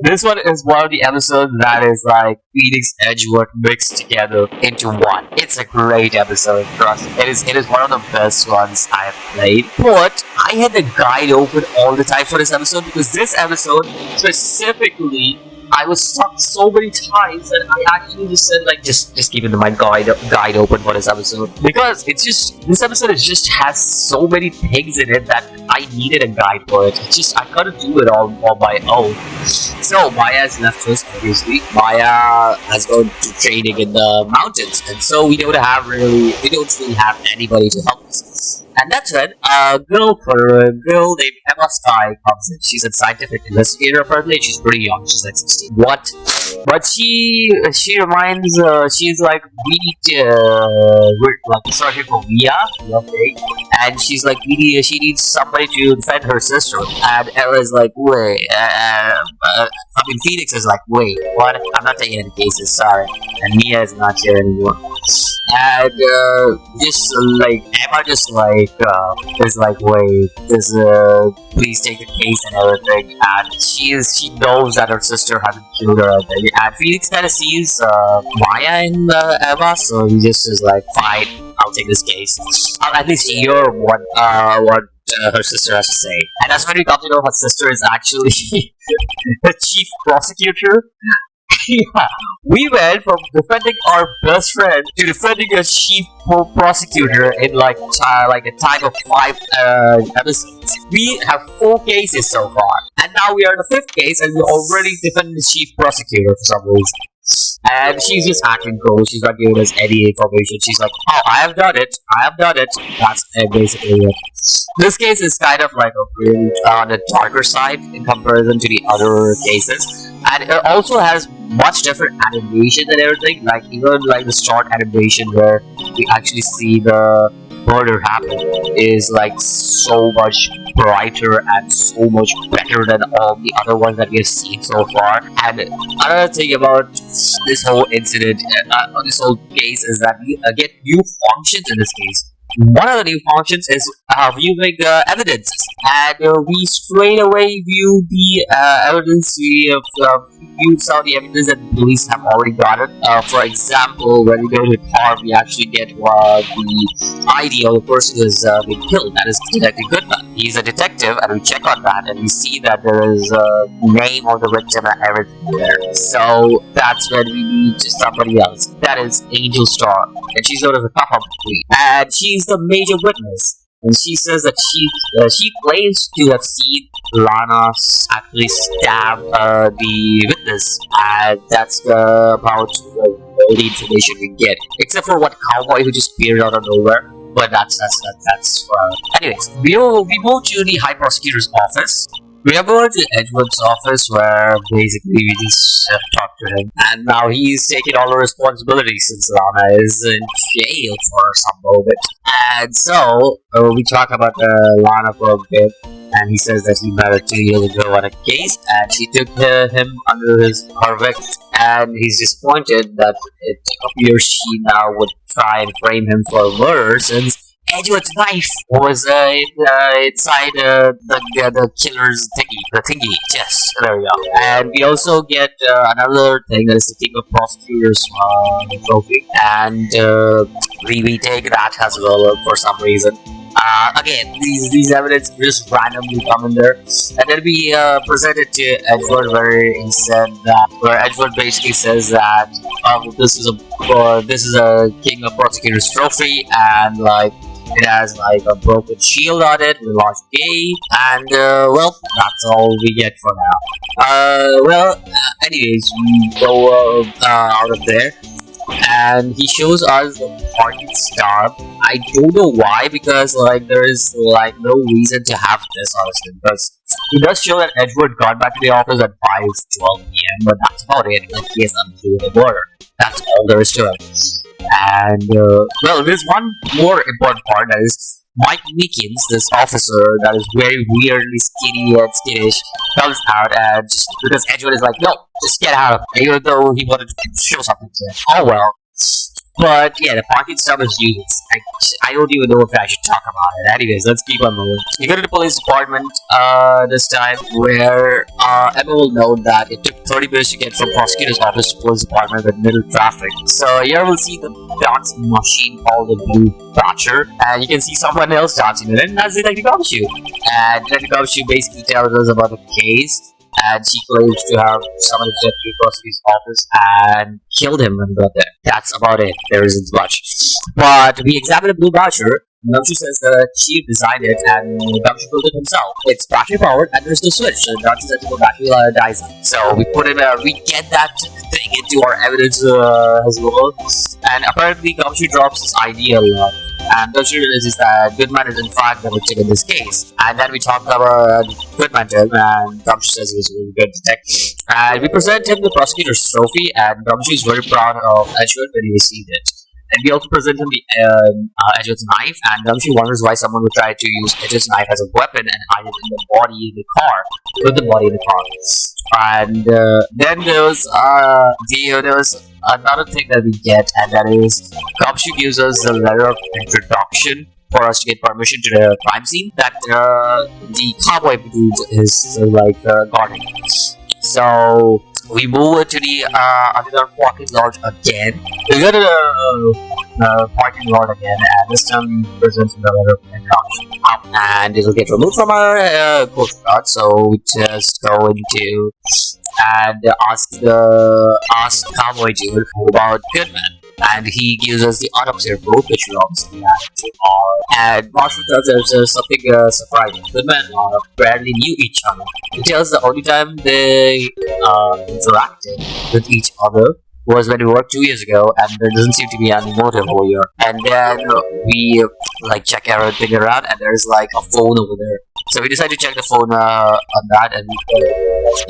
A: This one is one of the episodes that is like Phoenix Edgeworth mixed together into one. It's a great episode, trust me. It is one of the best ones I have played. But I had the guide open all the time for this episode because this episode specifically I was stuck so many times that I actually just said like just keeping my guide open for this episode because this episode just has so many things in it that I needed a guide for it. I couldn't do it all on my own. So Maya has left us obviously. Maya has gone to training in the mountains, and so we don't really have anybody to help us. And that's when a girl named Emma Sky comes in. She's a scientific investigator apparently. She's pretty young. She's like 16. What? But she reminds she's like we're like searching for Mia, okay? And she's like she needs somebody to defend her sister. And Ella's like, wait, Phoenix is like, wait, what? I'm not taking any cases, sorry. And Mia is not here anymore. And just like Emma just like is like, wait, please take the case and everything. And she knows that her sister hasn't killed her already. And Phoenix kind of sees Maya in Emma, so he just is like, fine, I'll take this case. I'll at least hear what her sister has to say. And that's when we got to know her sister is actually the chief prosecutor. Yeah, we went from defending our best friend to defending a chief prosecutor in like a time of 5 episodes. We have 4 cases so far, and now we are in the 5th case, and we're already defending the chief prosecutor for some reason. And she's just acting cool. She's not giving us any information. She's like, "Oh, I have done it. That's basically it." This case is kind of like a really on the darker side in comparison to the other cases, and it also has much different animation and everything. Like even like the start animation where we actually see the murder happen is like so much brighter and so much better than all the other ones that we have seen so far. And another thing about this whole incident, this whole case, is that we get new functions in this case. One of the new functions is viewing the evidence, and we straight away view the evidence. We view some of the evidence that the police have already gotten. For example, when we go to the car, we actually get the ID of the person who has been killed. That is Detective Goodman. He's a detective, and we check on that, and we see that there is a name of the victim and everything there. So that's when we meet somebody else. That is Angel Star, and she's sort of a pop-up queen, and she's the major witness. And she says that she claims to have seen Lana actually stab the witness, and that's about all the information we get, except for what cowboy who just appeared out of nowhere. But that's anyways, we move to the High Prosecutor's office. We are going to Edward's office where basically we just talk to him, and now he's taking all the responsibility since Lana is in jail for some moment. And so we talk about Lana for a bit, and he says that he met her 2 years ago on a case, and she took him under her wing, and he's disappointed that it appears she now would try and frame him for murder since Edward's knife was inside the killer's thingy. Yes, there we go. And we also get another thing that is the King of Prosecutors trophy, and we take that as well for some reason. Again, these evidence just randomly come in there, and then we present it to Edward, where Edward basically says that this is a King of Prosecutors trophy, and like it has like a broken shield on it with a large gate, and well, that's all we get for now. Anyways, we go out of there, and he shows us the parking stop. I don't know why, because like there is like no reason to have this, honestly, because he does show that Edward got back to the office at 5:12 p.m., but that's about it. Like, he has nothing to do with the murder. That's all there is to it. And well, there's one more important part, that is Mike Meekins, this officer that is very weirdly skinny and skittish, comes out and just because Edgewood is like, no, just get out of here, even though he wanted to show something to him. Oh well. But yeah, the parking stuff is useless. I don't even know if I should talk about it. Anyways, let's keep on moving. We go to the police department this time, where Emma will note that it took 30 minutes to get from prosecutor's office to police department with little traffic. So here we'll see the dancing machine called the Blue Thatcher, and you can see someone else dancing with it, and that's Detective Gumshoe. And Detective Gumshoe basically tells us about the case, and she claims to have summoned the deputy prosecutor's office and killed him when he got there. That's about it. There isn't much. But we examine the Blue Voucher. Gumshoe says that she designed it and Gumshoe built it himself. It's battery powered and there's no switch, so the sensible battery dies out. So we put in we get that thing into our evidence as well. And apparently Gumshoe drops this idea a lot. And Gumshoe realizes that Goodman is in fact the victim in this case. And then we talk about Goodman to him, and Gumshoe says he was a really good detective. And we present him the prosecutor's trophy, and Gumshoe is very proud of Edgewood when he received it. And we also present him the Edgewood's knife, and Gumshoe wonders why someone would try to use Edgewood's knife as a weapon and hide it in the body in the car, with the body in the car. And then there was another thing that we get, and that is Gumshoe gives us a letter of introduction for us to get permission to the crime scene that the cowboy dude is guarding. So we move to the underground parking lot again. We go to the parking lot again, and this time we present the letter of introduction. And it will get removed from our court card, so we just go into and ask cowboy dude about Goodman. And he gives us the autopsy report, which we obviously have to all. And Marshall tells us there's something surprising. Goodman and Laura barely knew each other. He tells the only time they interacted with each other was when we worked 2 years ago, and there doesn't seem to be any motive over here. And then we check everything around, and there's a phone over there. So we decide to check the phone on that, and we put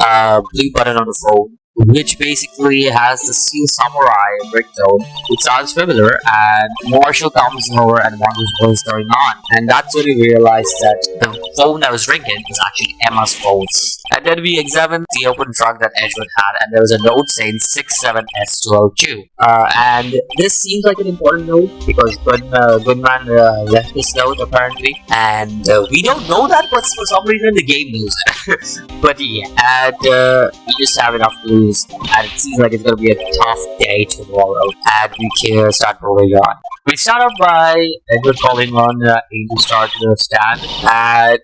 A: a blue button on the phone, which basically has the Seal Samurai ringtone, which sounds familiar, and Marshall comes over and wonders what's going on. And that's when we realize that the phone that was ringing is actually Emma's phone. And then we examine the open trunk that Edgewood had, and there was a note saying 67S202. And this seems like an important note, because Goodman left this note apparently, and we don't know that, but for some reason the game knows it. But yeah, and we just have enough clues, and it seems like it's going to be a tough day tomorrow, and we can start moving on. We start off by Edward calling on Angel Star to the stand, and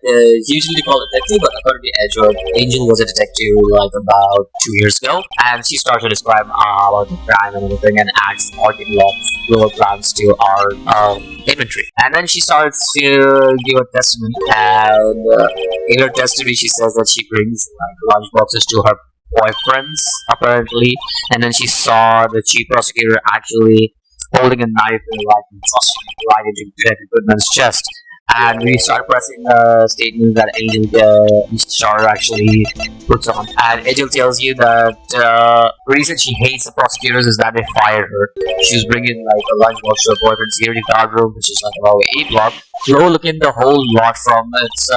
A: usually they call it detective, but according to Edward, Angel was a detective about 2 years ago, and she starts to describe about the crime and everything, and adds marketing floor plans to our inventory. And then she starts to give a testimony, and in her testimony she says that she brings lunch boxes to her boyfriends apparently, and then she saw the chief prosecutor actually holding a knife right into Detective Goodman's chest. And we start pressing statements that Angel Star actually puts on. And Angel tells you that the reason she hates the prosecutors is that they fired her. She was bringing a lunchbox to her boyfriend's security guard room, which is about 8 block. We overlook in the whole lot from its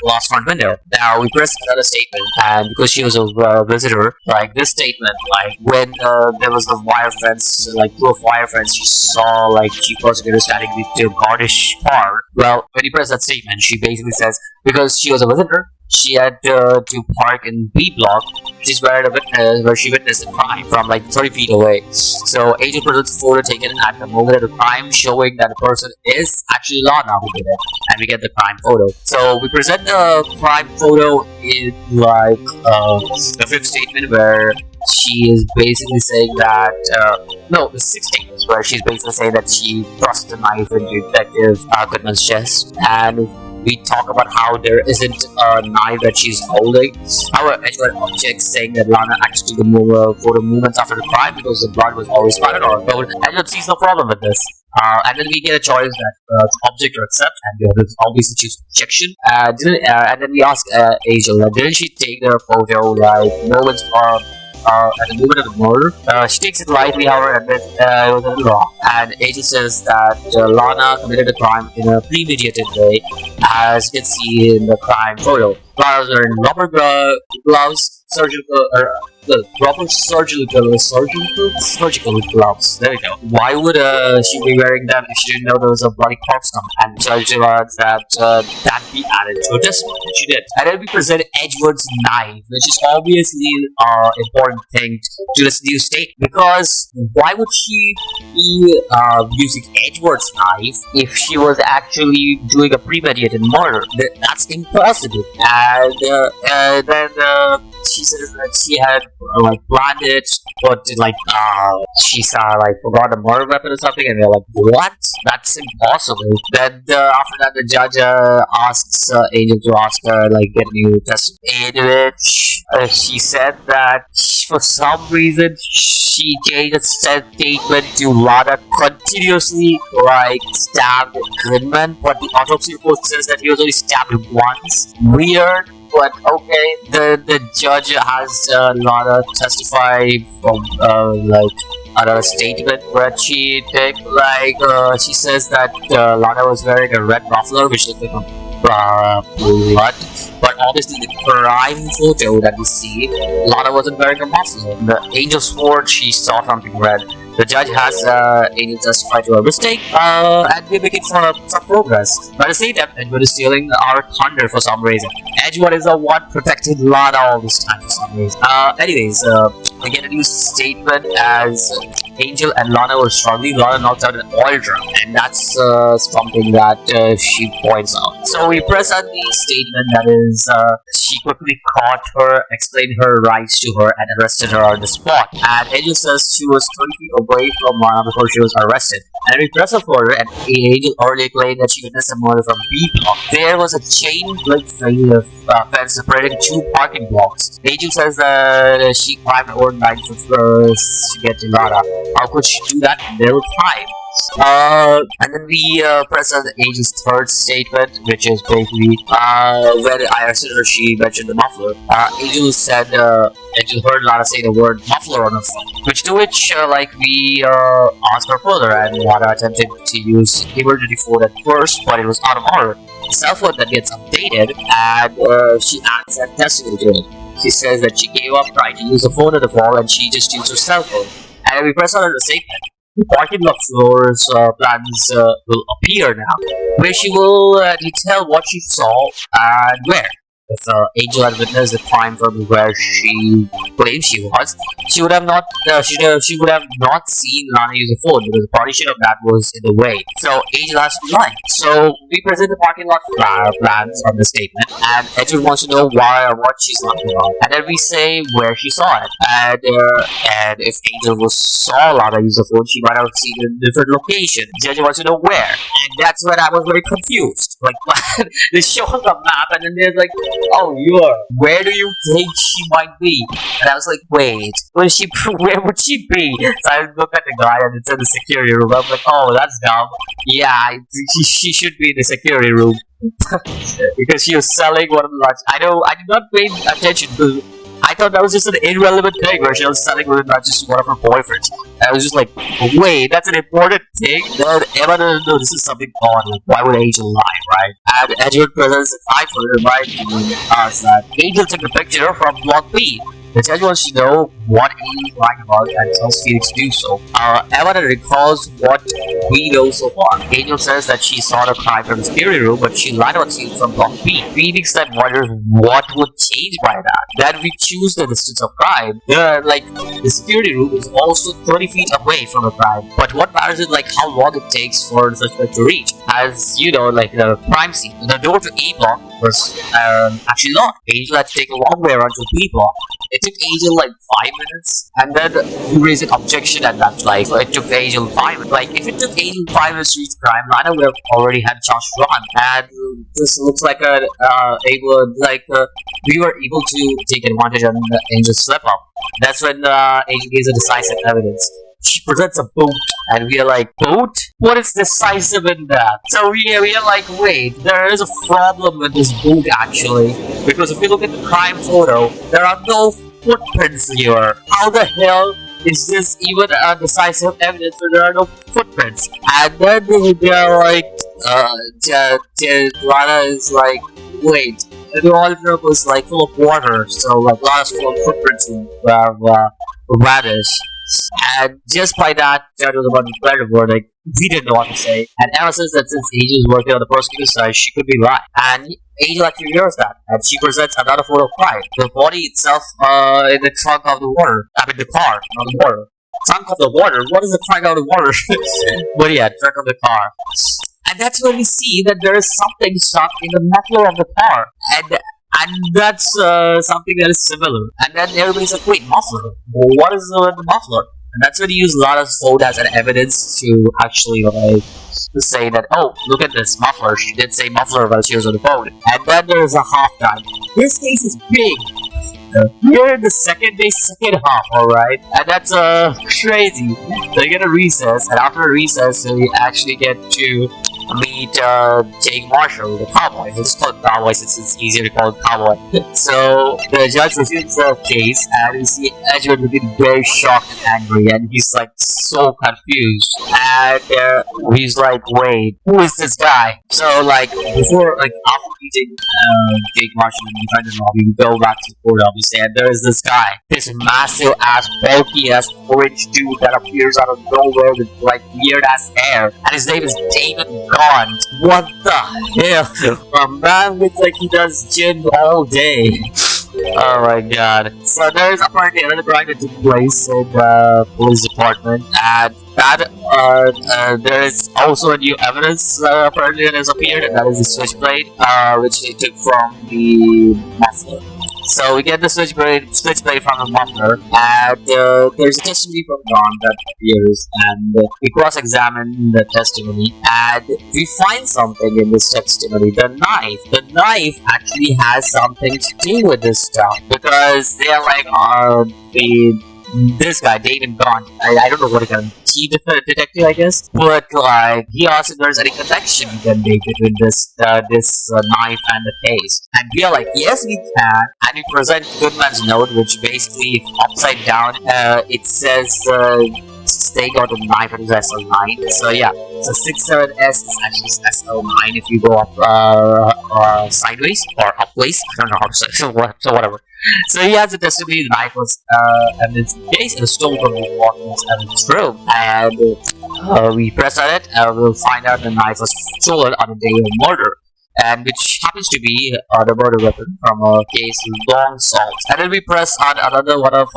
A: glass front window. Now we press another statement, and because she was a visitor, this statement, when there was the wire fence, through a wire fence, she saw chief prosecutor standing to garnish car. Well, when you press that statement, she basically says because she was a visitor, she had to park in B block, which is where she witnessed the crime from 30 feet away. So Angel presents a photo taken at the moment of the crime, showing that the person is actually Lana who did it, and we get the crime photo. So we present the crime photo in the fifth statement, where she is basically saying that the sixth statement, where she's basically saying that she thrust the knife into Detective Goodman's chest, and we talk about how there isn't a knife that she's holding. However, Edgewood objects, saying that Lana actually did photo movements after the crime because the blood was always splattered on her. But Edgewood sees no problem with this. And then we get a choice that object or accept, and we have this obviously choose objection. And then we ask Angel, didn't she take the photo moments at the moment of the murder. She takes it lightly, however, admits it was a little wrong. And Angel says that Lana committed the crime in a premeditated way, as you can see in the crime photo. Lana's wearing rubber gloves, surgical gloves. There we go. Why would she be wearing them if she didn't know there was a bloody corpse coming? And Judge remarks that that be added to a testimony. She did. And then we present Edward's knife, which is obviously an important thing to this new state. Because why would she be using Edward's knife if she was actually doing a premeditated murder? That's impossible. And then she says that she had planned it, but she saw forgot a murder weapon or something, and they're like, what? That's impossible. Then after that, the judge asks Angel to ask her get a new testimony, in which she said that for some reason she changed its statement to Lana continuously stabbed Goodman, but the autopsy report says that he was only stabbed once. Weird. But okay, the judge has Lana testify from another statement where she did she says that Lana was wearing a red muffler which looked like blood, but obviously the crime photo that we see, Lana wasn't wearing a muffler. The angel swore she saw something red. The judge has Angel testify to her mistake, and we're making some progress. But at the same time, Edward is stealing our thunder for some reason. Edward is the one protecting Lana all this time for some reason. Anyways, we get a new statement as Angel and Lana were struggling. Lana knocked out an oil drum, and that's something that she points out. So we press on the statement that is, she quickly caught her, explained her rights to her, and arrested her on the spot. And Angel says she was 20 feet away from Lana before she was arrested. And we press her further, and Angel already claimed that she witnessed a murder from B block. There was a chain-link fence separating two parking blocks. Angel says that she climbed over 9 foot to get to Lana. How could she do that in real time? And then we press on Angel's third statement, which is basically when I arrested her, she mentioned the muffler. Angel said Angel heard Lana say the word muffler on her phone, which we asked her further, and Lana attempted to use emergency phone at first, but it was out of order. Cell phone that gets updated, and she adds that testimony to it. She says that she gave up trying to use the phone at the fall, and she just used her cell phone. And we press on the statement. The parking lot floor's plans will appear now, where she will detail what she saw and where. If Angel had witnessed the crime from where she claimed she was, she would have not seen Lana use a phone because the partition of that was in the way. So Angel has to be lying. So we present the parking lot plans on the statement, and Edward wants to know why or what she's lying about. And then we say where she saw it, and if Angel saw Lana use the phone, she might have seen it in a different location. The judge wants to know where, and that's when I was very confused. They show us the map, and then there's oh, where do you think she might be? And I was like, wait, where would she be? So I looked at the guy and it's in the security room. I'm like, oh, that's dumb. Yeah, she should be in the security room. Because she was selling one of the lunch. I did not pay attention to. I thought that was just an irrelevant thing where she was selling with not just one of her boyfriends. And I was just like, wait, that's an important thing? Then Emma doesn't know this is something odd. Why would Angel lie, right? And Edward presents a time for reminding us that Angel took the picture from Block B. The judge wants to know what Angel is lying about and tells Phoenix to do so. Emma recalls what we know so far. Angel says that she saw the crime from the security room, but she lied about seeing from Block B. Phoenix then wonders what would change by that. Then we choose the distance of crime. The security room is also 30 feet away from the crime. But what matters is how long it takes for the suspect to reach. As you know, the crime scene. The door to A block was actually locked. Angel had to take a long way around to B block. It took Angel 5 minutes, and then you raise an objection at that. It took Angel 5 minutes. If it took Angel 5 minutes to reach crime, Lana would have already had a chance to run. And this looks like we were able to take advantage of Angel's slip up. That's when Angel gives a decisive evidence. She presents a boat, and we are like, boat? What is decisive in that? So we are like, wait, there is a problem with this boat actually, because if you look at the crime photo, there are no footprints here. How the hell is this even a decisive evidence when there are no footprints? And then they're like, Lana is like, wait, the olive was like full of water, so like Lana's full of footprints of radish. And just by that, Judge was about to declare the verdict. We didn't know what to say. And Emma says that since Angel is working on the prosecutor's side, she could be right. And Angel actually hears that. And she presents another photo of Clyde. The body itself in the trunk of the water. I mean the car, not the water. Trunk of the water? What is the trunk of the water? But yeah, trunk of the car. And that's when we see that there is something stuck in the muffler of the car. And that's something that is similar. And then everybody's like, wait, muffler? Well, what is the muffler? And that's when you use Lana's phone as an evidence to actually like say that, oh, look at this muffler. She did say muffler while she was on the phone. And then there's a half time. This case is big. We're in the second half, alright? And that's crazy. They get a recess, and after a recess, we actually get to meet Jake Marshall, the cowboy. It's called cowboy since it's easier to call it cowboy. So the judge resumes the case, and we see Edgewood looking very shocked and angry, and he's like so confused. And he's like, wait, who is this guy? So like before, like after meeting Jake Marshall and we find the lobby, we go back to the court obviously, and there is this guy, this massive ass, bulky ass orange dude that appears out of nowhere with like weird ass hair, and his name is David Gaunt. What the hell? A man looks like he does gym all day. Oh my god. So there is apparently another crime that took place in the police department, and that there is also a new evidence apparently that has appeared, and that is the switchblade, which they took from the muffler. So we get the switchblade from the muffler, and there's a testimony from Don that appears, and we cross-examine the testimony, and we find something in this testimony. The knife actually has something to do with this stuff, because they're like, this guy, David Gaunt, I don't know what kind of detective, I guess, but like, he asked if there's any connection we can make between this knife and the case. And we are like, yes, we can. And we present Goodman's note, which basically, upside down, it says, they got a knife and it's SL9. So yeah, so 67S is actually SL9 if you go up sideways or upways. I don't know how to say it, so whatever. So he has a testimony, the knife was evidence in the case, and stolen from the apartment's evidence room. And we press on it, and we'll find out the knife was stolen on the day of murder, and which happens to be the murder weapon from a case long salt. And then we press on another one of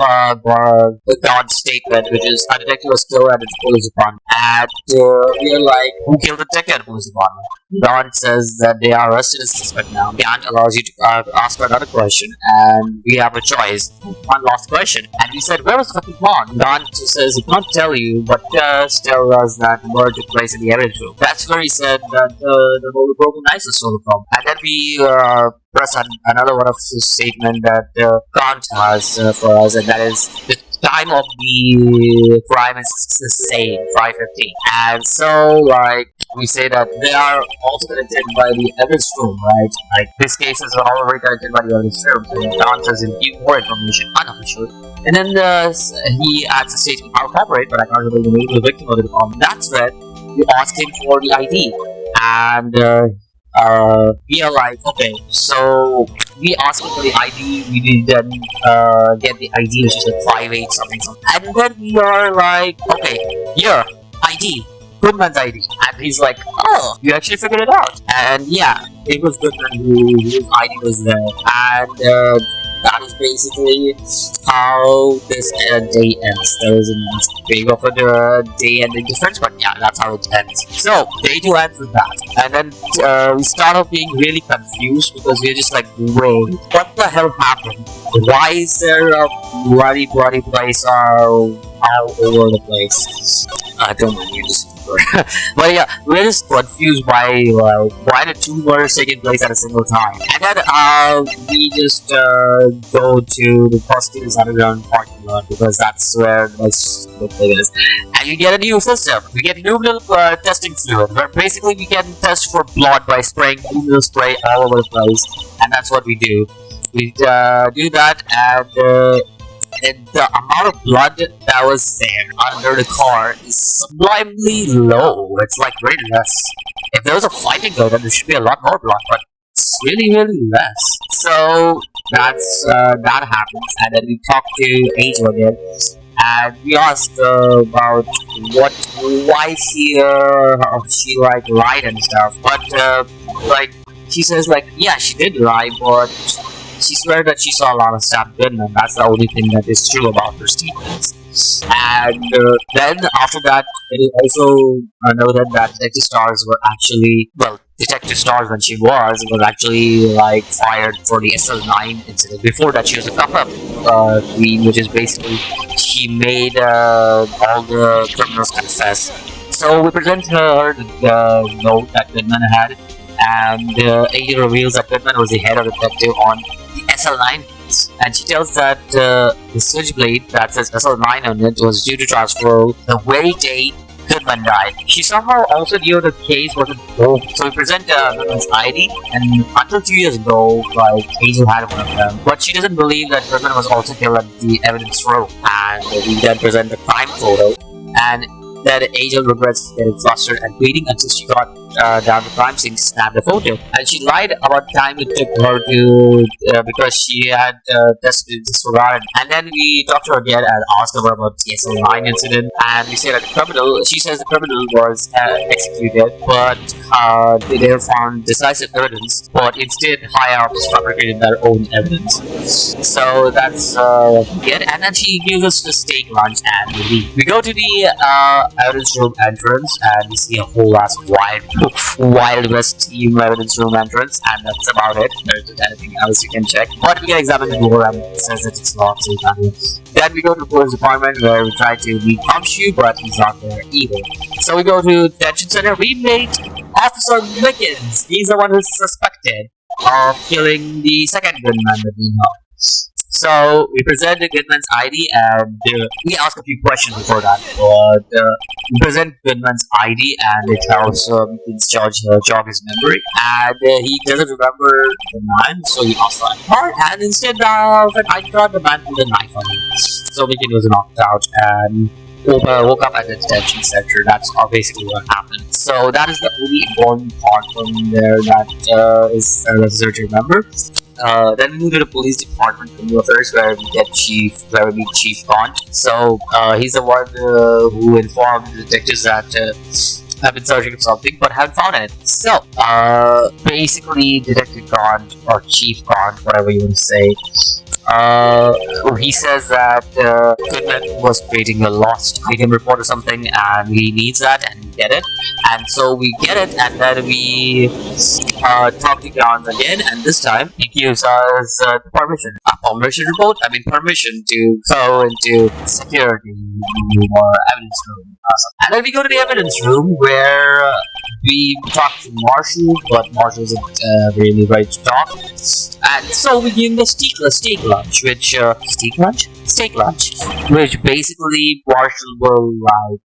A: God's statement, which is a detective was killed at the police department. And we're like, who killed the detective at the police department? Don says that they are arrested as suspect now. Gant allows you to ask another question, and we have a choice. One last question. And we said, where was the fucking pawn? Don says he can't tell you, but just tell us that the murder took place in the evidence room. That's where he said that the whole broken knife was stolen from. And then we press on another one of the statement that Grant has for us, and that is the time of the crime is the same, 5:15. And so, like, we say that they are also connected by the evidence room, right? Like, this case is already connected by the evidence room, and Grant says he'll give more information unofficially. And then he adds a statement, I'll cooperate, but I can't reveal the name of the victim of the crime. That's when you ask him for the ID. And we are like, okay, so we ask him for the ID, we then get the ID, which is like 58 something. And then we are like, okay, here, ID, Goodman's ID. And he's like, oh, you actually figured it out. And yeah, it was Goodman whose ID was there. And that is basically how this day ends. There isn't much big of a day ending difference, but yeah, that's how it ends. So, day 2 ends with that. And then we start off being really confused because we're just like, wait, what the hell happened? Why is there a bloody place all over the place? I don't know, you're just but yeah, we're just confused by why the two murders taking place at a single time. And then we just go to the prosecutor's underground parking lot because that's where the most thing is. And you get a new system. We get new little testing fluid where basically we can test for blood by spraying little spray all over the place. And that's what we do. We do that, and the amount of blood that was there under the car is sublimely low. It's like really less. If there was a fighting though, then there should be a lot more blood, but it's really, really less. So that happens, and then we talk to Angel again, and we asked about why she like lied and stuff, but like she says like yeah she did lie, but she swears that she saw a lot of Sam Goodman. That's the only thing that is true about her statements. And then after that, it is also noted that Detective Stars were actually Detective Stars when she was actually like fired for the SL9 incident. Before that, she was a cover-up queen, which is basically she made all the criminals confess. So we present her the note that Goodman had, and Agent reveals that Goodman was the head of detective on the SL9 case. And she tells that the switchblade that says SL9 on it was due to transfer the very day Goodman died. She somehow also knew the case wasn't closed. So we present Goodman's ID, and until 2 years ago, like Hazel had one of them. But she doesn't believe that Goodman was also killed at the evidence room. And we then present the crime photo, and that Angel regrets getting flustered and waiting until she got down the crime scene to snap the photo. And she lied about the time it took her to because she had disregarded. And then we talked to her again and asked her about the SL9 incident. And we say that she says the criminal was executed, but they never found decisive evidence. But instead, high ups fabricated their own evidence. So that's what we get. And then she gives us the steak lunch and we leave. We go to the evidence room entrance and we see a whole ass wild west team evidence room entrance, and that's about it. There isn't anything else you can check, but we can examine the door and it says that it's locked, so you can't do it. Then we go to the police department where we try to meet Kamshu, but he's not there either. So we go to detention center. We meet Officer Mickens. He's the one who's suspected of killing the second gunman that we know. So we present the Goodman's ID and we ask a few questions before that. But we present Goodman's ID and it helps jog his memory. And he doesn't remember the man, so he asks for a card. And instead of an ID card, the man put a knife on him. So Mickens was knocked out and woke up at the detention center. That's basically what happened. So that is the only important part from there that is necessary to remember. Then we move to the police department criminal affairs where we meet Chief Gaunt. So he's the one who informed the detectives that have been searching for something but haven't found it. So basically Detective Gaunt or Chief Gaunt, whatever you want to say, he says that Goodman was creating a lost item report or something and he needs that and we get it. And so we get it and then we talk to Gaunt again, and this time he gives us permission to go into security or evidence room. And then we go to the evidence room where we talk to Marshall, but Marshall isn't really ready to talk. And so we give him the steak lunch, which basically Marshall will like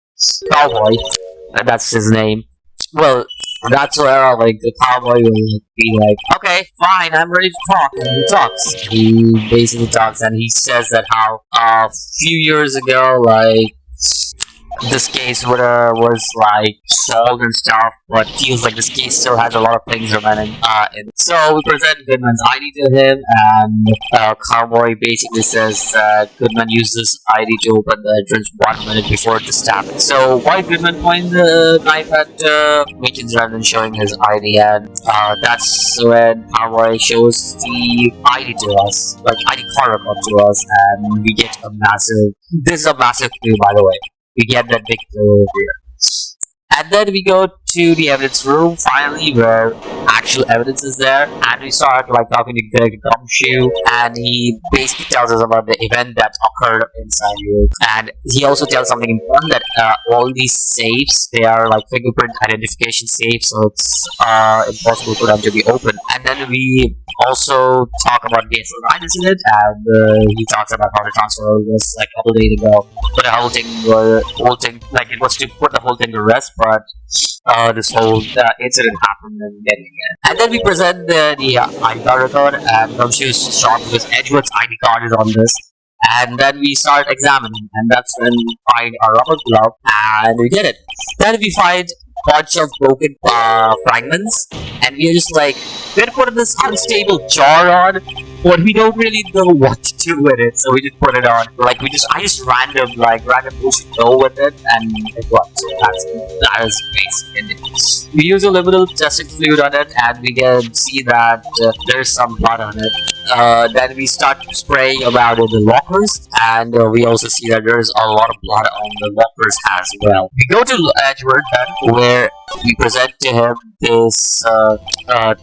A: cowboy. That's his name. Well, that's where like the cowboy will be like, okay, fine, I'm ready to talk. And he talks. He basically talks, and he says that how a few years ago, like this case was like solved and stuff, but feels like this case still has a lot of things remaining. So we present Goodman's ID to him, and Cowboy basically says Goodman used this ID to open the entrance 1 minute before the stabbing. So why Goodman point the knife at Mickens rather than showing his ID? And that's when Cowboy shows the ID to us, like ID card record to us, and we get a massive. This is a massive clue, by the way. We get that big clue over here. And then we go to the evidence room, finally, where actual evidence is there, and we start like talking to Greg Gumshoe, and he basically tells us about the event that occurred inside here. And he also tells something important that all these safes, they are like fingerprint identification safes, so it's impossible for them to be opened. And then we also talk about the SL9 incident, and he talks about how the transfer was like a couple days ago, but the whole thing, like it was to put the whole thing to rest, but this whole incident happened and then again. And then we present the ID card record, and Gumshoe's shocked because Edgewood's ID card is on this. And then we start examining, and that's when we find our rubber glove, and we get it. Then we find bunch of broken fragments, and we're just like, we're gonna put this unstable jar on, but we don't really know what to do with it, so we just put it on. Like I just random motion go with it, and it works. That is basically it. We use a little testing fluid on it, and we can see that there's some blood on it. Then we start spraying around in the lockers, and we also see that there's a lot of blood on the lockers as well. We go to Edward then, where we present to him this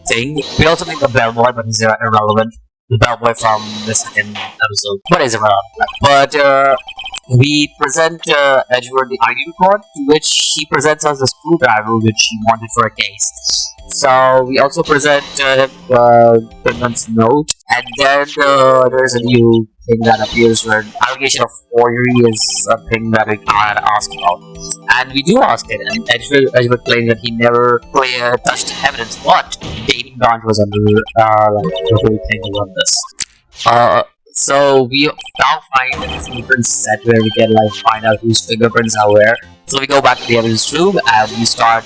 A: thing. We also think the bellboy, but he's irrelevant. The bellboy from the second episode, but is irrelevant. But we present Edward the ID record, to which he presents us the screwdriver which he wanted for a case. So we also present him Goodman's note, and then there's a new thing that appears where allegation of forgery is a thing that we can't ask about. And we do ask it, and Edward claims that he never touched evidence, but dating branch was under the whole thing around this. So we now find the fingerprint set where we can find out whose fingerprints are where. So we go back to the evidence room and we start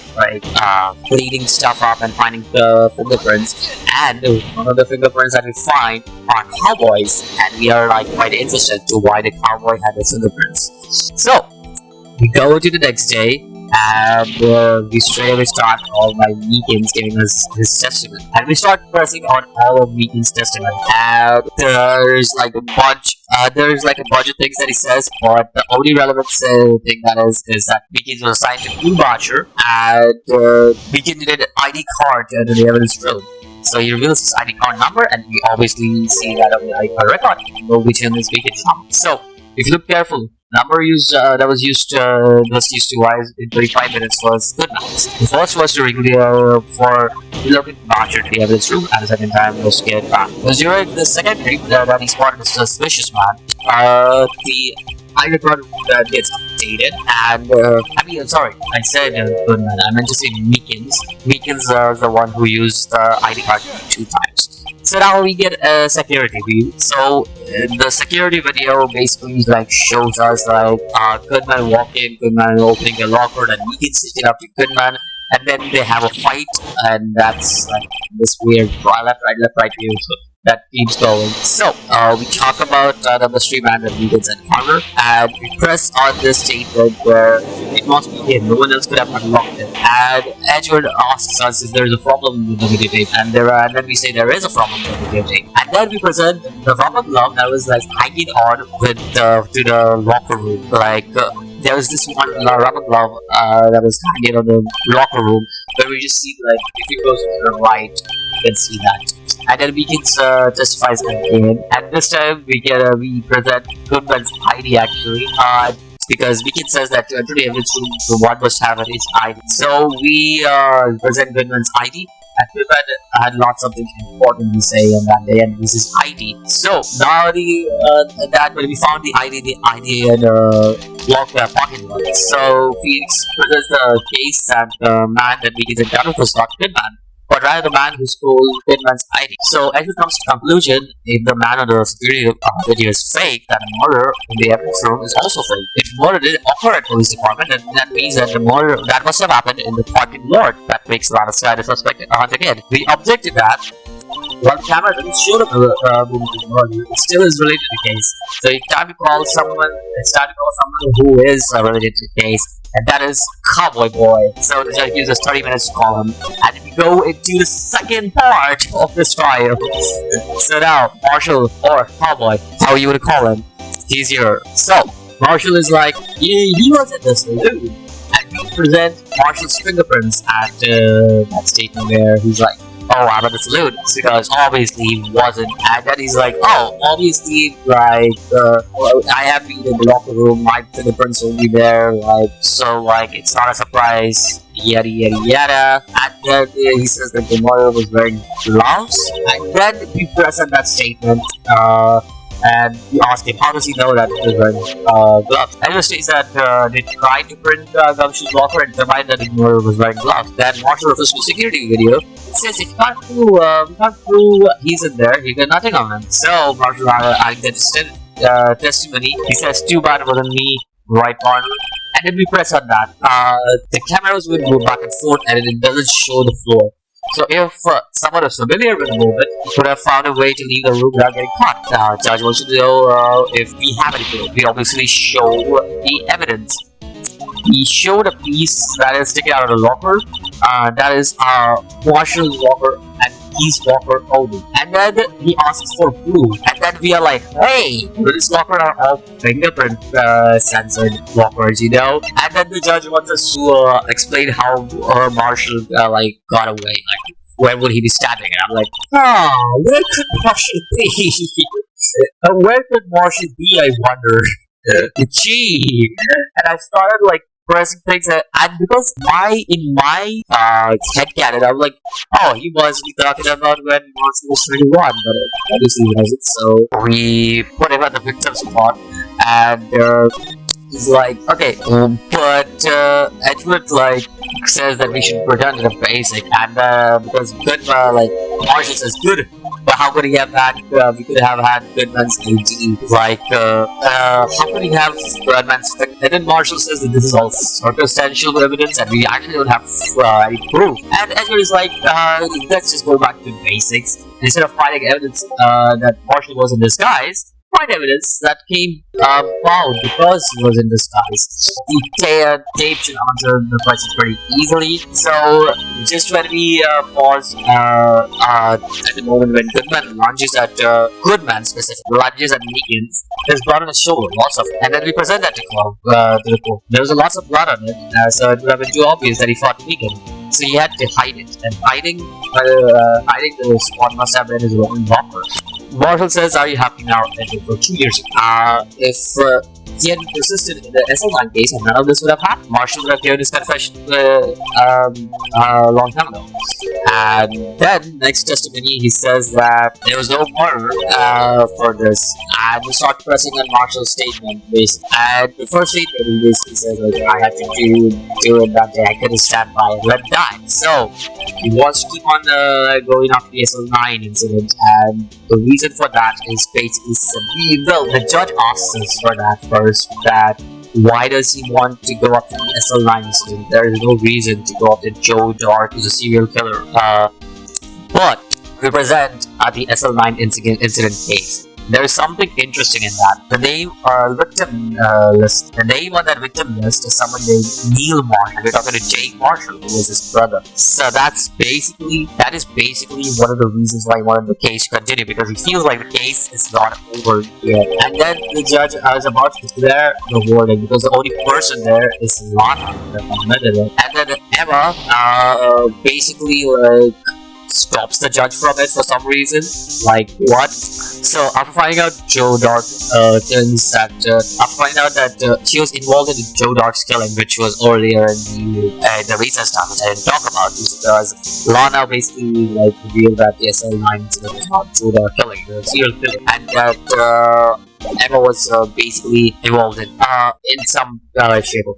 A: cleaning stuff up and finding the fingerprints. And one of the fingerprints that we find are cowboys, and we are quite interested to why the cowboy had the fingerprints. So we go to the next day, and we straight away start all by Meekin's giving us his testament, and we start pressing on all of Meekin's testament. And there's a bunch of things that he says, but the only relevant thing that is that Meekin was assigned to Blue Watcher, and Meekin did an ID card in the evidence room. So he reveals his ID card number, and we obviously see that on the ID card record, which in this Meekin's number. So if you look carefully, number that was used twice in 35 minutes was Goodman's. The first was to for looking Marcher to the evidence room, and the second time was to get back. Because during the second trip that he spotted a suspicious man, the ID record gets updated, and I said Goodman. I meant to say Meekins. Meekins is the one who used the ID card 2 times. So now we get a security view. So the security video basically shows us Goodman walking, Goodman opening a locker, and Meekin sitting up to Goodman, and then they have a fight, and that's this weird left right view that keeps going. So we talk about the mystery man that Meekin's encounter, and we press on this statement where it must be him. No one else could have unlocked it. And Edward asks us if there is a problem with the videotape, and then we say there is a problem with the videotape. And then we present the rubber glove that was hanging on to the locker room. There was this one rubber glove that was hanging on the locker room, where we just see if you go to the right, you can see that. And then Meekin testifies again, and this time we present Goodman's ID actually, because Meekin says that to enter the evidence room, one must have his ID. So we present Goodman's ID, and Goodman had lots of things important to say on that day, and this is ID. So now when we found the ID in locked parking lot. So Phoenix presents the case that the man that Meekin's encountered was not Goodman, but rather the man who stole Goodman's ID. So as it comes to conclusion, if the man on the security video is fake, then the murder in the evidence room is also fake. If murder didn't occur at police department, then that means that the murder that must have happened in the parking lot. That makes a lot of sense. Suspect again. We object to that. While the camera doesn't show the murder, it still is related to the case. So it's time to call someone who is related to the case, and that is Cowboy Boy. So the judge gives us 30 minutes to call him, and we go into the second part of this trial. So now, Marshall or Cowboy, how you would call him, he's here. So Marshall is he was in the saloon, and we present Marshall's fingerprints at that statement where he's oh, I'm at the saloon, because obviously he wasn't. And then he's obviously, I have been in the locker room, my fingerprints will be there, so it's not a surprise, yada yada yada. And then he says that the murderer was wearing gloves, and then we present that statement, and we ask him, how does he know that he was wearing gloves? Edward states that they tried to print Gumshoe's locker and determined that the murderer was wearing gloves. Then Marshall refers to the security video. It says if you can't prove he's in there, you get nothing on him. So Marshall identifies testimony. He says, too bad it wasn't me, right partner. And then we press on that. The cameras will go back and forth and it doesn't show the floor. So if someone is familiar with the movement, could have found a way to leave the room without getting caught. Judge wants to know if we have anything. We obviously show the evidence. He showed a piece that is sticking out of the locker. That is Marshall's locker and his locker only. And then he asks for proof. And then we are like, hey, this locker are all fingerprint censored lockers, you know? And then the judge wants us to explain how Marshall got away. Like, where would he be standing? And I'm like, where could Marshall be? Where could Marshall be, I wonder? Gee. And I started like pressing things and because in my headcanon I'm like, oh, he must be talking about when Marshall was 21, but obviously he wasn't. So we put him at the victim spot and he's like, okay, but Edward like says that we should return to the basic and because Marshall says good. But how could he have had, we could have had Goodman's ID, like, how could he have Goodman's, and then Marshall says that this is all circumstantial evidence and we actually don't have any proof. And Edward is like, let's just go back to basics. Instead of finding evidence that Marshall was in disguise, find evidence that came found because he was in disguise. The tape should answer the question pretty easily. So, just when we pause at the moment when Goodman lunges at Goodman specifically, lunges at Megan's, there's blood on his shoulder, lots of it. And then we present that to the court. There was lots of blood on it, so it would have been too obvious that he fought Megan. So he had to hide it, and hiding the spot must have been his own locker. Marshall says, are you happy now? And for 2 years, if he had persisted in the SL9 case, and none of this would have happened, Marshall would have given his confession a long time ago. And then, next testimony, he says that there was no murder for this, and we start pressing on Marshall's statement. And the first statement in this, he says, like, I had to do it that day, I couldn't stand by and let die. So, he wants to keep on going after the SL9 incident, and the reason for that is basically simply, well, the judge asks us for that first, that why does he want to go up to the SL9 incident? There is no reason to go after Joe Dark, who's a serial killer. But we present the SL9 incident case. There is something interesting in that. The name victim list. The name on that victim list is someone named Neil Marshall. We're talking to Jake Marshall, who was his brother. So that is basically one of the reasons why he wanted the case to continue, because he feels like the case is not over yet. And then the judge is about to declare the warning because the only person there is Lana. And then Emma basically stops the judge from it for some reason. Like, what? So after finding out Joe Dark turns that after finding out that she was involved in Joe Dark's killing, which was earlier in the recess time, which I didn't talk about, because Lana basically like revealed that the SL9 incident was not Joe Dark killing, the serial killing, and that Emma was basically involved in some shape of.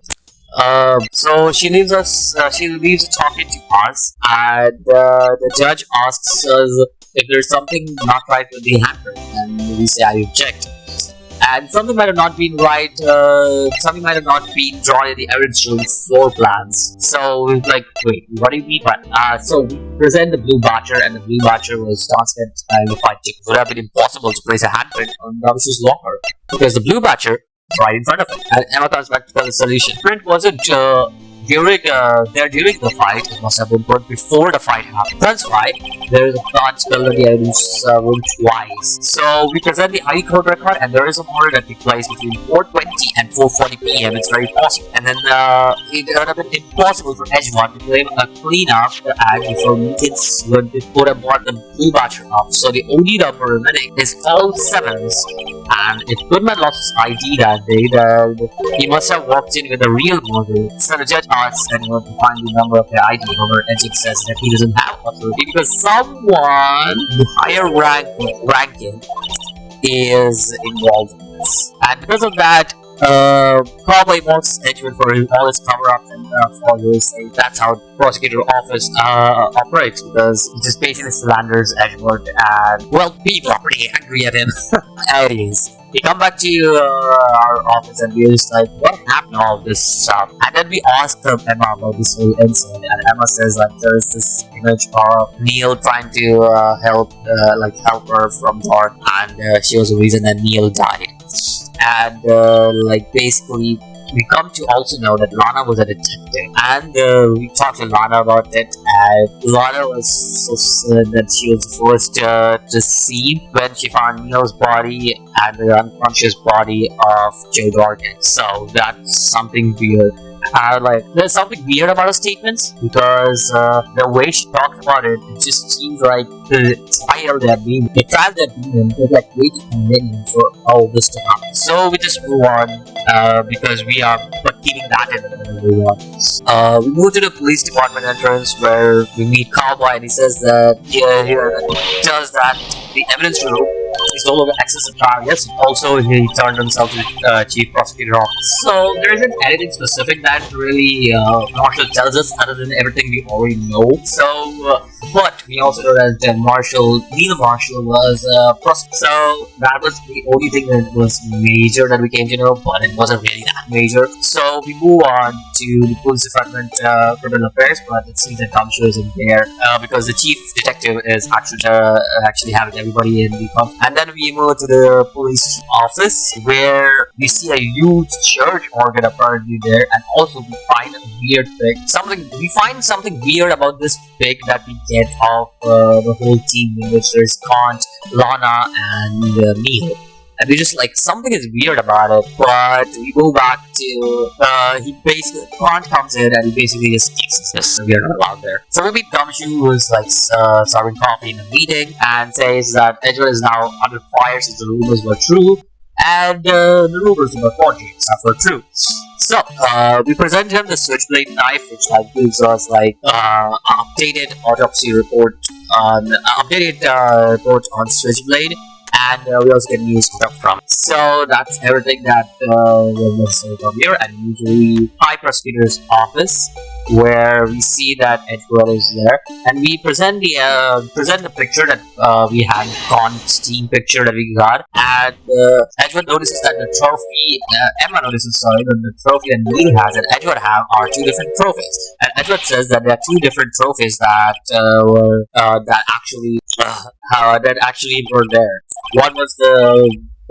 A: So she leaves talking to us, and the judge asks us if there's something not right with the handprint, and we say I object. And something might have not been right, something might have not been drawn in the evidence showing floor plans. So we're like, wait, what do you mean by that? So we present the blue batcher, and the blue batcher was transferred in the fight. It would have been impossible to place a handprint on Robinson's locker, because the blue batcher right in front of it. And Emma comes back to tell the solution. Print wasn't during the fight. It must have been put before the fight happened. That's right. There is a blood spill in the evidence room twice. So we present the ID code record, and there is a murder that took place between 4:20 and 4:40 p.m. It's very possible. And then it would have been impossible for Edgewater to claim a cleanup and before Meekins would put aboard the blue batcher up. So the only number remaining is all sevens. And if Goodman lost his ID that day, then he must have walked in with a real murder. So the judge asks anyone to find the number of the ID. However, Edgic says that he doesn't have authority because someone higher ranking is involved in this. And because of that, probably most Edgewood for all his cover-up and for his that's how the prosecutor office operates, because he just basically slanders Edgewood, and well, people are pretty angry at him. It is. We come back to our office and we're just like, what happened to all this stuff? And then we ask Emma about this whole incident, and Emma says like there's this image of Neil trying to help her from dark, and she was the reason that Neil died. And like basically we come to also know that Lana was a detective, and we talked to Lana about it, and Lana was so sad that she was the first to see when she found Neil's body and the unconscious body of Joe Dorgan. So that's something weird. There's something weird about her statements, because the way she talks about it, it just seems like the trial they're being, the trial they're being, is like way too convenient for all this to happen. So we just move on, because we are but keeping that in mind. We move to the police department entrance where we meet Cowboy, and he says that he tells that the evidence room is no longer accessible to targets. Also, he turned himself to the chief prosecutor office. So there isn't anything specific that really Marshall tells us other than everything we already know. So, but we also know that Neil Marshall was so that was the only thing that was major that we came to know, but it wasn't really that major. So we move on to the police department criminal affairs, but it seems that Gumshoe isn't there because the chief detective is actually having everybody in the conference. And then we move to the police office where we see a huge church organ apparently there, and also we find a weird thing. We find something weird about this pig that we get of the whole team, in which there's Kant, Lana, and Neil. And we just like, something is weird about it, but we go back to Kant comes in and he basically just kicks us. We are not allowed there. So we meet Gumshoe, who is like serving coffee in a meeting, and says that Edward is now under fire since the rumors were true, and the rumors were forgeries were true. So we present him the switchblade knife, which like gives us like updated autopsy report on switchblade. And we also get new stuff from it. So that's everything that was necessary from here. And usually high prosecutor's office, where we see that Edward is there, and we present the picture that we had, Kant's team picture that we got, and Edward notices that the trophy, Emma notices, sorry, that the trophy that Neil has and Edward have are two different trophies, and Edward says that there are two different trophies that actually were there. One was the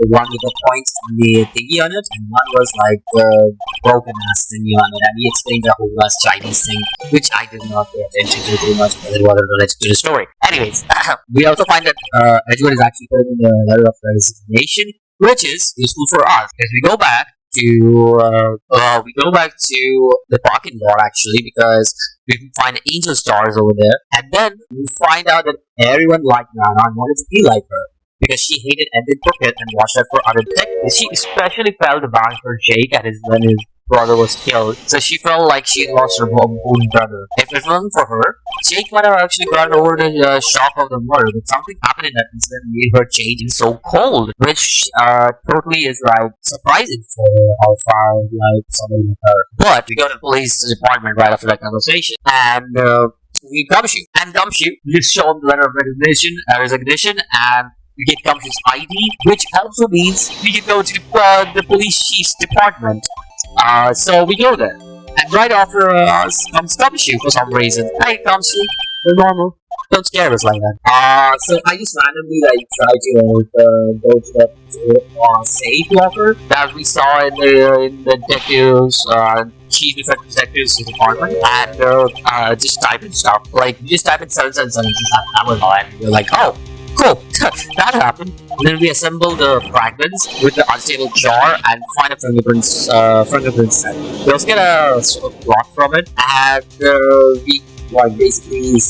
A: one with the points on the thingy on it, and one was like the broken ass thingy on it, and he explains a whole last Chinese thing, which I did not pay attention to too much because it wasn't related to the story. Anyways, we also find that Edward is actually putting in a letter of resignation, which is useful for us because we go back to the parking lot actually, because we find angel stars over there, and then we find out that everyone liked Nana and wanted to be like her, because she hated Edwin Crooked and watched out for other detectives. She especially felt bad for Jake when his brother was killed, so she felt like she lost her own brother. If it wasn't for her, Jake might have actually gotten over the shock of the murder, but something happened in that incident made her change so cold, which totally is like surprising for how far like somebody like her. But we go to the police department right after that conversation, and we Gumshoe. And Gumshoe is shown the letter of resignation, and we get Gumshoe's ID, which also means we can go to the police chief's department. So we go there, and right after us comes Gumshoe for some reason. Hey Gumshoe, you're normal. Don't scare us like that. So I just randomly like try to go to that safe locker that we saw in the detectives, chief detectives department, and just type in stuff. Like you just type in 777, that was all, and you're like, oh. Cool, that happened. And then we assemble the fragments with the unstable jar and find a fingerprint set. We also get a sort of plot from it, and we basically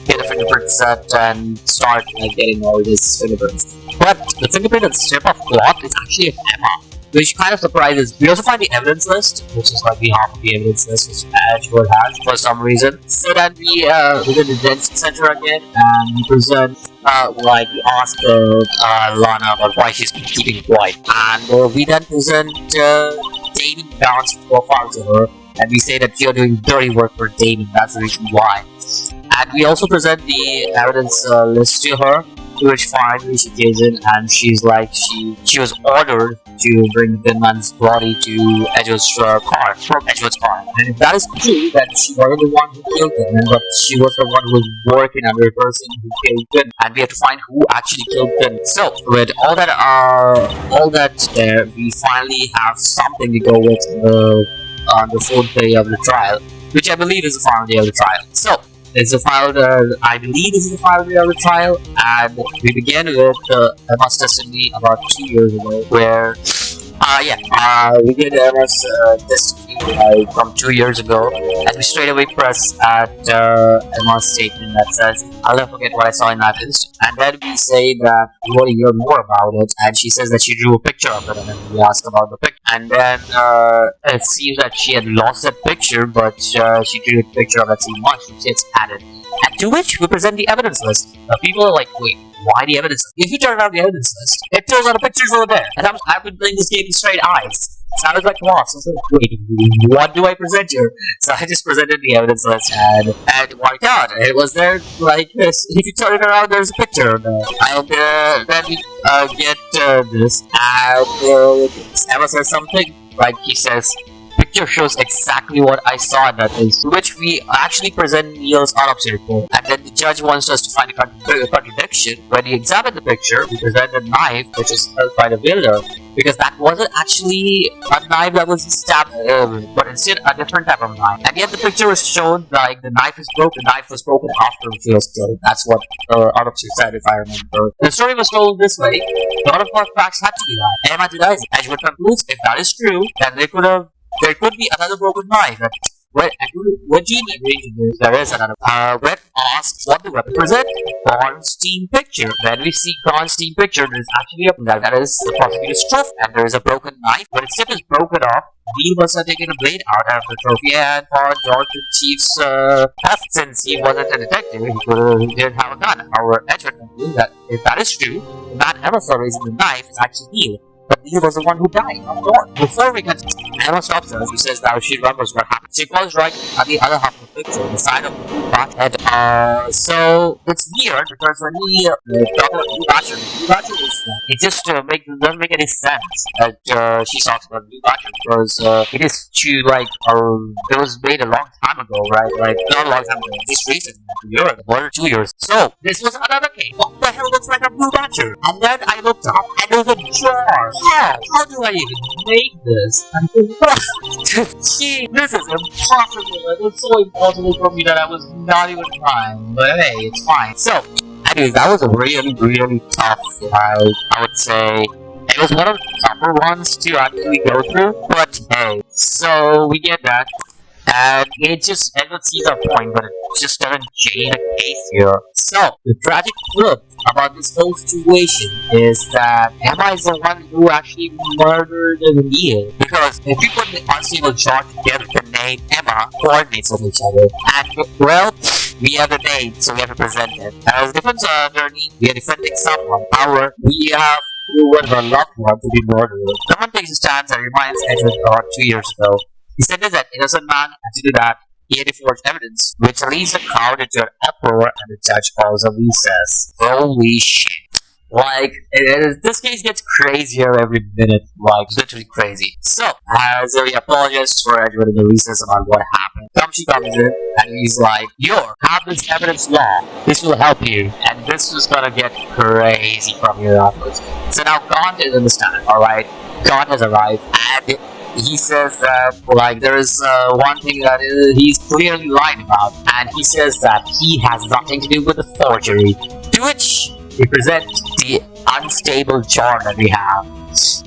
A: get a fingerprint set and start getting all these fingerprints. But the fingerprint and strip of cloth is actually of Emma, which kind of surprises. We also find the evidence list, which is like the half of the evidence list which Edward has for some reason. So then we go to the detention center again, and we present we ask Lana about why she's keeping quiet, and we then present Damon Bounce profile to her, and we say that you're doing dirty work for Damon. That's the reason why. And we also present the evidence list to her, which finally she gives in, and she's like, she was ordered to bring the man's body to Edward's car, from Edward's car. And if that is true, then she wasn't the one who killed him, but she was the one who was working under the person who killed him. And we have to find who actually killed him. So, with all that there, we finally have something to go with on the fourth day of the trial, which I believe is the final day of the trial. So, it's the final. I believe this is the final day of the trial, and we begin with Emma's testimony about 2 years ago, where we did Emma's testimony from 2 years ago, and we straight away press at Emma's statement that says, "I'll never forget what I saw in that instant." And then we say that we want to hear more about it, and she says that she drew a picture of it, and then we ask about the picture. And then it seems that she had lost that picture, but she drew a picture of that same one, which gets added. And to which we present the evidence list. People are like, wait, why the evidence list? If you turn around the evidence list, it turns out the pictures over there. And I've been playing this game in straight eyes. So I was like lost. I was like, wait, what do I present here? So I just presented the evidence list, and my god, it was there like this. If you turn it around, there's a picture there. And then we get this, and Emma says something, like he says, "Picture shows exactly what I saw in that place," to which we actually present Neil's autopsy report. And then the judge wants us to find a contradiction. When we examine the picture, we present a knife which is held by the builder, because that wasn't actually a knife that was stabbed, but instead a different type of knife. And yet the picture was shown like the knife is broken. The knife was broken after she was killed. That's what autopsy said, if I remember. The story was told this way: a lot of our facts had to be lied. Emma denies it. Edgewood concludes, if that is true, then there could be another broken knife. When Jean agreed to this, there is another. When asked what the weapon present, Gornstein picture. When we see Gornstein picture, there is actually that is the prosecutor's trophy, and there is a broken knife. When its tip is broken off, Neil must have taken a blade out of the trophy, and for George the Chief's theft, since he wasn't a detective, he didn't have a gun. However, Edward concluded that if that is true, the man Emma saw raising the knife is actually Neil. But Neil was the one who died, not Dorn. Before we continue, Emma stops us. She says that she remembers what happened. She falls right at the other half of the picture, the side of the back. And so it's weird because when we talk about Blue Badger is it just doesn't make any sense that she talks about Blue Badger, because it is too like it was made a long time ago, right? Like not a long time ago, just recently, 1 or 2 years. So this was another case. What the hell looks like a Blue Badger? And then I looked up, and there was a jar. Yeah, how do I even make this? Gee, this is impossible. It was so impossible for me that I was not even trying. But hey, it's fine. So, anyways, that was a really, really tough, I would say. It was one of the tougher ones to actually go through. But hey, so we get that. And Edward sees our point, but it just doesn't change the case here. So, the tragic truth about this whole situation is that Emma is the one who actually murdered Neil. Because if you put the unstable chart together, the name Emma coordinates with each other. And, well, we have the name, so we have to present it. As a defense attorney, we are defending someone. However, we have one of our loved ones to be murdered. Someone takes a stance and reminds Edward about 2 years ago. He said that innocent man, and to do that, he had to forge evidence, which leads the crowd into an uproar, and the judge calls a recess. Holy shit. Like, this case gets crazier every minute, like, literally crazy. So, as we apologize for Edward in the recess about what happened, she comes in, and he's like, have this evidence law, this will help you, and this is gonna get crazy from here onwards. So now, Gaunt is in the stand, alright? Gaunt has arrived, and he says that, like, there is one thing that he's clearly lying about, and he says that he has nothing to do with the forgery. To which we present the unstable chart that we have,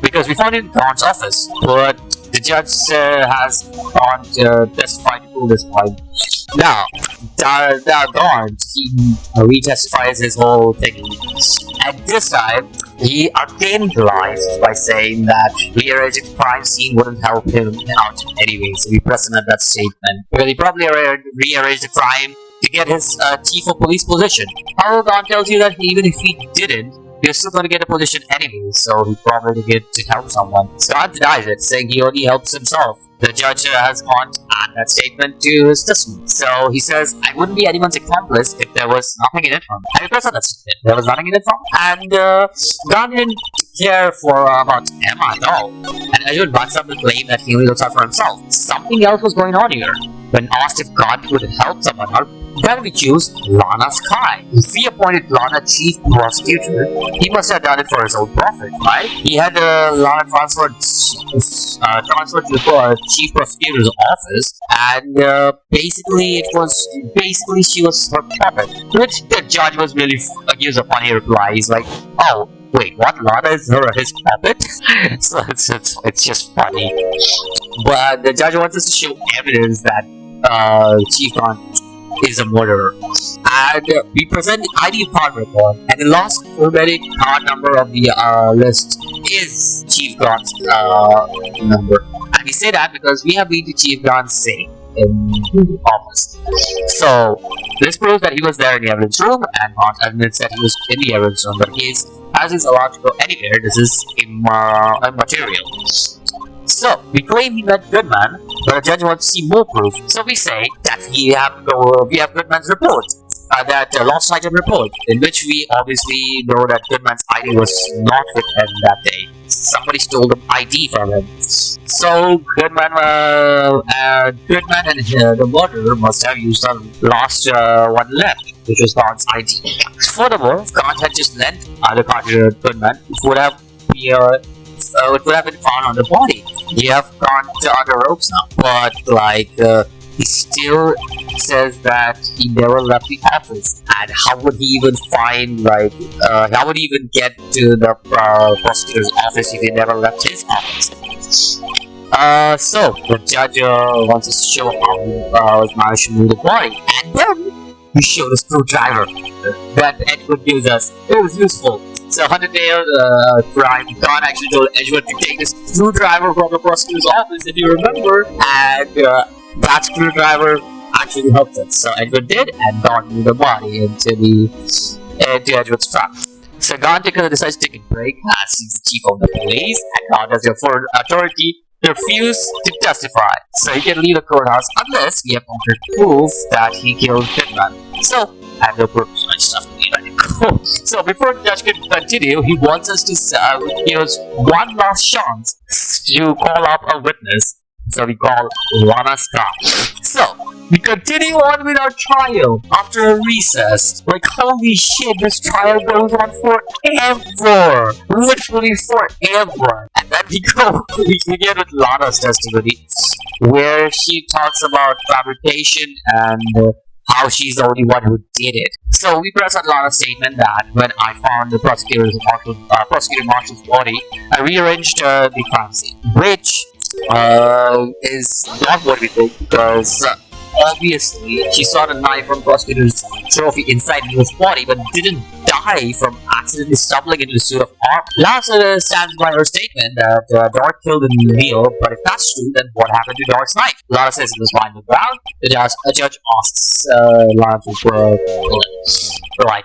A: because we found it in Gaunt's office, but the judge has Gaunt testified to prove this point. Now, Gaunt, he retestifies his whole thing. At this time, he again lies by saying that rearranging the crime scene wouldn't help him out anyway, so we press him at that statement. Because he probably rearranged the crime to get his chief of police position. However, Gaunt tells you that even if he didn't, you're still going to get a position anyway, so he probably get to help someone. Gaunt denies it, saying he only helps himself. The judge has Gaunt and that statement to his testimony. So he says, I wouldn't be anyone's accomplice if there was nothing in it for me. And he presents that statement. There was nothing in it for me. And God didn't care for about Emma at all. And Edward backs up the claim that he only looks out for himself. Something else was going on here. When asked if God could help someone out, why did we choose Lana Sky? If he appointed Lana chief prosecutor, he must have done it for his own profit, right? He had Lana transferred to the chief prosecutor's office, and basically she was her puppet, which the judge was really amused upon. He replies like, oh, wait, what? Lana is his puppet? So it's just funny. But the judge wants us to show evidence that Chief Grant is a murderer. And we present the ID card report, and the last alphabetic card number of the list is Chief Grant's number. And we say that because we have been to Chief Grant's safe in the office. So this proves that he was there in the evidence room, and Grant admits that he was in the evidence room, but as he's allowed to go anywhere, this is immaterial. So, we claim he met Goodman, but the judge wants to see more proof. So we say that we have Goodman's report, that lost item report, in which we obviously know that Goodman's ID was not with him that day. Somebody stole the ID from him. So Goodman and the murderer must have used the last one left, which was God's ID. Furthermore, if God had just lent the card to Goodman, it would have been found on the body. You have gone to other ropes now, but he still says that he never left the office. And how would he even find how would he even get to the prosecutor's office if he never left his office? So the judge wants us to show how he was managed to move the body, and then we show the screwdriver that Edward gives us. It was useful. So 100-day crime, Don actually told Edward to take the screwdriver from the prosecutor's office, if you remember, and that screwdriver actually helped us. So Edward did, and Don moved the body into Edward's trap. So Don decides to take a break as he's the chief of the police, and Don has the full authority to refuse to testify. So he can leave the courthouse unless we have concrete proof that he killed Goodman. So I have no proof, so I just have to leave it. So before the judge can continue, he wants us to give us one last chance to call up a witness. So we call Lana Scott. So we continue on with our trial after a recess. Like, holy shit, this trial goes on forever. Literally forever. And then we begin with Lana's testimony, where she talks about fabrication and how she's the only one who did it. So we press on Lana's statement that when I found the prosecutor Marshall's body, I rearranged the crime scene, which is not what we think, because obviously she saw the knife from prosecutor's trophy inside Neil's body, but didn't die from accidentally stumbling into the suit of armor. Lana stands by her statement that Dark killed Neil, but if that's true, then what happened to Dark's knife? Lana says it was lying on the ground. The judge asks Lana to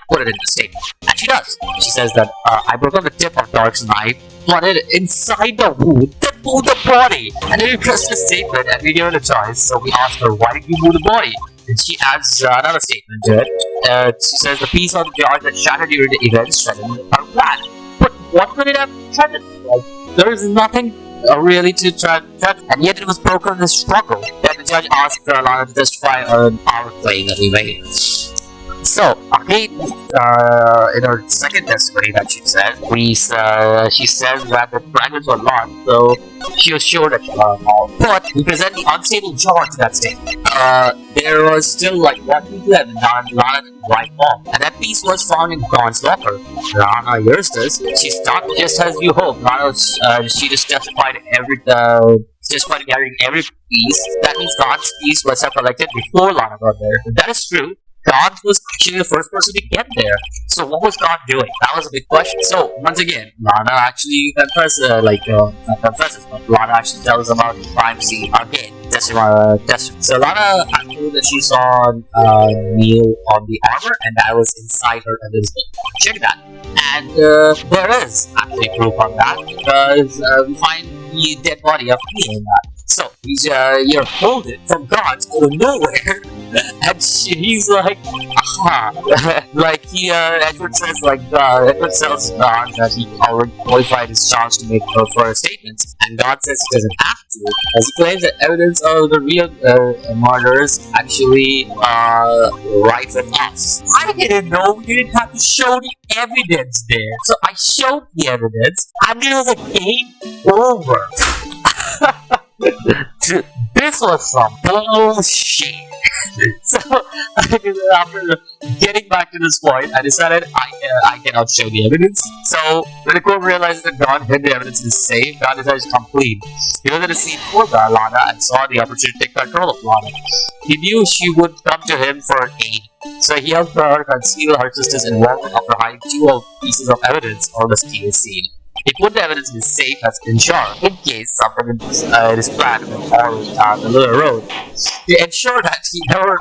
A: put it in the statement, and she does. She says that I broke off the tip of Dark's knife, planted it inside the wound, then moved the body. And then we press the statement, and we give her a choice. So we ask her, why did you move the body? And she adds another statement to it. She says the piece of the jar that shattered during the event threatened her plan. But what could it have threatened? There is nothing really to threaten, and yet it was broken in the struggle. Then the judge asked Lana to testify on our claim that we made. So, again, in her second testimony that she said, she says that the fragments were lost, so she was sure that she got them all. But we present the unstable jar to that statement. There was still one piece that Lana didn't write off, and that piece was found in Don's locker. Lana hears this. She's not just as you hope. She just testified carrying every piece. That means Don's piece was collected before Lana got there. If that is true, God was actually the first person to get there. So what was God doing? That was a big question. So once again, Lana actually confesses, but Lana actually tells about the crime scene again. So Lana told that she saw Neil on the armor, and that was inside her evidence. Check that. And there is actually proof on that, because we find the dead body of Neil in that. So you're pulled it from God out of nowhere, and he's like, aha, like Edward says, Edward tells God that he already qualified his charge to make further statements, and God says he doesn't have to, as he claims that evidence of the real murders actually right with us. I didn't know we didn't have to show the evidence there, so I showed the evidence, and it was a game over. This was some bullshit. So after getting back to this point, I decided I cannot show the evidence. So when the court realized that God hid the evidence in his safe, God decided to come clean. He was at a scene for Lana and saw the opportunity to take control of Lana. He knew she would come to him for aid, so he helped her conceal her sister's involvement after hiding two pieces of evidence on the scene. He put the evidence in his safe as insurance, in case something in his plan went horribly down the little road. To ensure that he never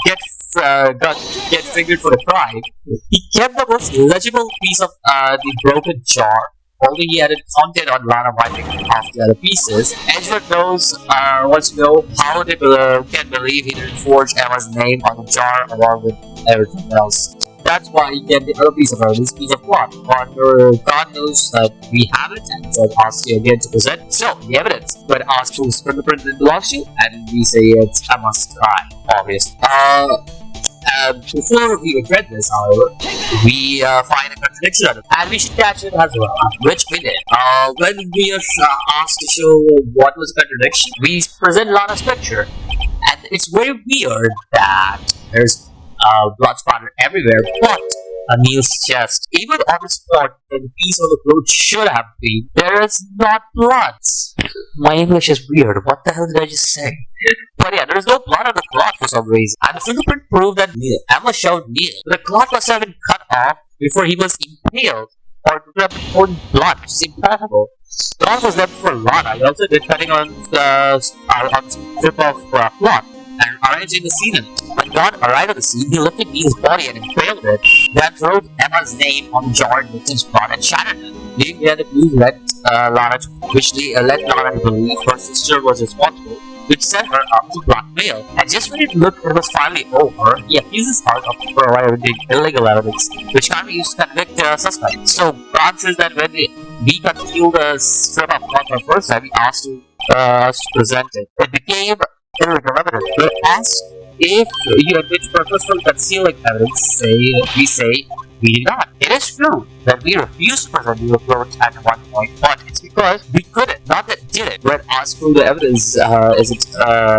A: gets fingered for the crime, he kept the most legible piece of the broken jar, only he added content on Lana wiping off the other pieces. Edward wants to know how they can believe he didn't forge Emma's name on the jar along with everything else. That's why he get the other piece of evidence, piece of plot. But God knows that we have it, and so asks you again to present. So, the evidence. When asked whose fingerprint it belongs to, and we say it's Emma's crime, obviously. Before we regret this, however, we find a contradiction on it, and we should catch it as well, which we did. When we are asked to show what was the contradiction, we present Lana's picture, and it's very weird that there's blood splattered everywhere, but on Neil's chest, even on the spot where the piece of the cloth should have been, there is not blood. My English is weird. What the hell did I just say? But yeah, there is no blood on the cloth for some reason. And the fingerprint proved that Emma showed Neil. The cloth must have been cut off before he was impaled, or could have been poured blood, which is impossible. The cloth was left for Lana. He also did cutting on the strip of cloth and arranging the scene. When God arrived at the scene, he lifted Neil's body and impaled it, then wrote Emma's name on the jar in victim's blood and shattered it. Leaving there, the clues led Lana to believe her sister was responsible, which sent her up to blackmail. And just when it looked it was finally over, he accuses her of providing illegal evidence, which can be used to convict the suspect. So God says that when we concealed the strip of cloth the first time, he asked us to present it. It became illegal evidence. But asked if you admit purposeful concealing evidence, we say we did not. It is true that we refused to present the approach at one point, but it's because we couldn't, not that did it. When asked for the evidence, is it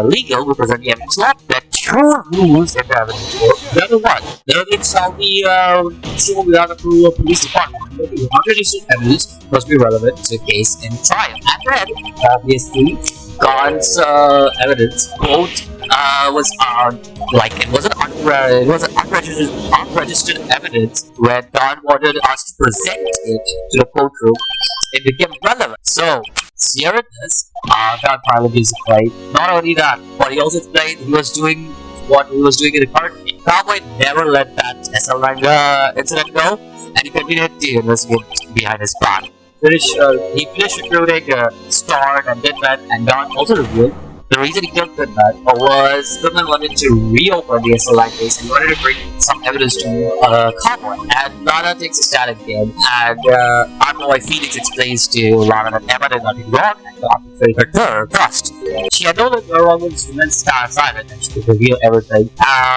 A: legal to present the evidence? Not that true rules in the evidence book. Number one, the evidence shall be shown without approval of police department. Unregistered evidence must be relevant to the case in trial. And then, obviously, God's evidence, quote, was it wasn't unregistered evidence. When God wanted us to present it to the courtroom, it became relevant. So here it is. God finally gives a play. Not only that, but he also explained he was doing what he was doing in the court. Cowboy never let that SL9 incident go, and he continued to investigate behind his back. He finished recruiting Stark and Deadman, and God also revealed the reason he killed Goodman was Goodman wanted to reopen the SLI case and wanted to bring some evidence to Cowboy. And Lana takes a stand again, and our boy Phoenix explains to Lana that Emma did nothing wrong and God betrayed her trust. She had known that the wrong was to stand silent and she could reveal everything.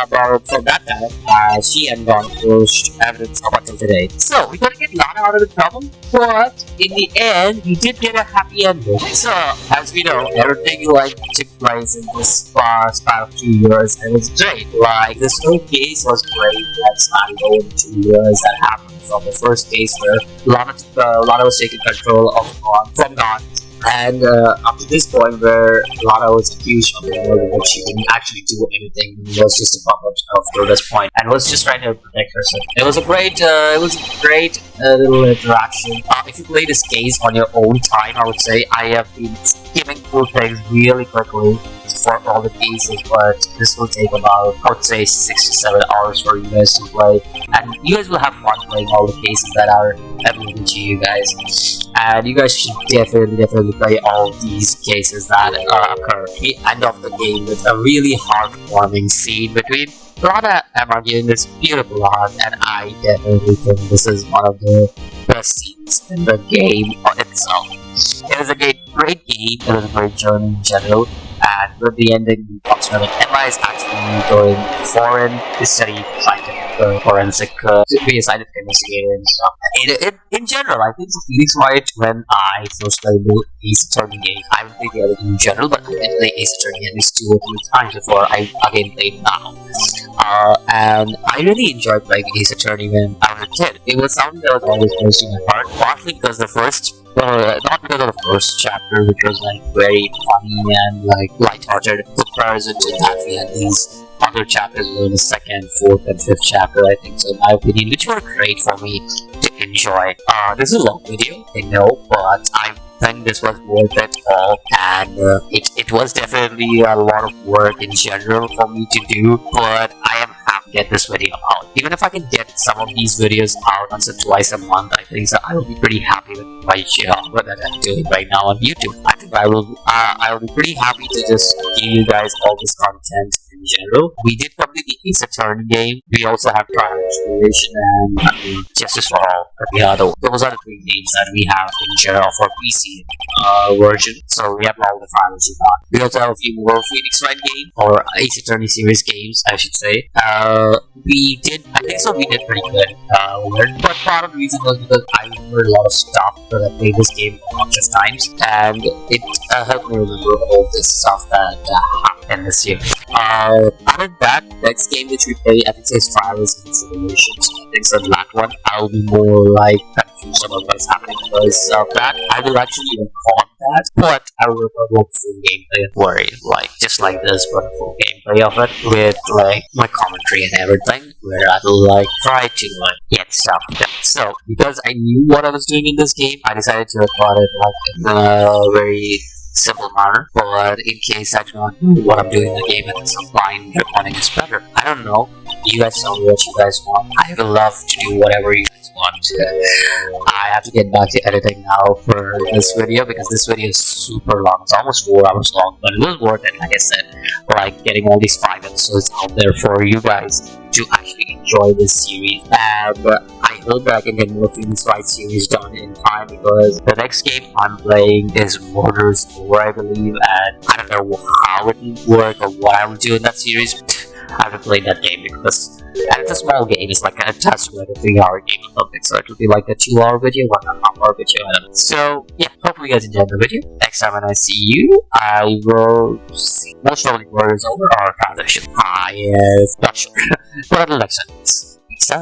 A: But from that time, she and God forged evidence up until today. So we couldn't get Lana out of the trouble, but in the end, we did get a happy ending. So, as we know, everything took place in this span of 2 years, and it was great. Like, this whole case was great. That's not even 2 years that happened from the first case where Lana was taking control of from God. And up to this point where Lana was accused of murder, but she didn't actually do anything, it was just a puppet up to this point, and was just trying to protect herself. It was a great little interaction. If you play this case on your own time, I would say I have been skimming through things really quickly. for all the cases, but this will take about, I would say, 6 to 7 hours for you guys to play, and you guys will have fun playing all the cases that are available to you guys. And you guys should definitely play all these cases that occur at the end of the game with a really heartwarming scene between Lana and Margie in this beautiful art, and I definitely think this is one of the best scenes in the game on itself. It is a great game, it was a great journey in general, and with the ending, Emma is actually going foreign to study scientific forensic, to be a scientific investigator and stuff. In general, I think the Phoenix Wright, when I first played the Ace Attorney game, I haven't played the other game in general, but I did play Ace Attorney at least 2 or 3 times before I again played now. And I really enjoyed playing Ace Attorney when I was a kid. It was something that was always close to my heart, partly because the first, not because of the first chapter, which was like very funny and like light-hearted comparison to that. We had these other chapters in the 2nd, 4th, and 5th chapter, I think so, in my opinion, which were great for me to enjoy. This is a long video, I know, but I think this was worth it all, and it was definitely a lot of work in general for me to do, but I am happy to get this video out. Even if I can get some of these videos out once or twice a month, I think so I will be pretty happy with my job that I'm doing right now on YouTube. I think I will be pretty happy to just give you guys all this content in general. We did complete the Ace Attorney game. We also have Trial and Tribulation and Justice for All. Those are the 3 games that we have in general for PC version. So we have all the files you got. We also have a few more Phoenix Wright games, or Ace Attorney series games, I should say. We did pretty good but part of the reason was because I remembered a lot of stuff because I played this game a bunch of times, and it helped me remember all this stuff that happened this year. Other than that, next game which we play, I think it's Trials and Tribulations. I think so that one I'll be more like confused about what's happening because of that. I will actually record that, but I will record full gameplay of worry, like just like this, but full gameplay of it with like my commentary and everything, where I will like try to like get stuff done. So because I knew what I was doing in this game, I decided to record it like in a very simple manner, but in case I do not know what I'm doing in the game and some blind recording is better. I don't know. You guys tell me what you guys want. I would love to do whatever you guys want. I have to get back to editing now for this video because this video is super long. It's almost 4 hours long, but it was worth it, like I said. Like getting all these 5 episodes out there for you guys to actually enjoy this series. And I hope that I can get more Phoenix Wright series done in time because the next game I'm playing is Murders War, I believe, and I don't know how it will work or what I will do in that series. I haven't played that game because, and it's a small game, it's like a test, like a 3-hour game or something, so it will be like a 2-hour video, 1.5-hour video, I don't know. So yeah, hopefully you guys enjoyed the video. Next time when I see you, I will see most probably Murders Over or Transition. I am not sure. But until next time, peace out.